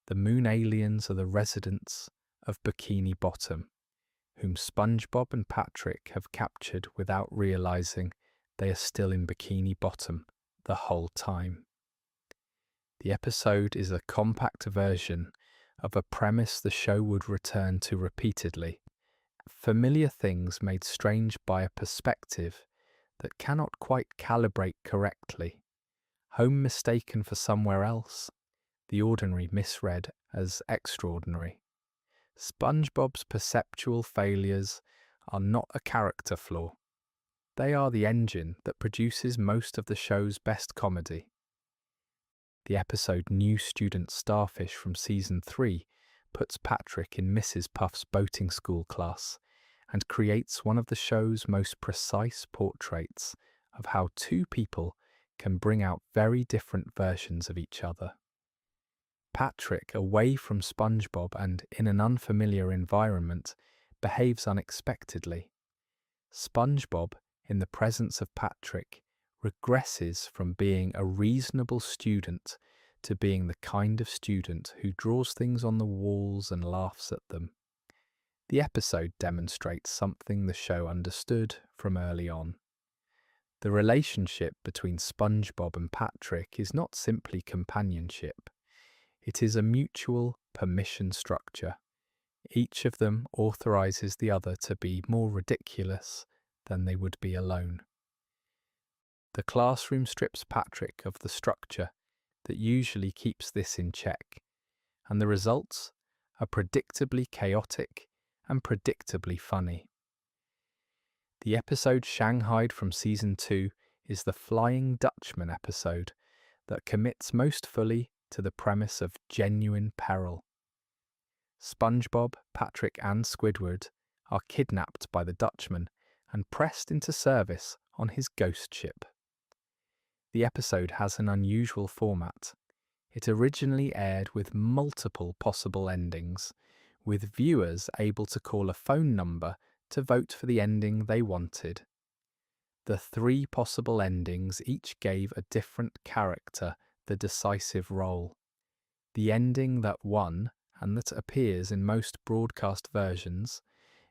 The moon aliens are the residents of Bikini Bottom, whom SpongeBob and Patrick have captured without realizing they are still in Bikini Bottom the whole time. The episode is a compact version of a premise the show would return to repeatedly. Familiar things made strange by a perspective that cannot quite calibrate correctly. Home mistaken for somewhere else. The ordinary misread as extraordinary. SpongeBob's perceptual failures are not a character flaw. They are the engine that produces most of the show's best comedy. The episode New Student Starfish from Season 3 puts Patrick in Mrs. Puff's boating school class and creates one of the show's most precise portraits of how two people can bring out very different versions of each other. Patrick, away from SpongeBob and in an unfamiliar environment, behaves unexpectedly. SpongeBob, in the presence of Patrick, regresses from being a reasonable student to being the kind of student who draws things on the walls and laughs at them. The episode demonstrates something the show understood from early on. The relationship between SpongeBob and Patrick is not simply companionship. It is a mutual permission structure. Each of them authorizes the other to be more ridiculous than they would be alone. The classroom strips Patrick of the structure that usually keeps this in check, and the results are predictably chaotic and predictably funny. The episode Shanghaied from Season 2 is the Flying Dutchman episode that commits most fully to the premise of genuine peril. SpongeBob, Patrick and Squidward are kidnapped by the Dutchman and pressed into service on his ghost ship. The episode has an unusual format. It originally aired with multiple possible endings, with viewers able to call a phone number to vote for the ending they wanted. The three possible endings each gave a different character the decisive role. The ending that won, and that appears in most broadcast versions,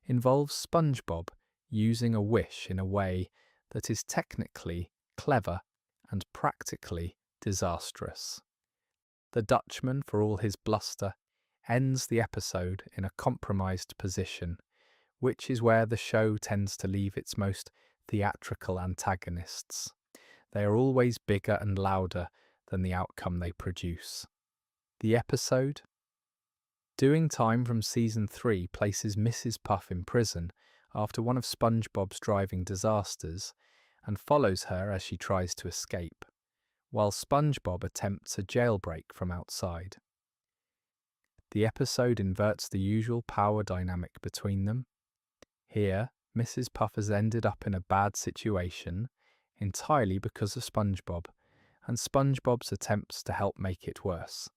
involves SpongeBob using a wish in a way that is technically clever and practically disastrous. The Dutchman, for all his bluster, ends the episode in a compromised position, which is where the show tends to leave its most theatrical antagonists. They are always bigger and louder than the outcome they produce. The episode Doing Time from Season 3 places Mrs. Puff in prison after one of SpongeBob's driving disasters and follows her as she tries to escape, while SpongeBob attempts a jailbreak from outside. The episode inverts the usual power dynamic between them. Here, Mrs. Puff has ended up in a bad situation entirely because of SpongeBob, and SpongeBob's attempts to help make it worse.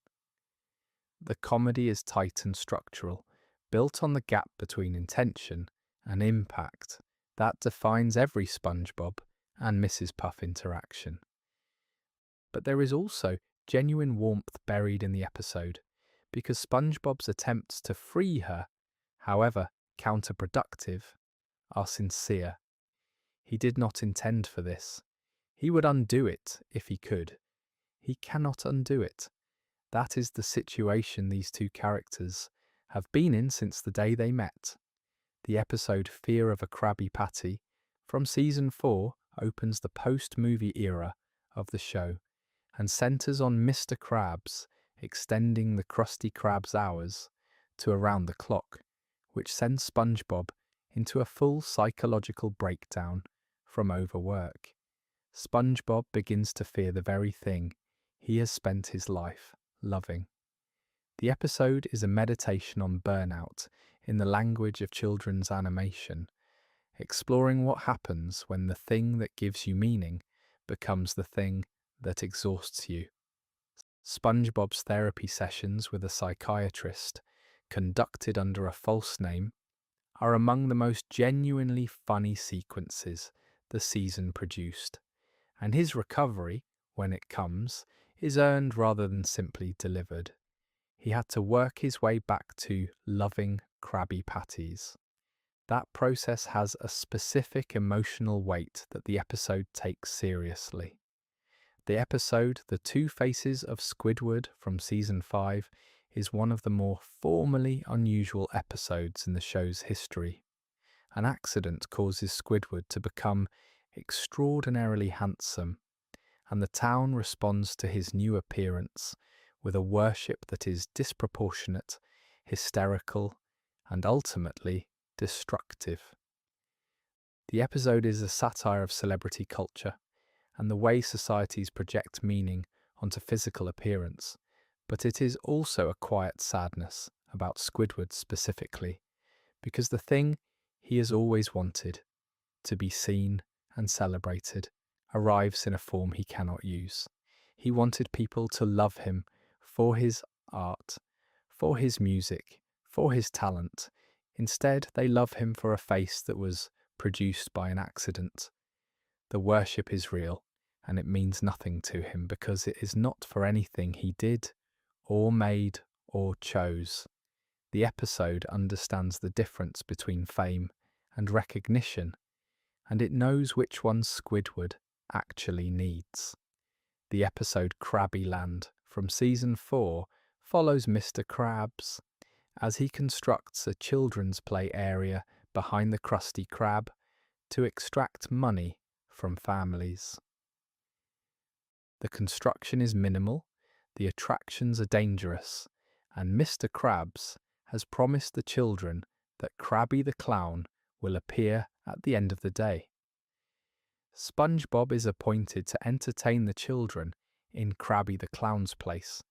The comedy is tight and structural, built on the gap between intention and impact that defines every SpongeBob and Mrs. Puff interaction. But there is also genuine warmth buried in the episode, because SpongeBob's attempts to free her, however counterproductive, are sincere. He did not intend for this. He would undo it if he could. He cannot undo it. That is the situation these two characters have been in since the day they met. The episode Fear of a Krabby Patty From season 4 opens the post-movie era of the show and centers on Mr. Krabs extending the Krusty Krab's hours to around the clock, which sends SpongeBob into a full psychological breakdown from overwork. SpongeBob begins to fear the very thing he has spent his life loving. The episode is a meditation on burnout in the language of children's animation, exploring what happens when the thing that gives you meaning becomes the thing that exhausts you. SpongeBob's therapy sessions with a psychiatrist, conducted under a false name, are among the most genuinely funny sequences the season produced, and his recovery, when it comes, is earned rather than simply delivered. He had to work his way back to loving Krabby Patties. That process has a specific emotional weight that the episode takes seriously. The episode The Two Faces of Squidward from Season 5 is one of the more formally unusual episodes in the show's history. An accident causes Squidward to become extraordinarily handsome, and the town responds to his new appearance with a worship that is disproportionate, hysterical, and ultimately destructive. The episode is a satire of celebrity culture and the way societies project meaning onto physical appearance, but it is also a quiet sadness about Squidward specifically, because the thing he has always wanted, to be seen and celebrated, arrives in a form he cannot use. He wanted people to love him for his art, for his music, for his talent. Instead, they love him for a face that was produced by an accident. The worship is real, and it means nothing to him because it is not for anything he did, or made, or chose. The episode understands the difference between fame and recognition, and it knows which one Squidward actually needs. The episode Krabby Land from Season 4 follows Mr. Krabs as he constructs a children's play area behind the Krusty Krab to extract money from families. The construction is minimal, the attractions are dangerous, and Mr. Krabs has promised the children that Krabby the Clown will appear at the end of the day. SpongeBob is appointed to entertain the children in Krabby the Clown's place,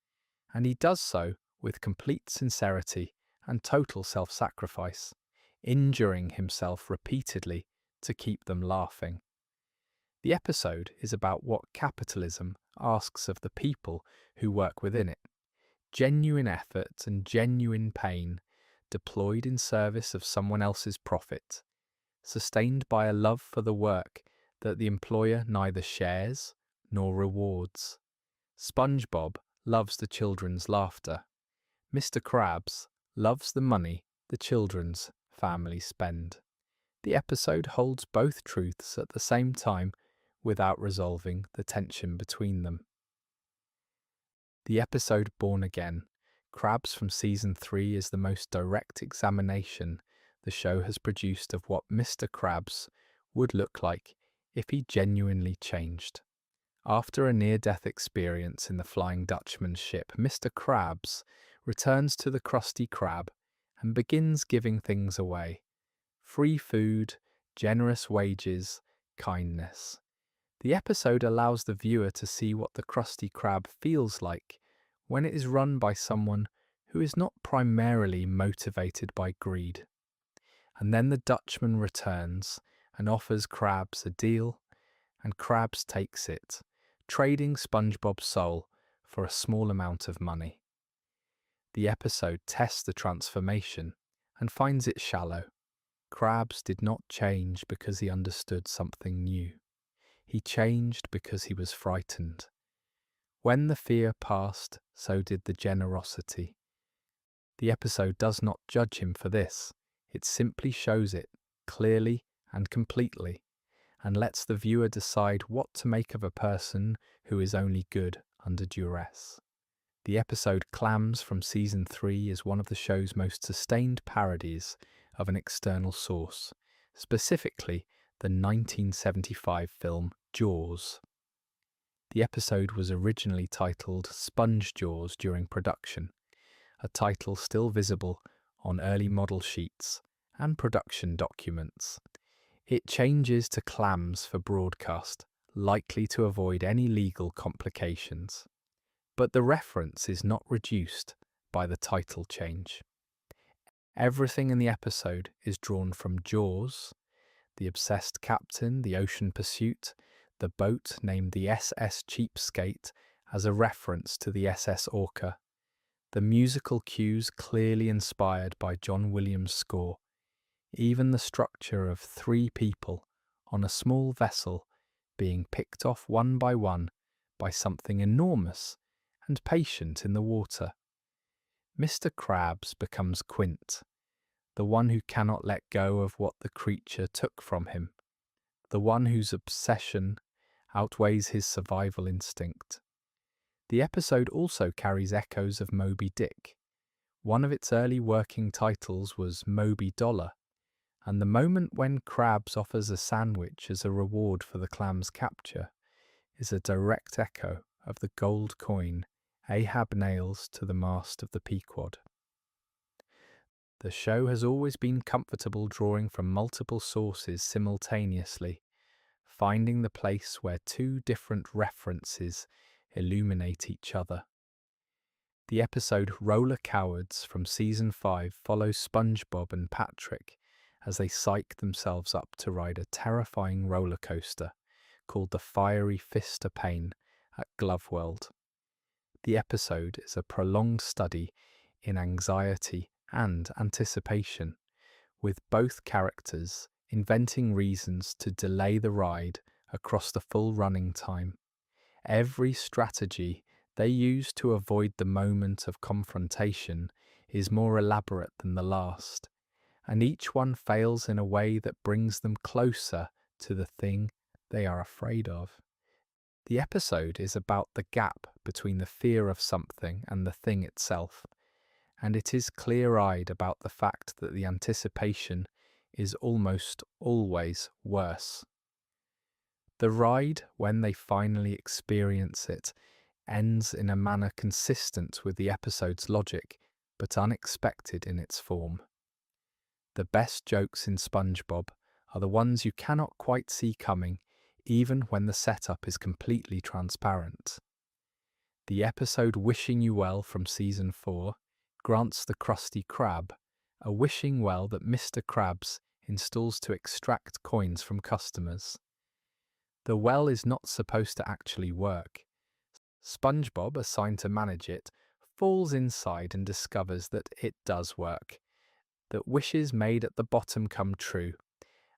and he does so with complete sincerity and total self-sacrifice, injuring himself repeatedly to keep them laughing. The episode is about what capitalism asks of the people who work within it: genuine effort and genuine pain deployed in service of someone else's profit, sustained by a love for the work that the employer neither shares nor rewards. SpongeBob loves the children's laughter. Mr. Krabs loves the money the children's family spend. The episode holds both truths at the same time without resolving the tension between them. The episode Born Again, Krabs from Season 3 is the most direct examination the show has produced of what Mr. Krabs would look like if he genuinely changed. After a near-death experience in the Flying Dutchman's ship, Mr. Krabs returns to the Krusty Krab and begins giving things away: free food, generous wages, kindness. The episode allows the viewer to see what the Krusty Krab feels like when it is run by someone who is not primarily motivated by greed. And then the Dutchman returns and offers Krabs a deal, and Krabs takes it, trading SpongeBob's soul for a small amount of money. The episode tests the transformation and finds it shallow. Krabs did not change because he understood something new. He changed because he was frightened. When the fear passed, so did the generosity. The episode does not judge him for this. It simply shows it clearly and completely, and lets the viewer decide what to make of a person who is only good under duress. The episode Clams from Season 3 is one of the show's most sustained parodies of an external source, specifically the 1975 film Jaws. The episode was originally titled Sponge Jaws during production, a title still visible on early model sheets and production documents. It changes to Clams for broadcast, likely to avoid any legal complications. But the reference is not reduced by the title change. Everything in the episode is drawn from Jaws, the obsessed captain, the ocean pursuit, the boat named the SS Cheapskate as a reference to the SS Orca, the musical cues clearly inspired by John Williams' score, even the structure of 3 people on a small vessel being picked off one by something enormous and patient in the water. Mr. Krabs becomes Quint, the one who cannot let go of what the creature took from him, the one whose obsession outweighs his survival instinct. The episode also carries echoes of Moby Dick. One of its early working titles was Moby Dollar, and the moment when Krabs offers a sandwich as a reward for the clam's capture is a direct echo of the gold coin Ahab nails to the mast of the Pequod. The show has always been comfortable drawing from multiple sources simultaneously, finding the place where 2 different references illuminate each other. The episode Roller Cowards from Season 5 follows SpongeBob and Patrick as they psych themselves up to ride a terrifying roller coaster called the Fiery Fist of Pain at Gloveworld. The episode is a prolonged study in anxiety and anticipation, with both characters inventing reasons to delay the ride across the full running time. Every strategy they use to avoid the moment of confrontation is more elaborate than the last, and each one fails in a way that brings them closer to the thing they are afraid of. The episode is about the gap between the fear of something and the thing itself, and it is clear-eyed about the fact that the anticipation is almost always worse. The ride, when they finally experience it, ends in a manner consistent with the episode's logic, but unexpected in its form. The best jokes in SpongeBob are the ones you cannot quite see coming, even when the setup is completely transparent. The episode Wishing You Well from Season 4 grants the Krusty Krab a wishing well that Mr. Krabs installs to extract coins from customers. The well is not supposed to actually work. SpongeBob, assigned to manage it, falls inside and discovers that it does work, that wishes made at the bottom come true,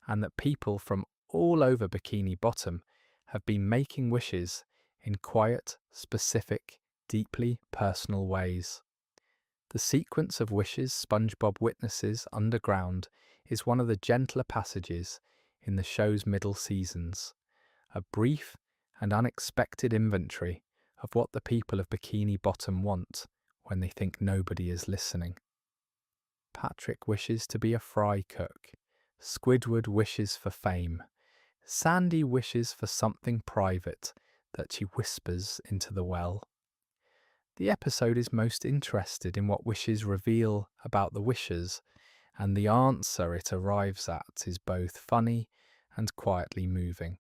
and that people from all over Bikini Bottom have been making wishes in quiet, specific, deeply personal ways. The sequence of wishes SpongeBob witnesses underground is one of the gentler passages in the show's middle seasons, a brief and unexpected inventory of what the people of Bikini Bottom want when they think nobody is listening. Patrick wishes to be a fry cook. Squidward wishes for fame. Sandy wishes for something private that she whispers into the well. The episode is most interested in what wishes reveal about the wishers, and the answer it arrives at is both funny and quietly moving.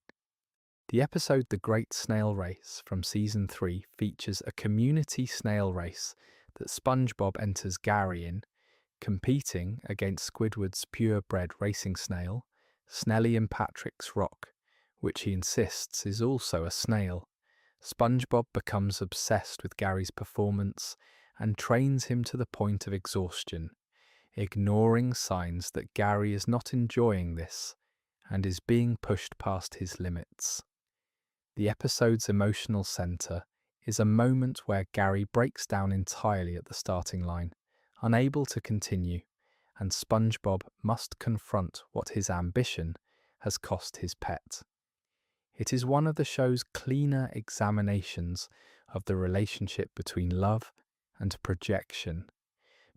The episode The Great Snail Race from Season 3 features a community snail race that SpongeBob enters Gary in, competing against Squidward's purebred racing snail, Snelly and Patrick's Rock, which he insists is also a snail. SpongeBob becomes obsessed with Gary's performance and trains him to the point of exhaustion, ignoring signs that Gary is not enjoying this and is being pushed past his limits. The episode's emotional centre is a moment where Gary breaks down entirely at the starting line, unable to continue, and SpongeBob must confront what his ambition has cost his pet. It is one of the show's cleaner examinations of the relationship between love and projection,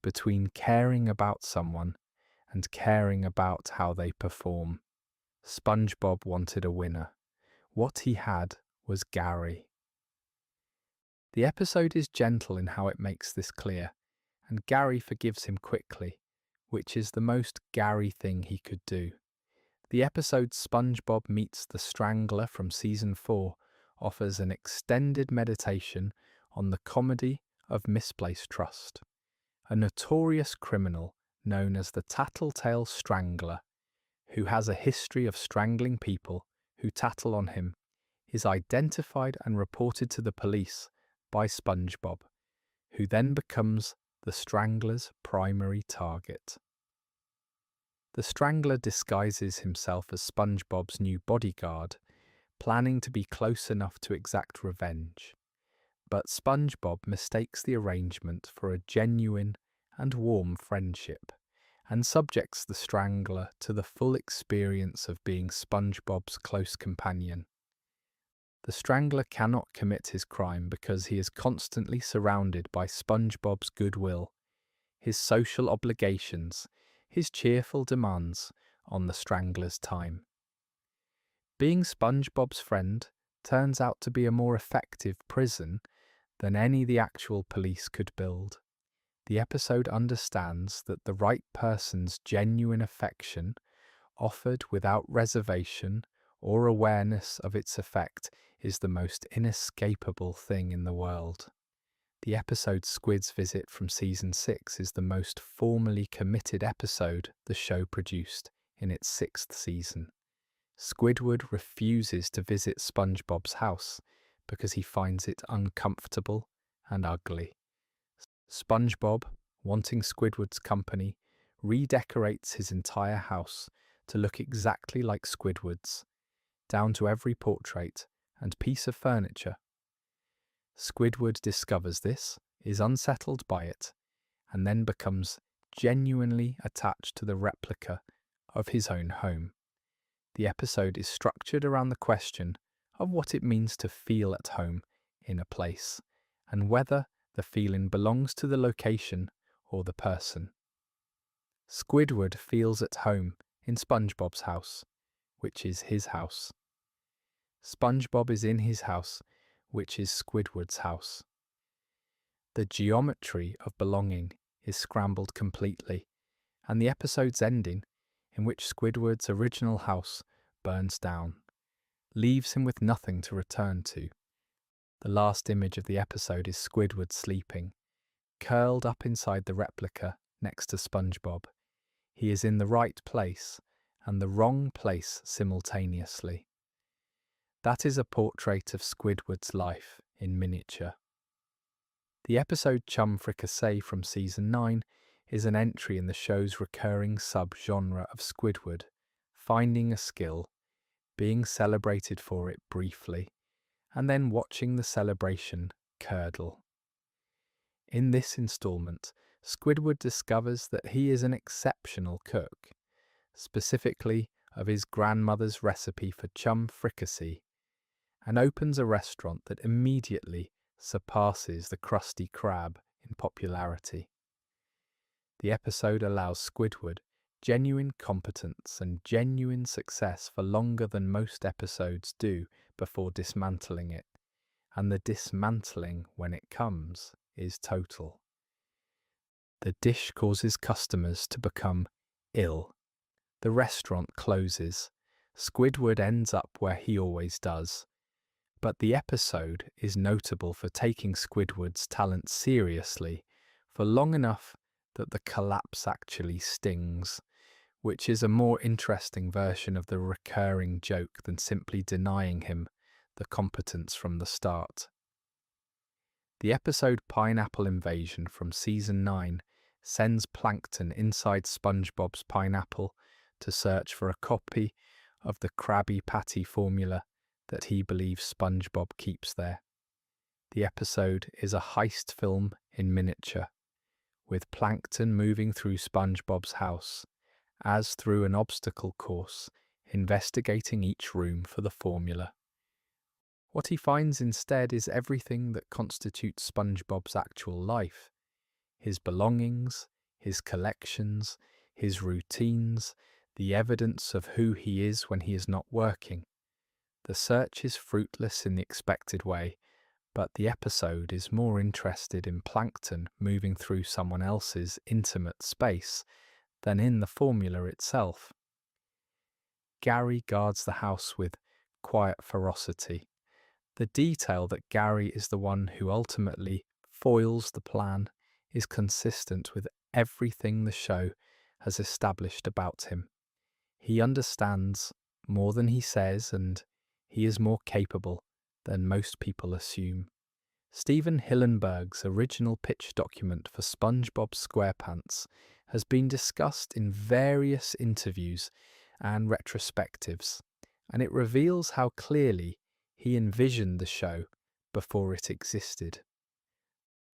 between caring about someone and caring about how they perform. SpongeBob wanted a winner. What he had was Gary. The episode is gentle in how it makes this clear, and Gary forgives him quickly, which is the most Gary thing he could do. The episode SpongeBob Meets the Strangler from Season 4 offers an extended meditation on the comedy of misplaced trust. A notorious criminal known as the Tattletale Strangler, who has a history of strangling people who tattle on him, is identified and reported to the police by SpongeBob, who then becomes the Strangler's primary target. The Strangler disguises himself as SpongeBob's new bodyguard, planning to be close enough to exact revenge. But SpongeBob mistakes the arrangement for a genuine and warm friendship, and subjects the Strangler to the full experience of being SpongeBob's close companion. The Strangler cannot commit his crime because he is constantly surrounded by SpongeBob's goodwill, his social obligations, his cheerful demands on the Strangler's time. Being SpongeBob's friend turns out to be a more effective prison than any the actual police could build. The episode understands that the right person's genuine affection, offered without reservation or awareness of its effect, is the most inescapable thing in the world. The episode Squid's Visit from Season 6 is the most formally committed episode the show produced in its 6th season. Squidward refuses to visit SpongeBob's house because he finds it uncomfortable and ugly. SpongeBob, wanting Squidward's company, redecorates his entire house to look exactly like Squidward's, down to every portrait and piece of furniture. Squidward discovers this, is unsettled by it, and then becomes genuinely attached to the replica of his own home. The episode is structured around the question of what it means to feel at home in a place, and whether the feeling belongs to the location or the person. Squidward feels at home in SpongeBob's house, which is his house. SpongeBob is in his house, which is Squidward's house. The geometry of belonging is scrambled completely, and the episode's ending, in which Squidward's original house burns down, leaves him with nothing to return to. The last image of the episode is Squidward sleeping, curled up inside the replica next to SpongeBob. He is in the right place and the wrong place simultaneously. That is a portrait of Squidward's life in miniature. The episode Chum Fricassee from Season 9 is an entry in the show's recurring sub-genre of Squidward, finding a skill, being celebrated for it briefly, and then watching the celebration curdle. In this installment, Squidward discovers that he is an exceptional cook, specifically of his grandmother's recipe for chum fricassee, and opens a restaurant that immediately surpasses the Krusty Krab in popularity. The episode allows Squidward genuine competence and genuine success for longer than most episodes do before dismantling it, and the dismantling, when it comes, is total. The dish causes customers to become ill. The restaurant closes. Squidward ends up where he always does. But the episode is notable for taking Squidward's talent seriously for long enough that the collapse actually stings, which is a more interesting version of the recurring joke than simply denying him the competence from the start. The episode Pineapple Invasion from Season 9 sends Plankton inside SpongeBob's pineapple to search for a copy of the Krabby Patty formula that he believes SpongeBob keeps there. The episode is a heist film in miniature, with Plankton moving through SpongeBob's house, as through an obstacle course, investigating each room for the formula. What he finds instead is everything that constitutes SpongeBob's actual life: his belongings, his collections, his routines, the evidence of who he is when he is not working. The search is fruitless in the expected way, but the episode is more interested in plankton moving through someone else's intimate space than in the formula itself. Gary guards the house with quiet ferocity. The detail that Gary is the one who ultimately foils the plan is consistent with everything the show has established about him. He understands more than he says, and he is more capable than most people assume. Stephen Hillenburg's original pitch document for SpongeBob SquarePants has been discussed in various interviews and retrospectives, and it reveals how clearly he envisioned the show before it existed.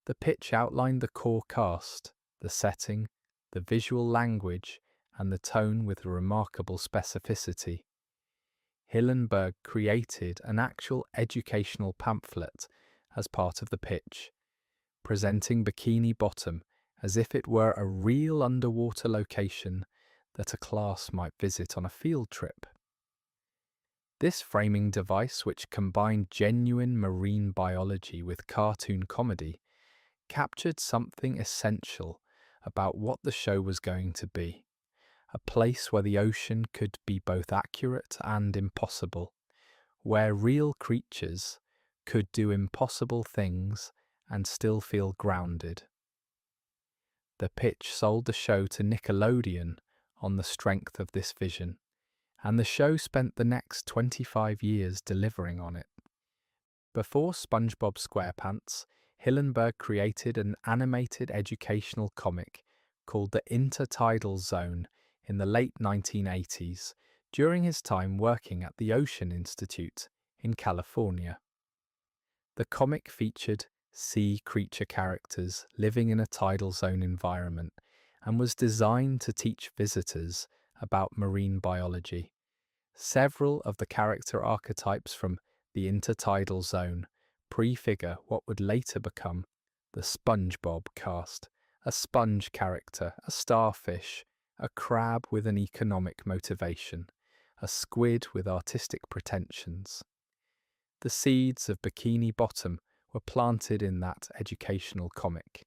The pitch outlined the core cast, the setting, the visual language, and the tone with remarkable specificity. Hillenburg created an actual educational pamphlet as part of the pitch, presenting Bikini Bottom as if it were a real underwater location that a class might visit on a field trip. This framing device, which combined genuine marine biology with cartoon comedy, captured something essential about what the show was going to be. A place where the ocean could be both accurate and impossible, where real creatures could do impossible things and still feel grounded. The pitch sold the show to Nickelodeon on the strength of this vision, and the show spent the next 25 years delivering on it. Before SpongeBob SquarePants, Hillenburg created an animated educational comic called The Intertidal Zone in the late 1980s, during his time working at the Ocean Institute in California. The comic featured sea creature characters living in a tidal zone environment and was designed to teach visitors about marine biology. Several of the character archetypes from the intertidal zone prefigure what would later become the SpongeBob cast: a sponge character, a starfish, a crab with an economic motivation, a squid with artistic pretensions. The seeds of Bikini Bottom were planted in that educational comic,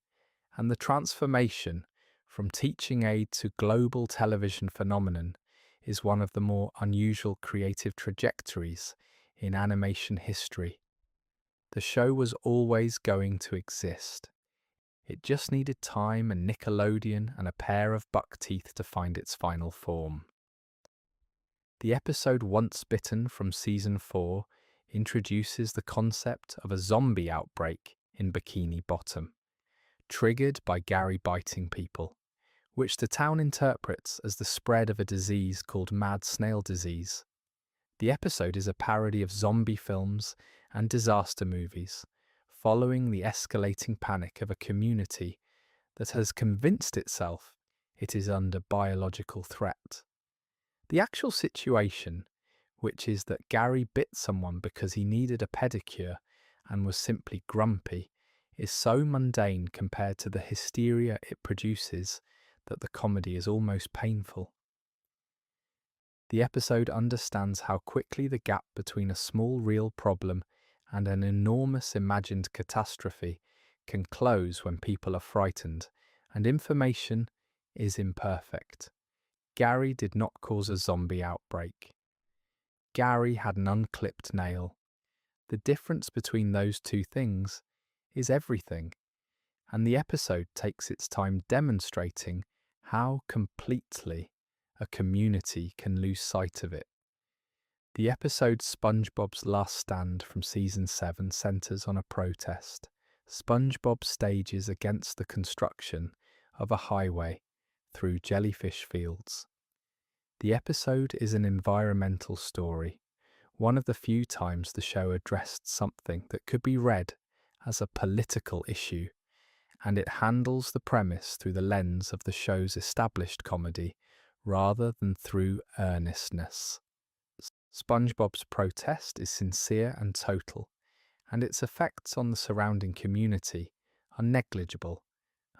and the transformation from teaching aid to global television phenomenon is one of the more unusual creative trajectories in animation history. The show was always going to exist. It just needed time and Nickelodeon and a pair of buck teeth to find its final form. The episode Once Bitten from Season 4 introduces the concept of a zombie outbreak in Bikini Bottom, triggered by Gary biting people, which the town interprets as the spread of a disease called mad snail disease. The episode is a parody of zombie films and disaster movies, following the escalating panic of a community that has convinced itself it is under biological threat. The actual situation, which is that Gary bit someone because he needed a pedicure and was simply grumpy, is so mundane compared to the hysteria it produces that the comedy is almost painful. The episode understands how quickly the gap between a small real problem and an enormous imagined catastrophe can close when people are frightened, and information is imperfect. Gary did not cause a zombie outbreak. Gary had an unclipped nail. The difference between those two things is everything, and the episode takes its time demonstrating how completely a community can lose sight of it. The episode SpongeBob's Last Stand from Season 7 centres on a protest. SpongeBob stages against the construction of a highway through Jellyfish Fields. The episode is an environmental story, one of the few times the show addressed something that could be read as a political issue, and it handles the premise through the lens of the show's established comedy rather than through earnestness. SpongeBob's protest is sincere and total, and its effects on the surrounding community are negligible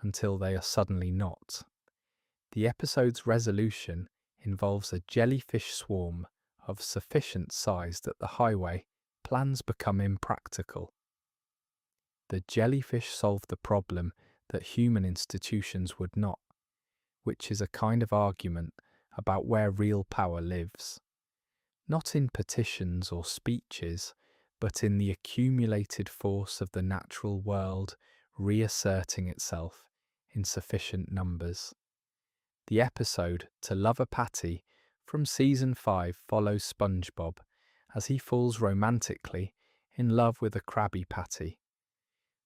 until they are suddenly not. The episode's resolution involves a jellyfish swarm of sufficient size that the highway plans become impractical. The jellyfish solve the problem that human institutions would not, which is a kind of argument about where real power lives. Not in petitions or speeches, but in the accumulated force of the natural world reasserting itself in sufficient numbers. The episode To Love a Patty from Season 5 follows SpongeBob as he falls romantically in love with a Krabby Patty.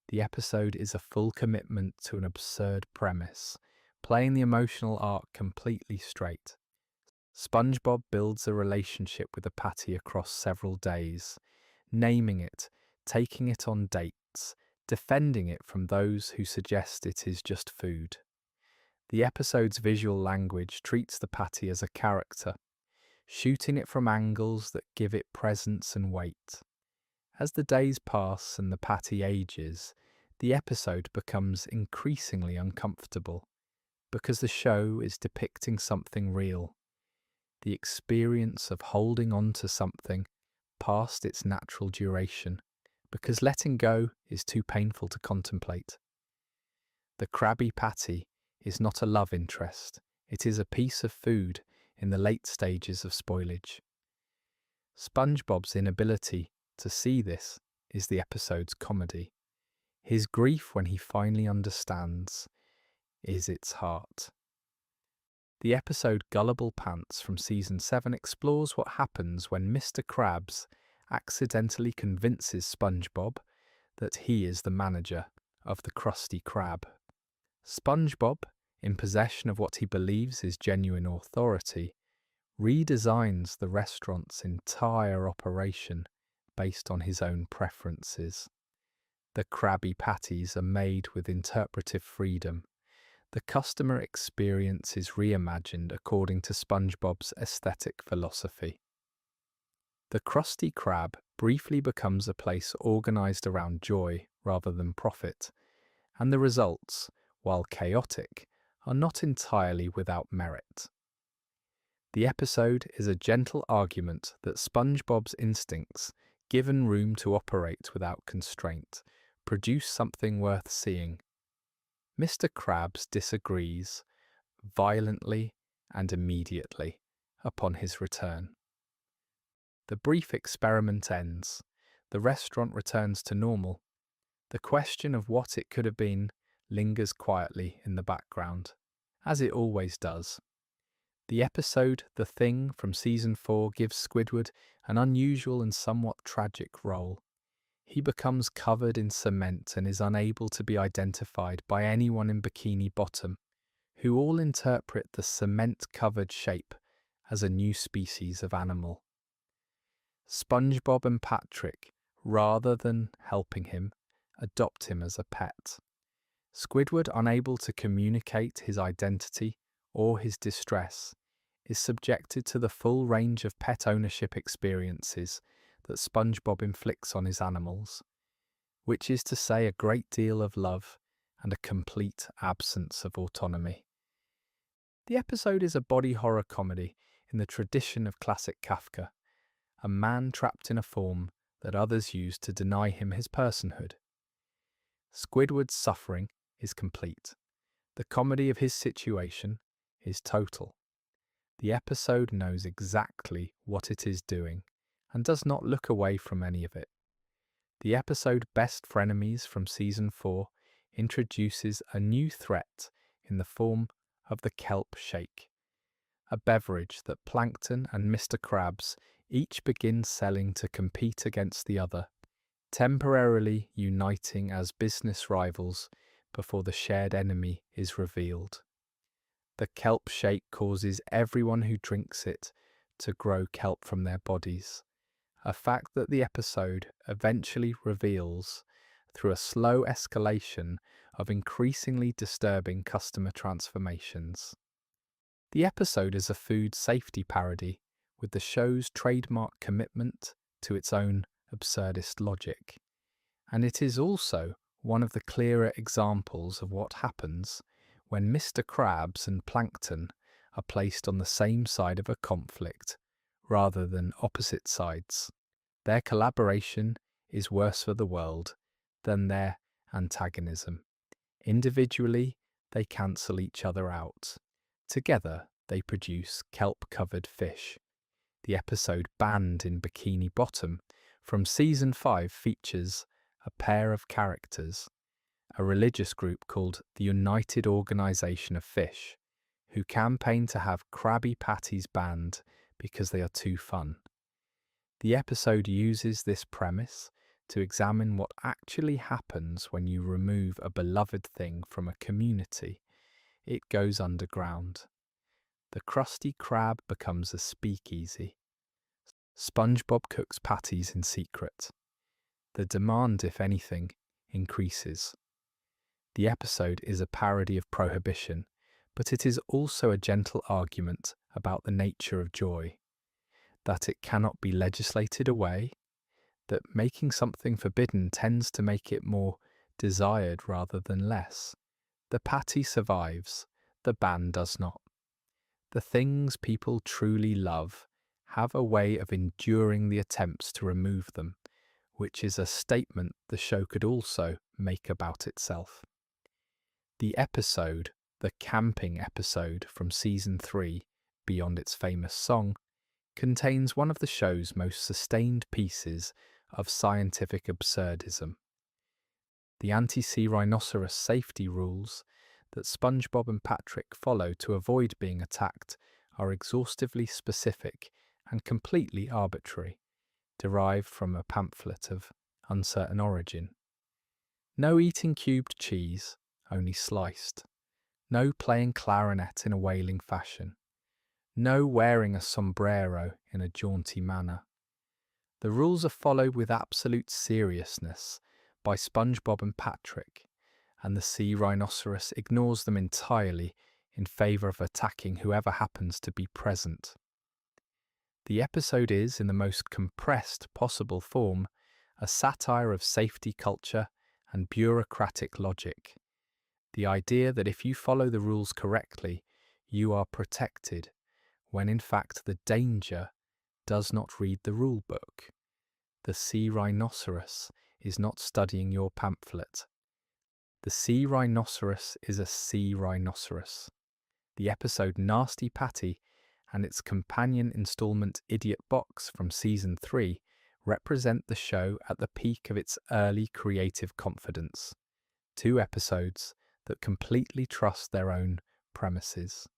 The episode is a full commitment to an absurd premise, playing the emotional arc completely straight. SpongeBob builds a relationship with a patty across several days, naming it, taking it on dates, defending it from those who suggest it is just food. The episode's visual language treats the patty as a character, shooting it from angles that give it presence and weight. As the days pass and the patty ages, the episode becomes increasingly uncomfortable, because the show is depicting something real. The experience of holding on to something past its natural duration, because letting go is too painful to contemplate. The Krabby Patty is not a love interest, it is a piece of food in the late stages of spoilage. SpongeBob's inability to see this is the episode's comedy. His grief when he finally understands is its heart. The episode Gullible Pants from Season 7 explores what happens when Mr. Krabs accidentally convinces SpongeBob that he is the manager of the Krusty Krab. SpongeBob, in possession of what he believes is genuine authority, redesigns the restaurant's entire operation based on his own preferences. The Krabby Patties are made with interpretive freedom. The customer experience is reimagined according to SpongeBob's aesthetic philosophy. The Krusty Krab briefly becomes a place organized around joy rather than profit, and the results, while chaotic, are not entirely without merit. The episode is a gentle argument that SpongeBob's instincts, given room to operate without constraint, produce something worth seeing. Mr. Krabs disagrees, violently and immediately, upon his return. The brief experiment ends. The restaurant returns to normal. The question of what it could have been lingers quietly in the background, as it always does. The episode The Thing from Season 4 gives Squidward an unusual and somewhat tragic role. He becomes covered in cement and is unable to be identified by anyone in Bikini Bottom, who all interpret the cement-covered shape as a new species of animal. SpongeBob and Patrick, rather than helping him, adopt him as a pet. Squidward, unable to communicate his identity or his distress, is subjected to the full range of pet ownership experiences that SpongeBob inflicts on his animals, which is to say a great deal of love and a complete absence of autonomy. The episode is a body horror comedy in the tradition of classic Kafka, a man trapped in a form that others use to deny him his personhood. Squidward's suffering is complete. The comedy of his situation is total. The episode knows exactly what it is doing and does not look away from any of it. The episode Best Frenemies from Season 4 introduces a new threat in the form of the kelp shake, a beverage that Plankton and Mr. Krabs each begin selling to compete against the other, temporarily uniting as business rivals before the shared enemy is revealed. The kelp shake causes everyone who drinks it to grow kelp from their bodies, a fact that the episode eventually reveals through a slow escalation of increasingly disturbing customer transformations. The episode is a food safety parody with the show's trademark commitment to its own absurdist logic, and it is also one of the clearer examples of what happens when Mr. Krabs and Plankton are placed on the same side of a conflict rather than opposite sides. Their collaboration is worse for the world than their antagonism. Individually, they cancel each other out. Together, they produce kelp-covered fish. The episode Band in Bikini Bottom from Season 5 features a pair of characters, a religious group called the United Organization of Fish, who campaign to have Krabby Patties banned because they are too fun. The episode uses this premise to examine what actually happens when you remove a beloved thing from a community. It goes underground. The Krusty Krab becomes a speakeasy. SpongeBob cooks patties in secret. The demand, if anything, increases. The episode is a parody of prohibition, but it is also a gentle argument about the nature of joy, that it cannot be legislated away, that making something forbidden tends to make it more desired rather than less. The patty survives, the ban does not. The things people truly love have a way of enduring the attempts to remove them, which is a statement the show could also make about itself. The episode, the camping episode from Season 3, beyond its famous song, contains one of the show's most sustained pieces of scientific absurdism. The anti-sea rhinoceros safety rules that SpongeBob and Patrick follow to avoid being attacked are exhaustively specific and completely arbitrary, derived from a pamphlet of uncertain origin. No eating cubed cheese, only sliced. No playing clarinet in a wailing fashion. No wearing a sombrero in a jaunty manner. The rules are followed with absolute seriousness by SpongeBob and Patrick, and the sea rhinoceros ignores them entirely in favour of attacking whoever happens to be present. The episode is, in the most compressed possible form, a satire of safety culture and bureaucratic logic. The idea that if you follow the rules correctly, you are protected, when in fact the danger does not read the rule book. The sea rhinoceros is not studying your pamphlet. The sea rhinoceros is a sea rhinoceros. The episode Nasty Patty and its companion installment Idiot Box from Season 3 represent the show at the peak of its early creative confidence. 2 episodes that completely trust their own premises.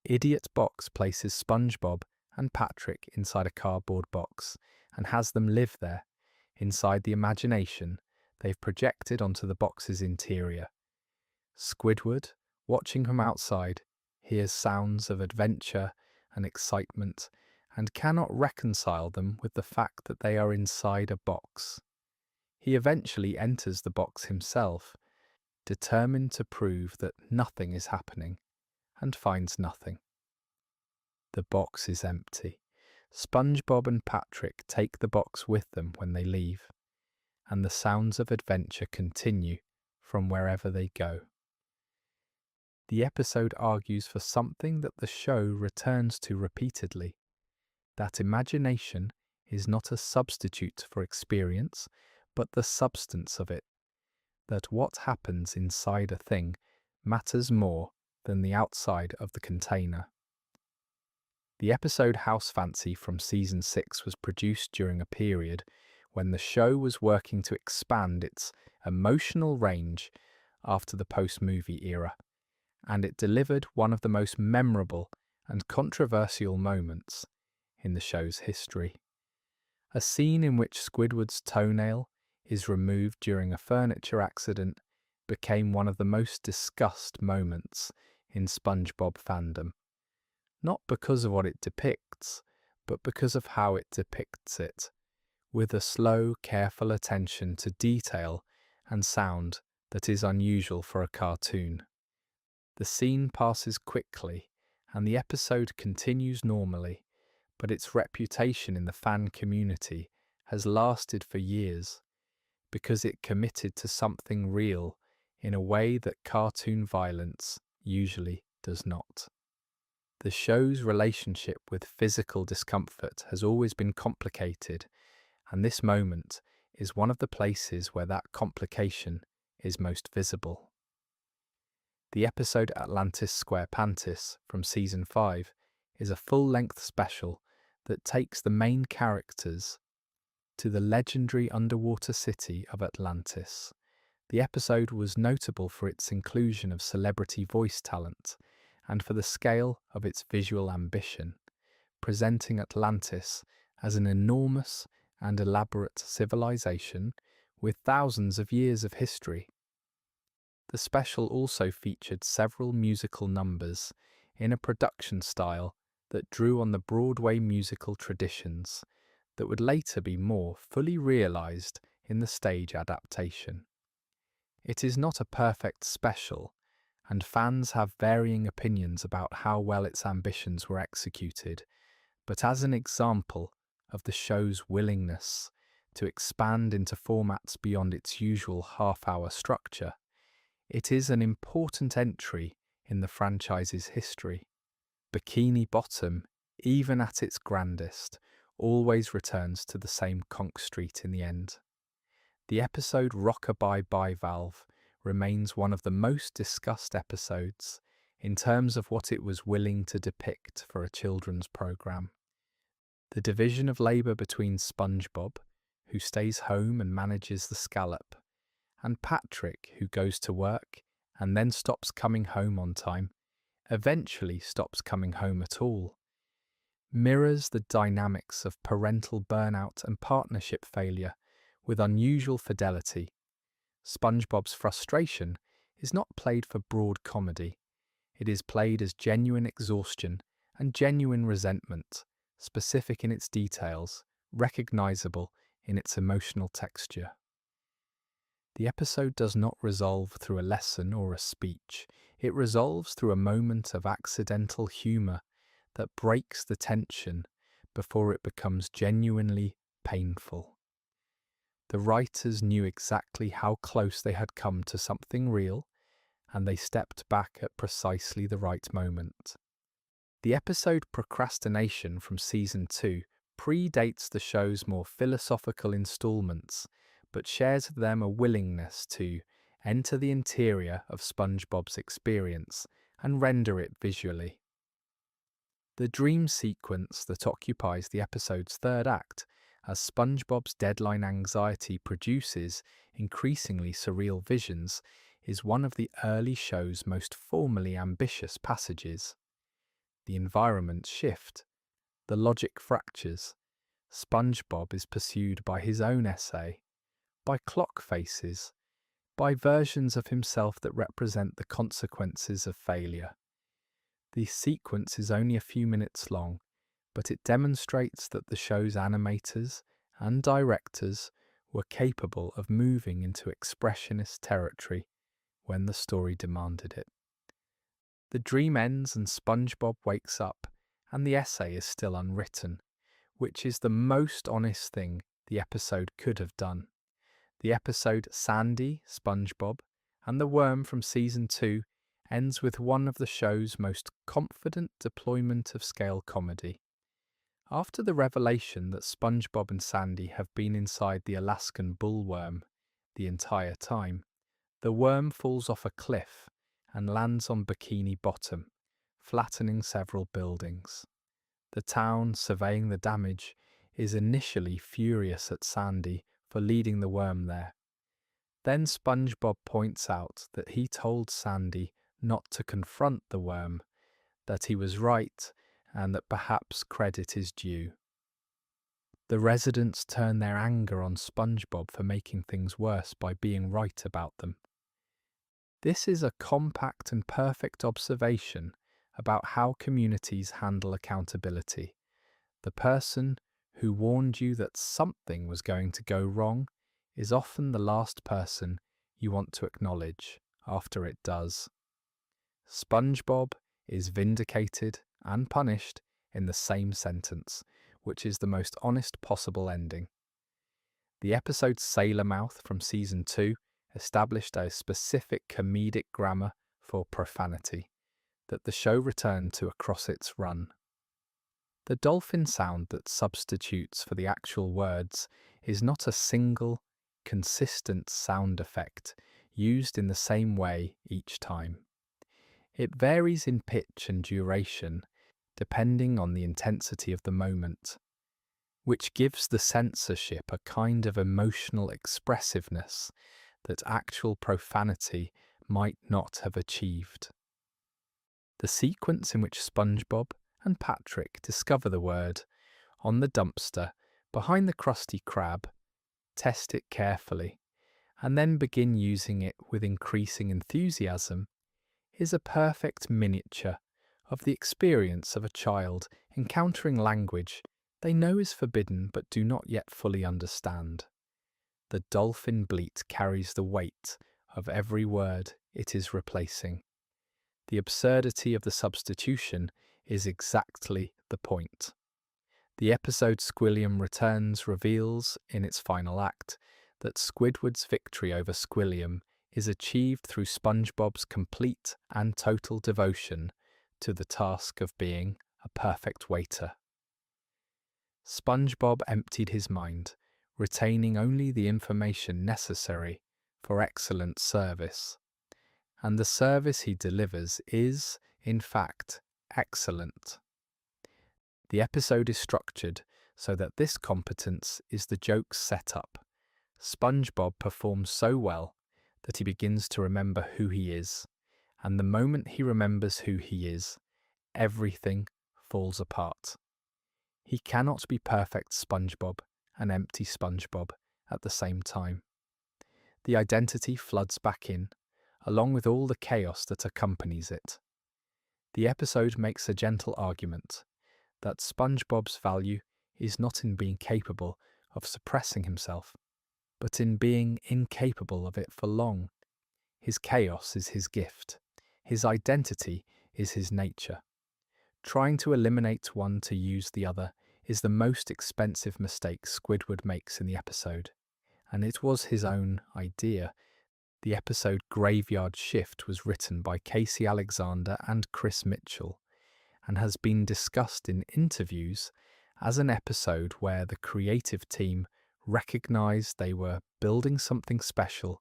Idiot Box places SpongeBob and Patrick inside a cardboard box and has them live there, inside the imagination they've projected onto the box's interior. Squidward, watching from outside, hears sounds of adventure and excitement and cannot reconcile them with the fact that they are inside a box. He eventually enters the box himself, determined to prove that nothing is happening, and finds nothing. The box is empty. SpongeBob and Patrick take the box with them when they leave, and the sounds of adventure continue from wherever they go. The episode argues for something that the show returns to repeatedly, that imagination is not a substitute for experience, but the substance of it, that what happens inside a thing matters more than the outside of the container. The episode House Fancy from Season 6 was produced during a period when the show was working to expand its emotional range after the post-movie era, and it delivered one of the most memorable and controversial moments in the show's history. A scene in which Squidward's toenail is removed during a furniture accident became one of the most discussed moments in SpongeBob fandom. Not because of what it depicts, but because of how it depicts it, with a slow, careful attention to detail and sound that is unusual for a cartoon. The scene passes quickly, and the episode continues normally, but its reputation in the fan community has lasted for years, because it committed to something real in a way that cartoon violence usually does not. The show's relationship with physical discomfort has always been complicated, and this moment is one of the places where that complication is most visible. The episode Atlantis SquarePants from Season 5 is a full-length special that takes the main characters to the legendary underwater city of Atlantis. The episode was notable for its inclusion of celebrity voice talent and for the scale of its visual ambition, presenting Atlantis as an enormous and elaborate civilization with thousands of years of history. The special also featured several musical numbers in a production style that drew on the Broadway musical traditions that would later be more fully realized in the stage adaptation. It is not a perfect special, and fans have varying opinions about how well its ambitions were executed, but as an example of the show's willingness to expand into formats beyond its usual half-hour structure, it is an important entry in the franchise's history. Bikini Bottom, even at its grandest, always returns to the same conch street in the end. The episode Rockabye Bivalve remains one of the most discussed episodes in terms of what it was willing to depict for a children's program. The division of labour between SpongeBob, who stays home and manages the scallop, and Patrick, who goes to work and then stops coming home on time, eventually stops coming home at all, mirrors the dynamics of parental burnout and partnership failure with unusual fidelity. SpongeBob's frustration is not played for broad comedy. It is played as genuine exhaustion and genuine resentment, specific in its details, recognizable in its emotional texture. The episode does not resolve through a lesson or a speech. It resolves through a moment of accidental humour that breaks the tension before it becomes genuinely painful. The writers knew exactly how close they had come to something real, and they stepped back at precisely the right moment. The episode Procrastination from Season 2 predates the show's more philosophical installments, but shares with them a willingness to enter the interior of SpongeBob's experience and render it visually. The dream sequence that occupies the episode's third act, as SpongeBob's deadline anxiety produces increasingly surreal visions, is one of the early show's most formally ambitious passages. The environments shift, the logic fractures. SpongeBob is pursued by his own essay, by clock faces, by versions of himself that represent the consequences of failure. The sequence is only a few minutes long, but it demonstrates that the show's animators and directors were capable of moving into expressionist territory when the story demanded it. The dream ends and SpongeBob wakes up, and the essay is still unwritten, which is the most honest thing the episode could have done. The episode Sandy, SpongeBob, and the Worm from Season 2 ends with one of the show's most confident deployment of scale comedy. After the revelation that SpongeBob and Sandy have been inside the Alaskan bullworm the entire time, the worm falls off a cliff and lands on Bikini Bottom, flattening several buildings. The town, surveying the damage, is initially furious at Sandy for leading the worm there. Then SpongeBob points out that he told Sandy not to confront the worm, that he was right, and that perhaps credit is due. The residents turn their anger on SpongeBob for making things worse by being right about them. This is a compact and perfect observation about how communities handle accountability. The person who warned you that something was going to go wrong is often the last person you want to acknowledge after it does. SpongeBob is vindicated and punished in the same sentence, which is the most honest possible ending. The episode Sailor Mouth from Season 2 established a specific comedic grammar for profanity. that the show returned to across its run. The dolphin sound that substitutes for the actual words is not a single, consistent sound effect used in the same way each time. It varies in pitch and duration depending on the intensity of the moment, which gives the censorship a kind of emotional expressiveness that actual profanity might not have achieved. The sequence in which SpongeBob and Patrick discover the word on the dumpster behind the Krusty Krab, test it carefully, and then begin using it with increasing enthusiasm is a perfect miniature of the experience of a child encountering language they know is forbidden but do not yet fully understand. The dolphin bleat carries the weight of every word it is replacing. The absurdity of the substitution is exactly the point. The episode Squilliam Returns reveals, in its final act, that Squidward's victory over Squilliam is achieved through SpongeBob's complete and total devotion to the task of being a perfect waiter. SpongeBob emptied his mind, retaining only the information necessary for excellent service. And the service he delivers is, in fact, excellent. The episode is structured so that this competence is the joke's setup. SpongeBob performs so well that he begins to remember who he is, and the moment he remembers who he is, everything falls apart. He cannot be perfect SpongeBob and empty SpongeBob at the same time. The identity floods back in, along with all the chaos that accompanies it. The episode makes a gentle argument that SpongeBob's value is not in being capable of suppressing himself, but in being incapable of it for long. His chaos is his gift. His identity is his nature. Trying to eliminate one to use the other is the most expensive mistake Squidward makes in the episode, and it was his own idea. The episode Graveyard Shift was written by Casey Alexander and Chris Mitchell, and has been discussed in interviews as an episode where the creative team recognised they were building something special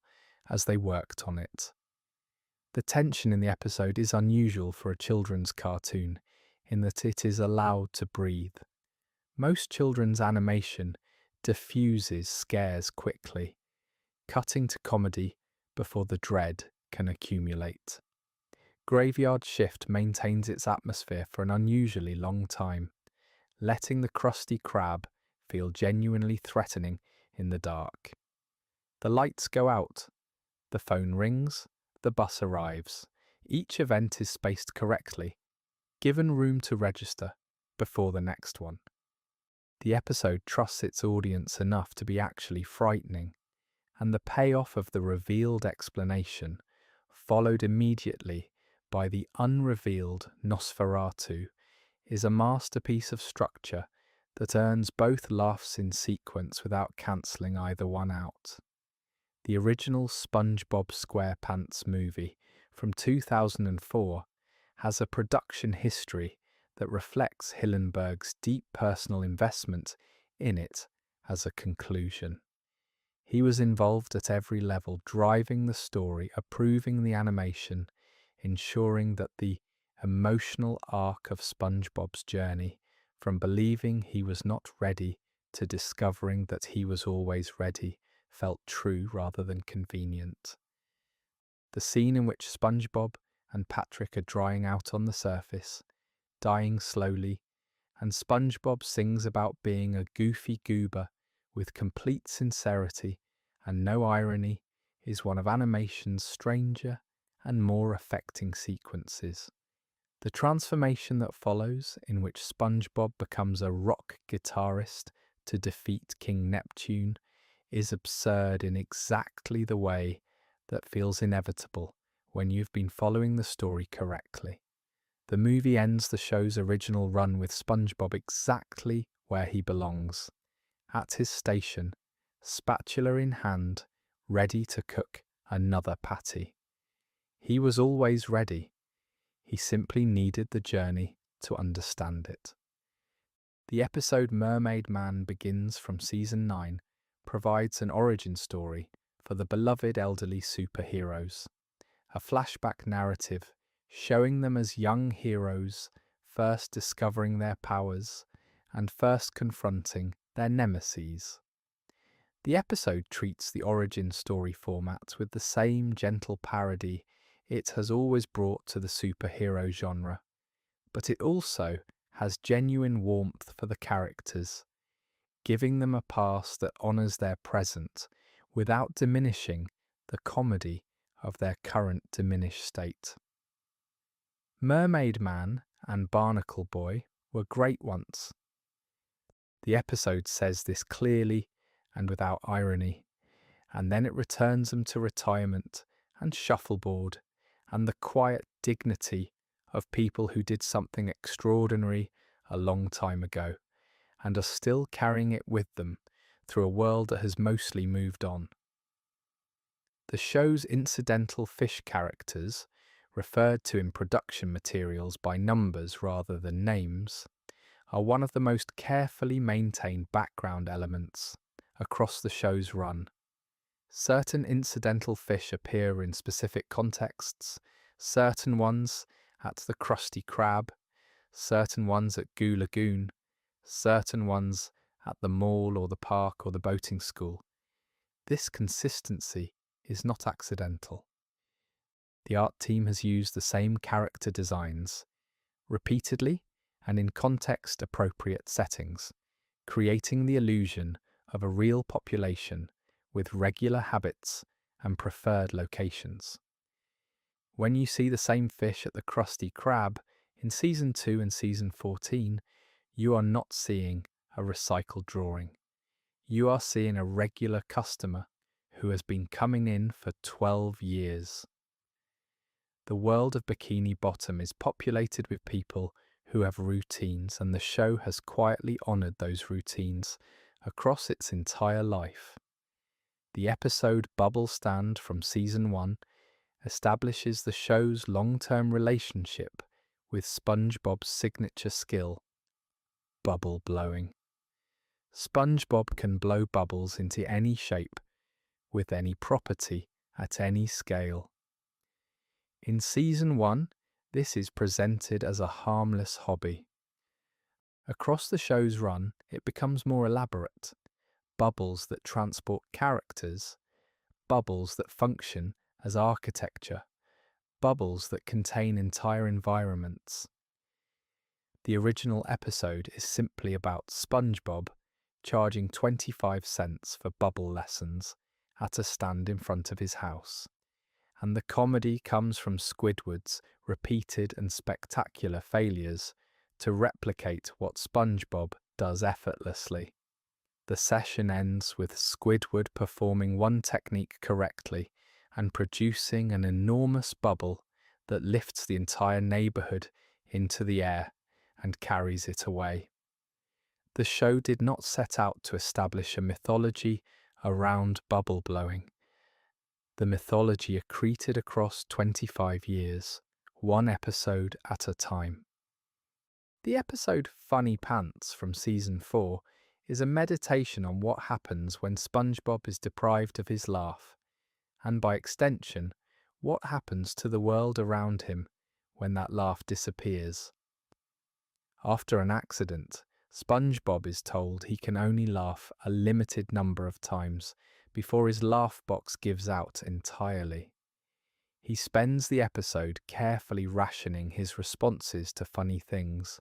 as they worked on it. The tension in the episode is unusual for a children's cartoon in that it is allowed to breathe. Most children's animation diffuses scares quickly, cutting to comedy before the dread can accumulate. Graveyard Shift maintains its atmosphere for an unusually long time, letting the Krusty Krab feel genuinely threatening in the dark. The lights go out, the phone rings, the bus arrives. Each event is spaced correctly, given room to register before the next one. The episode trusts its audience enough to be actually frightening, and the payoff of the revealed explanation, followed immediately by the unrevealed Nosferatu, is a masterpiece of structure that earns both laughs in sequence without cancelling either one out. The original SpongeBob SquarePants movie from 2004 has a production history that reflects Hillenburg's deep personal investment in it as a conclusion. He was involved at every level, driving the story, approving the animation, ensuring that the emotional arc of SpongeBob's journey, from believing he was not ready to discovering that he was always ready, felt true rather than convenient. The scene in which SpongeBob and Patrick are drying out on the surface, dying slowly, and SpongeBob sings about being a goofy goober with complete sincerity and no irony, is one of animation's stranger and more affecting sequences. The transformation that follows, in which SpongeBob becomes a rock guitarist to defeat King Neptune, is absurd in exactly the way that feels inevitable when you've been following the story correctly. The movie ends the show's original run with SpongeBob exactly where he belongs, at his station, spatula in hand, ready to cook another patty. He was always ready. He simply needed the journey to understand it. The episode Mermaid Man begins from season 9, provides an origin story for the beloved elderly superheroes, a flashback narrative showing them as young heroes, first discovering their powers and first confronting their nemeses. The episode treats the origin story format with the same gentle parody it has always brought to the superhero genre, but it also has genuine warmth for the characters, giving them a past that honours their present without diminishing the comedy of their current diminished state. Mermaid Man and Barnacle Boy were great once. The episode says this clearly and without irony, and then it returns them to retirement and shuffleboard and the quiet dignity of people who did something extraordinary a long time ago and are still carrying it with them through a world that has mostly moved on. The show's incidental fish characters, referred to in production materials by numbers rather than names, are one of the most carefully maintained background elements across the show's run. Certain incidental fish appear in specific contexts, certain ones at the Krusty Krab, certain ones at Goo Lagoon, certain ones at the mall or the park or the boating school. This consistency is not accidental. The art team has used the same character designs, repeatedly and in context-appropriate settings, creating the illusion of a real population with regular habits and preferred locations. When you see the same fish at the Krusty Krab in Season 2 and Season 14, you are not seeing a recycled drawing. You are seeing a regular customer who has been coming in for 12 years. The world of Bikini Bottom is populated with people who have routines, and the show has quietly honoured those routines across its entire life. The episode Bubble Stand from Season 1 establishes the show's long-term relationship with SpongeBob's signature skill, bubble blowing. SpongeBob can blow bubbles into any shape, with any property, at any scale. In Season 1, this is presented as a harmless hobby. Across the show's run, it becomes more elaborate. Bubbles that transport characters, bubbles that function as architecture, bubbles that contain entire environments. The original episode is simply about SpongeBob charging 25 cents for bubble lessons at a stand in front of his house, and the comedy comes from Squidward's repeated and spectacular failures to replicate what SpongeBob does effortlessly. The session ends with Squidward performing one technique correctly and producing an enormous bubble that lifts the entire neighbourhood into the air and carries it away. The show did not set out to establish a mythology around bubble blowing. The mythology accreted across 25 years, one episode at a time. The episode Funny Pants from Season 4 is a meditation on what happens when SpongeBob is deprived of his laugh, and by extension, what happens to the world around him when that laugh disappears. After an accident, SpongeBob is told he can only laugh a limited number of times before his laugh box gives out entirely. He spends the episode carefully rationing his responses to funny things,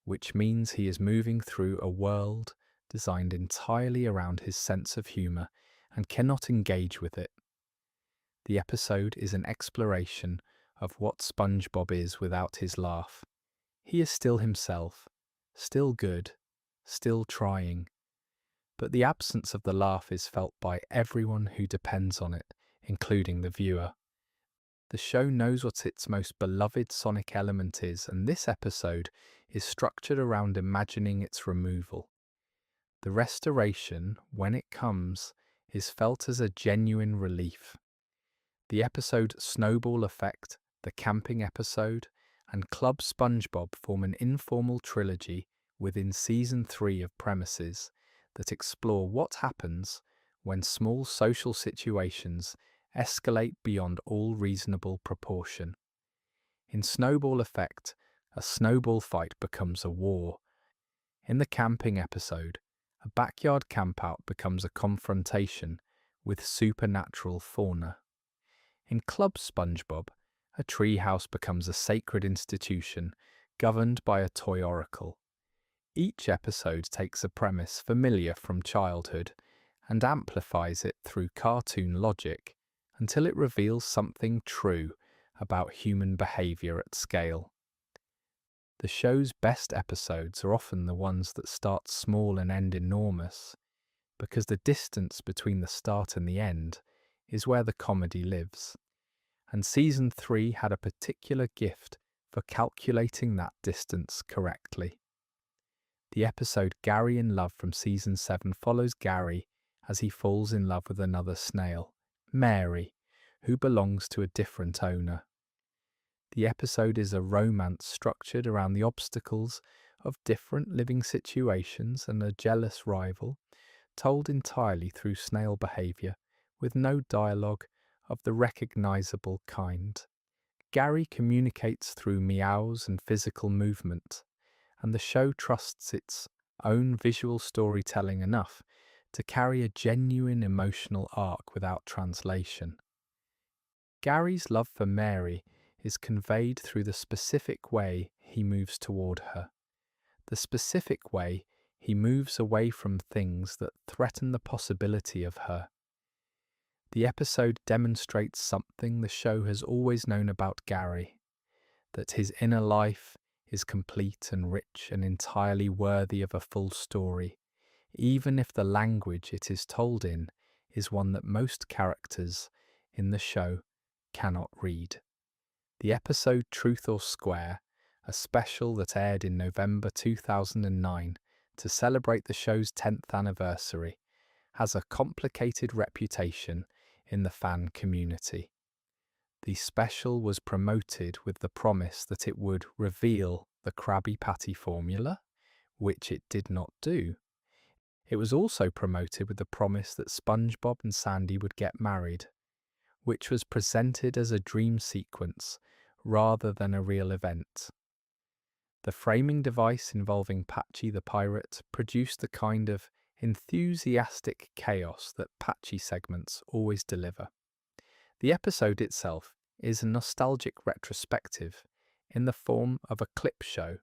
which means he is moving through a world designed entirely around his sense of humour and cannot engage with it. The episode is an exploration of what SpongeBob is without his laugh. He is still himself, still good, still trying, but the absence of the laugh is felt by everyone who depends on it, including the viewer. The show knows what its most beloved sonic element is, and this episode is structured around imagining its removal. The restoration, when it comes, is felt as a genuine relief. The episode Snowball Effect, the camping episode, and Club SpongeBob form an informal trilogy within Season 3 of Premises that explore what happens when small social situations escalate beyond all reasonable proportion. In Snowball Effect, a snowball fight becomes a war. In the camping episode, a backyard campout becomes a confrontation with supernatural fauna. In Club SpongeBob, a treehouse becomes a sacred institution governed by a toy oracle. Each episode takes a premise familiar from childhood and amplifies it through cartoon logic until it reveals something true about human behavior at scale. The show's best episodes are often the ones that start small and end enormous, because the distance between the start and the end is where the comedy lives. And Season 3 had a particular gift for calculating that distance correctly. The episode Gary in Love from Season 7 follows Gary as he falls in love with another snail, Mary, who belongs to a different owner. The episode is a romance structured around the obstacles of different living situations and a jealous rival, told entirely through snail behaviour, with no dialogue of the recognisable kind. Gary communicates through meows and physical movement, and the show trusts its own visual storytelling enough to carry a genuine emotional arc without translation. Gary's love for Mary is conveyed through the specific way he moves toward her, the specific way he moves away from things that threaten the possibility of her. The episode demonstrates something the show has always known about Gary, that his inner life is complete and rich and entirely worthy of a full story, even if the language it is told in is one that most characters in the show cannot read. The episode Truth or Square, a special that aired in November 2009 to celebrate the show's 10th anniversary, has a complicated reputation in the fan community. The special was promoted with the promise that it would reveal the Krabby Patty formula, which it did not do. It was also promoted with the promise that SpongeBob and Sandy would get married, which was presented as a dream sequence rather than a real event. The framing device involving Patchy the pirate produced the kind of enthusiastic chaos that Patchy segments always deliver. The episode itself is a nostalgic retrospective in the form of a clip show,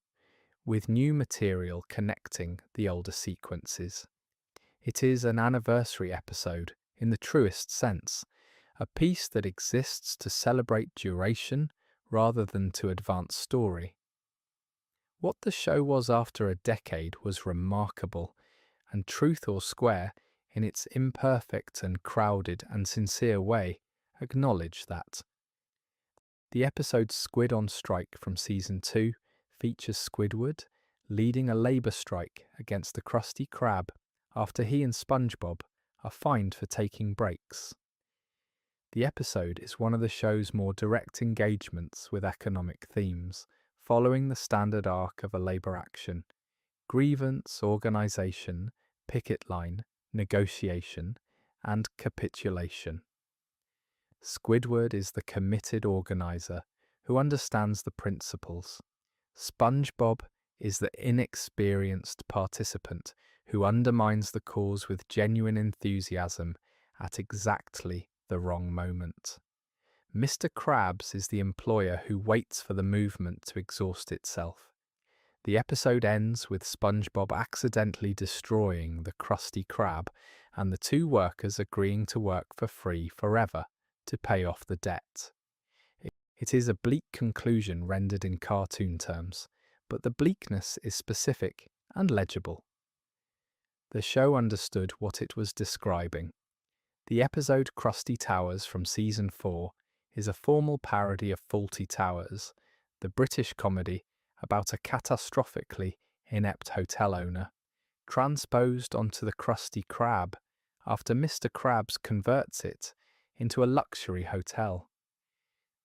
with new material connecting the older sequences. It is an anniversary episode in the truest sense, a piece that exists to celebrate duration rather than to advance story. What the show was after a decade was remarkable, and Truth or Square, in its imperfect and crowded and sincere way, acknowledged that. The episode Squid on Strike from Season 2 features Squidward leading a labour strike against the Krusty Krab after he and SpongeBob are fined for taking breaks. The episode is one of the show's more direct engagements with economic themes, following the standard arc of a labour action: grievance, organisation, picket line, negotiation, and capitulation. Squidward is the committed organiser who understands the principles. SpongeBob is the inexperienced participant who undermines the cause with genuine enthusiasm at exactly the wrong moment. Mr. Krabs is the employer who waits for the movement to exhaust itself. The episode ends with SpongeBob accidentally destroying the Krusty Krab and the two workers agreeing to work for free forever to pay off the debt. It is a bleak conclusion rendered in cartoon terms, but the bleakness is specific and legible. The show understood what it was describing. The episode Krusty Towers from Season 4 is a formal parody of Fawlty Towers, the British comedy about a catastrophically inept hotel owner, transposed onto the Krusty Krab after Mr. Krabs converts it into a luxury hotel.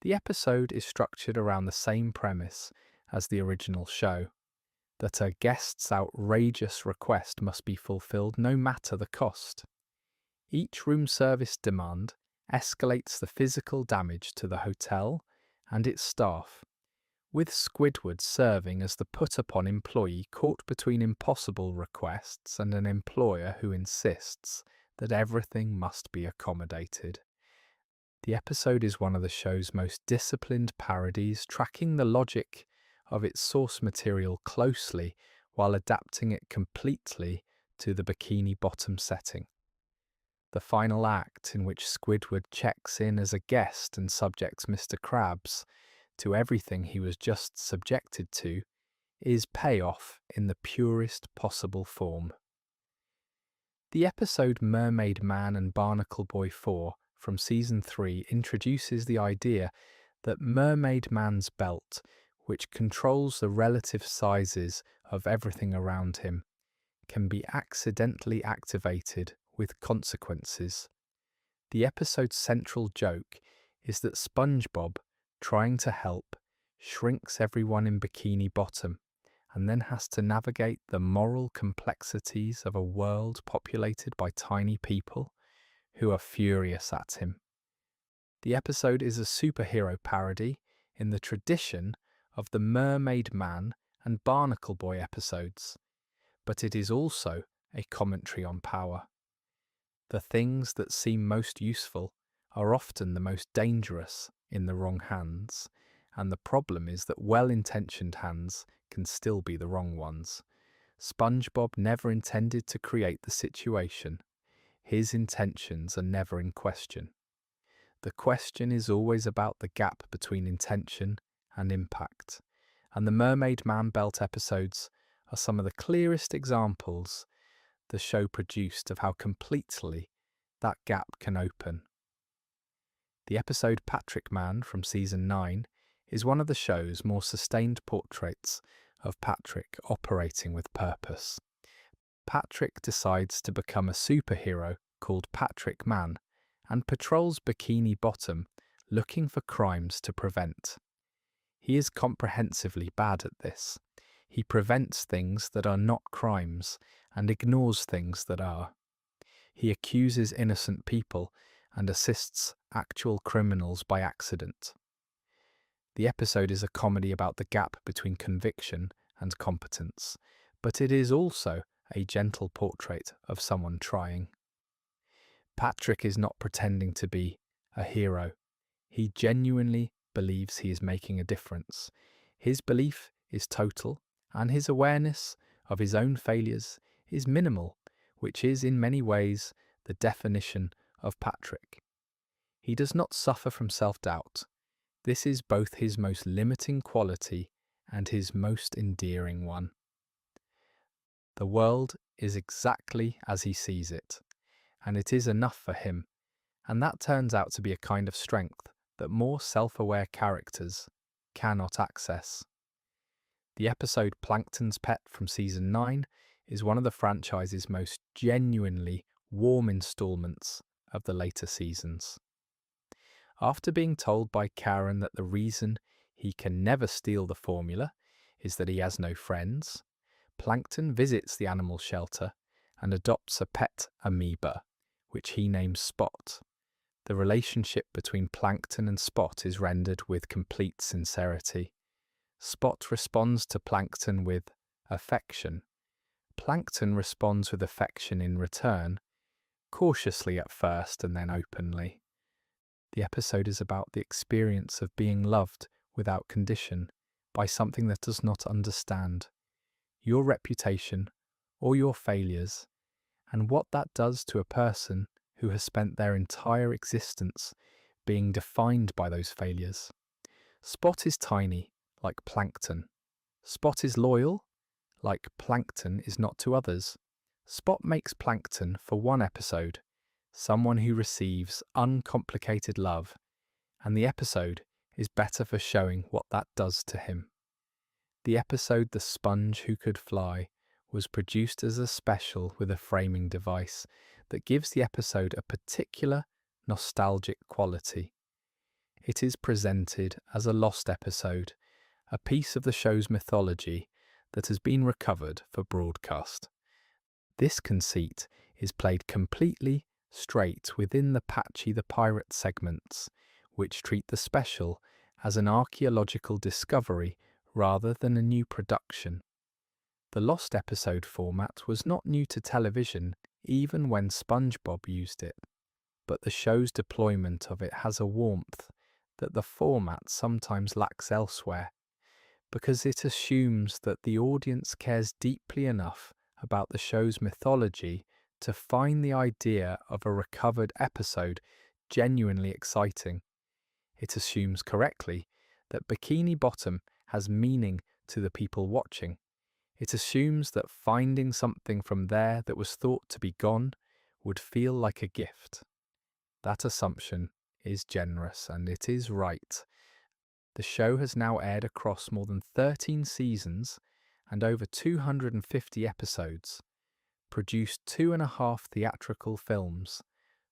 The episode is structured around the same premise as the original show, that a guest's outrageous request must be fulfilled no matter the cost. Each room service demand escalates the physical damage to the hotel and its staff, with Squidward serving as the put-upon employee caught between impossible requests and an employer who insists that everything must be accommodated. The episode is one of the show's most disciplined parodies, tracking the logic of its source material closely while adapting it completely to the Bikini Bottom setting. The final act, in which Squidward checks in as a guest and subjects Mr. Krabs to everything he was just subjected to, is payoff in the purest possible form. The episode Mermaid Man and Barnacle Boy 4 from Season 3 introduces the idea that Mermaid Man's belt, which controls the relative sizes of everything around him, can be accidentally activated with consequences. The episode's central joke is that SpongeBob, trying to help, shrinks everyone in Bikini Bottom and then has to navigate the moral complexities of a world populated by tiny people who are furious at him. The episode is a superhero parody in the tradition of the Mermaid Man and Barnacle Boy episodes, but it is also a commentary on power. The things that seem most useful are often the most dangerous in the wrong hands, and the problem is that well-intentioned hands can still be the wrong ones. SpongeBob never intended to create the situation. His intentions are never in question. The question is always about the gap between intention and impact, and the Mermaid Man belt episodes are some of the clearest examples the show produced of how completely that gap can open. The episode Patrick Man from Season 9 is one of the show's more sustained portraits of Patrick operating with purpose. Patrick decides to become a superhero called Patrick Man and patrols Bikini Bottom looking for crimes to prevent. He is comprehensively bad at this. He prevents things that are not crimes and ignores things that are. He accuses innocent people and assists actual criminals by accident. The episode is a comedy about the gap between conviction and competence, but it is also a gentle portrait of someone trying. Patrick is not pretending to be a hero. He genuinely believes he is making a difference. His belief is total, and his awareness of his own failures is minimal, which is in many ways the definition of Patrick. He does not suffer from self-doubt. This is both his most limiting quality and his most endearing one. The world is exactly as he sees it, and it is enough for him, and that turns out to be a kind of strength that more self-aware characters cannot access. The episode Plankton's Pet from Season 9 is one of the franchise's most genuinely warm installments of the later seasons. After being told by Karen that the reason he can never steal the formula is that he has no friends, Plankton visits the animal shelter and adopts a pet amoeba, which he names Spot. The relationship between Plankton and Spot is rendered with complete sincerity. Spot responds to Plankton with affection. Plankton responds with affection in return, cautiously at first and then openly. The episode is about the experience of being loved without condition by something that does not understand your reputation or your failures, and what that does to a person who has spent their entire existence being defined by those failures. Spot is tiny, like Plankton. Spot is loyal, like Plankton is not to others. Spot makes Plankton, for one episode, someone who receives uncomplicated love, and the episode is better for showing what that does to him. The episode The Sponge Who Could Fly was produced as a special with a framing device that gives the episode a particular nostalgic quality. It is presented as a lost episode, a piece of the show's mythology that has been recovered for broadcast. This conceit is played completely straight within the Patchy the Pirate segments, which treat the special as an archaeological discovery rather than a new production. The lost episode format was not new to television even when SpongeBob used it, but the show's deployment of it has a warmth that the format sometimes lacks elsewhere, because it assumes that the audience cares deeply enough about the show's mythology to find the idea of a recovered episode genuinely exciting. It assumes correctly that Bikini Bottom has meaning to the people watching. It assumes that finding something from there that was thought to be gone would feel like a gift. That assumption is generous, and it is right. The show has now aired across more than 13 seasons and over 250 episodes, produced 2.5 theatrical films,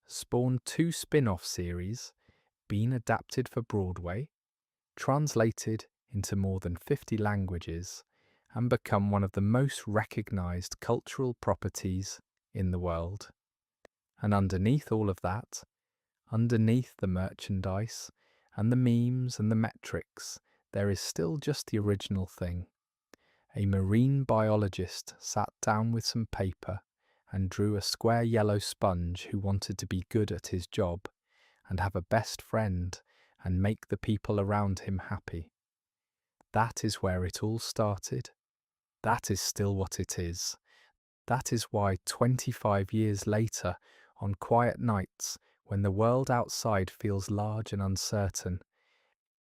spawned 2 spin-off series, been adapted for Broadway, translated into more than 50 languages, and become one of the most recognised cultural properties in the world. And underneath all of that, underneath the merchandise and the memes and the metrics, there is still just the original thing. A marine biologist sat down with some paper and drew a square yellow sponge who wanted to be good at his job and have a best friend and make the people around him happy. That is where it all started. That is still what it is. That is why 25 years later, on quiet nights, when the world outside feels large and uncertain,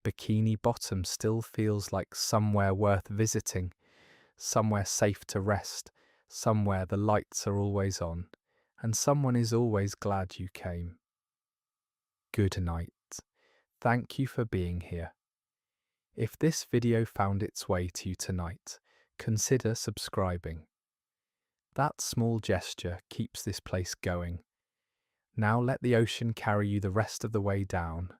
Bikini Bottom still feels like somewhere worth visiting, somewhere safe to rest, somewhere the lights are always on, and someone is always glad you came. Good night. Thank you for being here. If this video found its way to you tonight, consider subscribing. That small gesture keeps this place going. Now let the ocean carry you the rest of the way down,